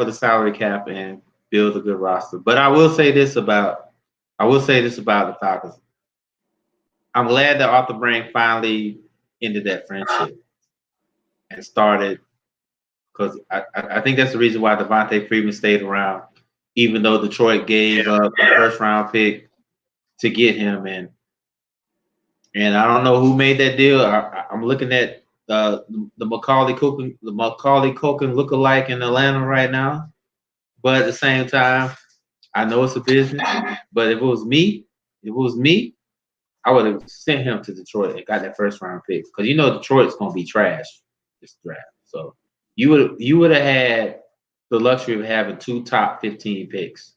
the salary cap and build a good roster. But I will say this about the Falcons. I'm glad that Arthur Blank finally ended that friendship and started, because I think that's the reason why Devontae Freeman stayed around, even though Detroit gave up a first round pick to get him. And I don't know who made that deal. I'm looking at the Macaulay Culkin lookalike in Atlanta right now. But at the same time, I know it's a business. But if it was me, I would have sent him to Detroit and got that first round pick, because Detroit's gonna be trash this draft. So you would have had the luxury of having 2 top 15 picks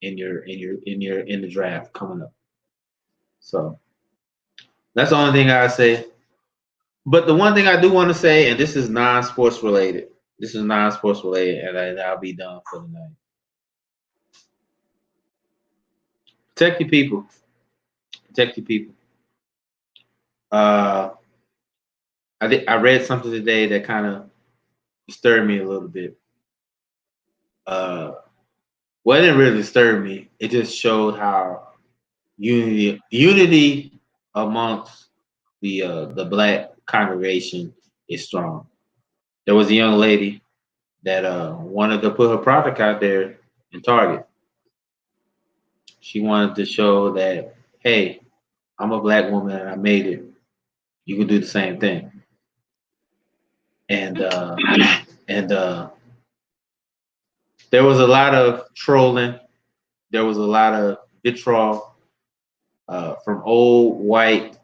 in the draft coming up. So that's the only thing I say. But the one thing I do want to say, and this is non-sports related. And I'll be done for the night. Protect your people. I read something today that kind of stirred me a little bit. Well, it didn't really disturb me. It just showed how unity amongst the black congregation is strong. There was a young lady that wanted to put her product out there in Target. She wanted to show that, hey, I'm a black woman and I made it. You can do the same thing. And and there was a lot of trolling. There was a lot of vitriol from old white.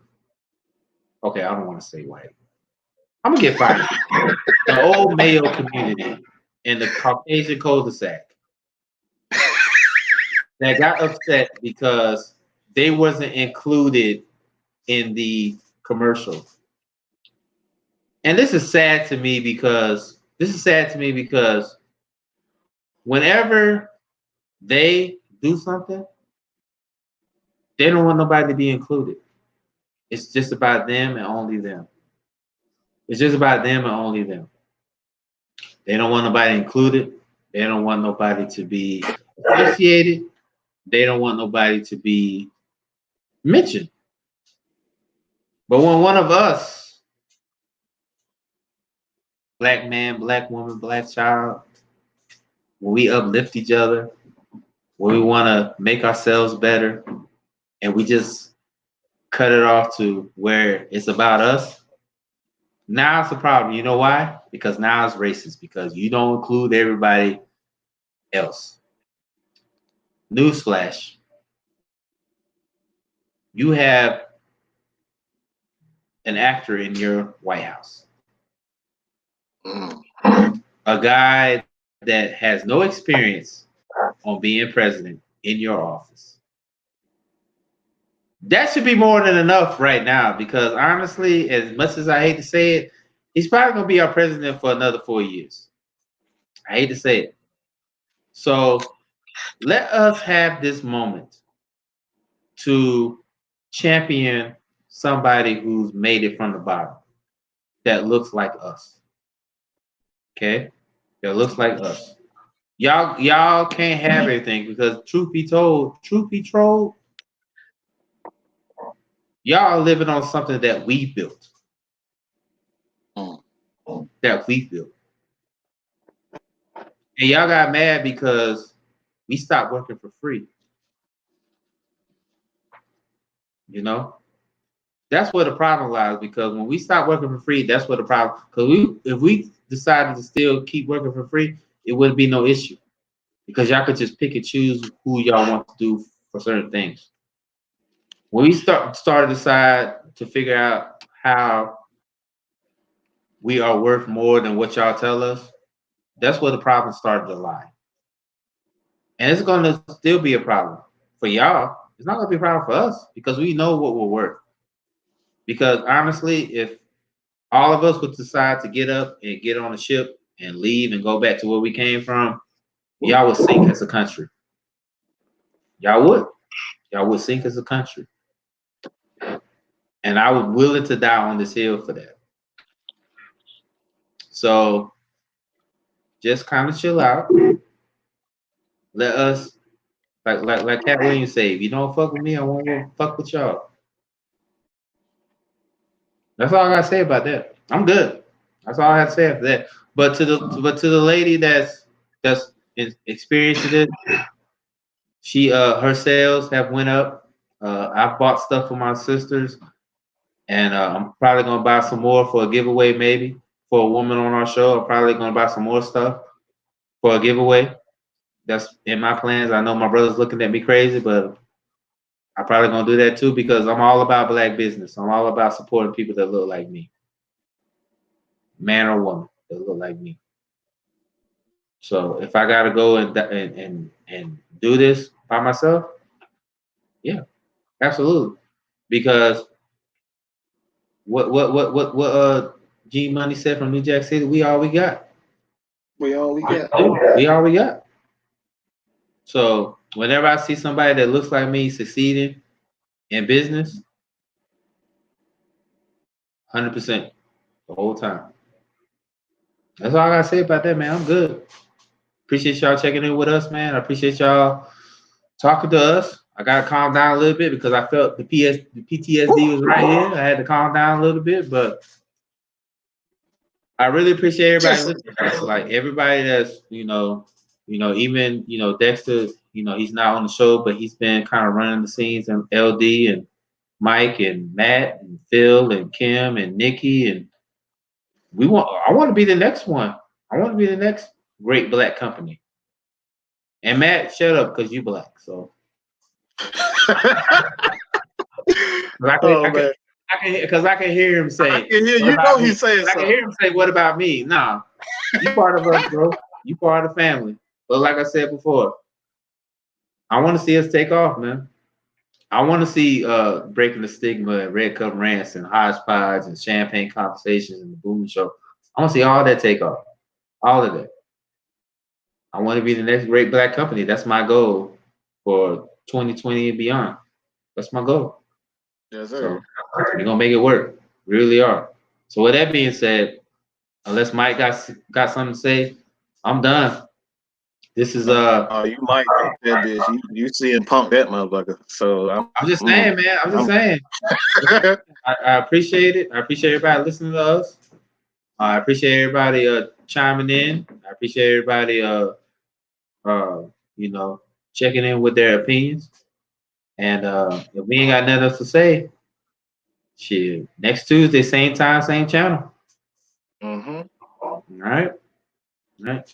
Okay, I don't want to say white. I'm gonna get fired. The old male community in the Caucasian cul-de-sac that got upset because they wasn't included in the commercial. And this is sad to me because whenever they do something, they don't want nobody to be included. It's just about them and only them. It's just about them and only them. They don't want nobody included. They don't want nobody to be associated. They don't want nobody to be mentioned. But when one of us, black man, black woman, black child, when we uplift each other, when we want to make ourselves better, and we just cut it off to where it's about us, now it's a problem. You know why? Because now it's racist, because you don't include everybody else. Newsflash. You have an actor in your White House. Mm. A guy that has no experience on being president in your office. That should be more than enough right now, because honestly, as much as I hate to say it, he's probably going to be our president for another 4 years. I hate to say it. So let us have this moment to champion somebody who's made it from the bottom that looks like us. Okay? That looks like us. Y'all can't have everything, because truth be told, y'all are living on something that we built. Mm. That we built. And y'all got mad because we stopped working for free. You know? That's where the problem lies, because when we stop working for free, that's where the problem, because if we decided to still keep working for free, it wouldn't be no issue. Because y'all could just pick and choose who y'all want to do for certain things. When we started to decide to figure out how we are worth more than what y'all tell us, that's where the problem started to lie. And it's going to still be a problem for y'all. It's not going to be a problem for us, because we know what we're worth. Because honestly, if all of us would decide to get up and get on a ship and leave and go back to where we came from, y'all would sink as a country. Y'all would. Y'all would sink as a country. And I was willing to die on this hill for that. So just kind of chill out. Let us, like Cat Williams say, if you don't fuck with me, I won't fuck with y'all. That's all I gotta say about that. I'm good. That's all I have to say after that. But to the lady that's experiencing it, she her sales have went up. I bought stuff for my sisters, and I'm probably gonna buy some more for a giveaway, maybe for a woman on our show. I'm probably gonna buy some more stuff for a giveaway. That's in my plans. I know my brother's looking at me crazy, but I'm probably gonna do that too, because I'm all about black business. I'm all about supporting people that look like me, man or woman that look like me. So if I gotta go and do this by myself, yeah, absolutely. Because what G Money said from New Jack City, we all we got. We all we got. We all we got. So whenever I see somebody that looks like me succeeding in business, 100%, the whole time. That's all I gotta say about that, man. I'm good. Appreciate y'all checking in with us, man. I appreciate y'all talking to us. I gotta calm down a little bit because I felt the PTSD was right here. I had to calm down a little bit, but I really appreciate everybody listening. Like everybody that's even Dexter. He's not on the show, but he's been kind of running the scenes, and LD and Mike and Matt and Phil and Kim and Nikki, and I want to be the next one. I want to be the next great black company. And Matt, shut up because you black. So because I can hear him say. I can hear you know he's saying something. I can hear him say, "What about me?" Nah, you part of us, bro. You part of the family. But like I said before, I want to see us take off, man. I want to see breaking the stigma at Red Cup Rants and Hodgepodge and Champagne Conversations and the Boom Show. I want to see all that take off. All of that. I want to be the next great black company. That's my goal for 2020 and beyond. That's my goal. Yes, sir. So we're gonna make it work. We really are. So with that being said, unless Mike got something to say, I'm done. This is you might think that bitch. You seeing Punk that motherfucker. So I'm just saying, man. I'm just saying. I appreciate it. I appreciate everybody listening to us. I appreciate everybody chiming in. I appreciate everybody checking in with their opinions. And if we ain't got nothing else to say, shit. Next Tuesday, same time, same channel. Mm-hmm. All right. All right.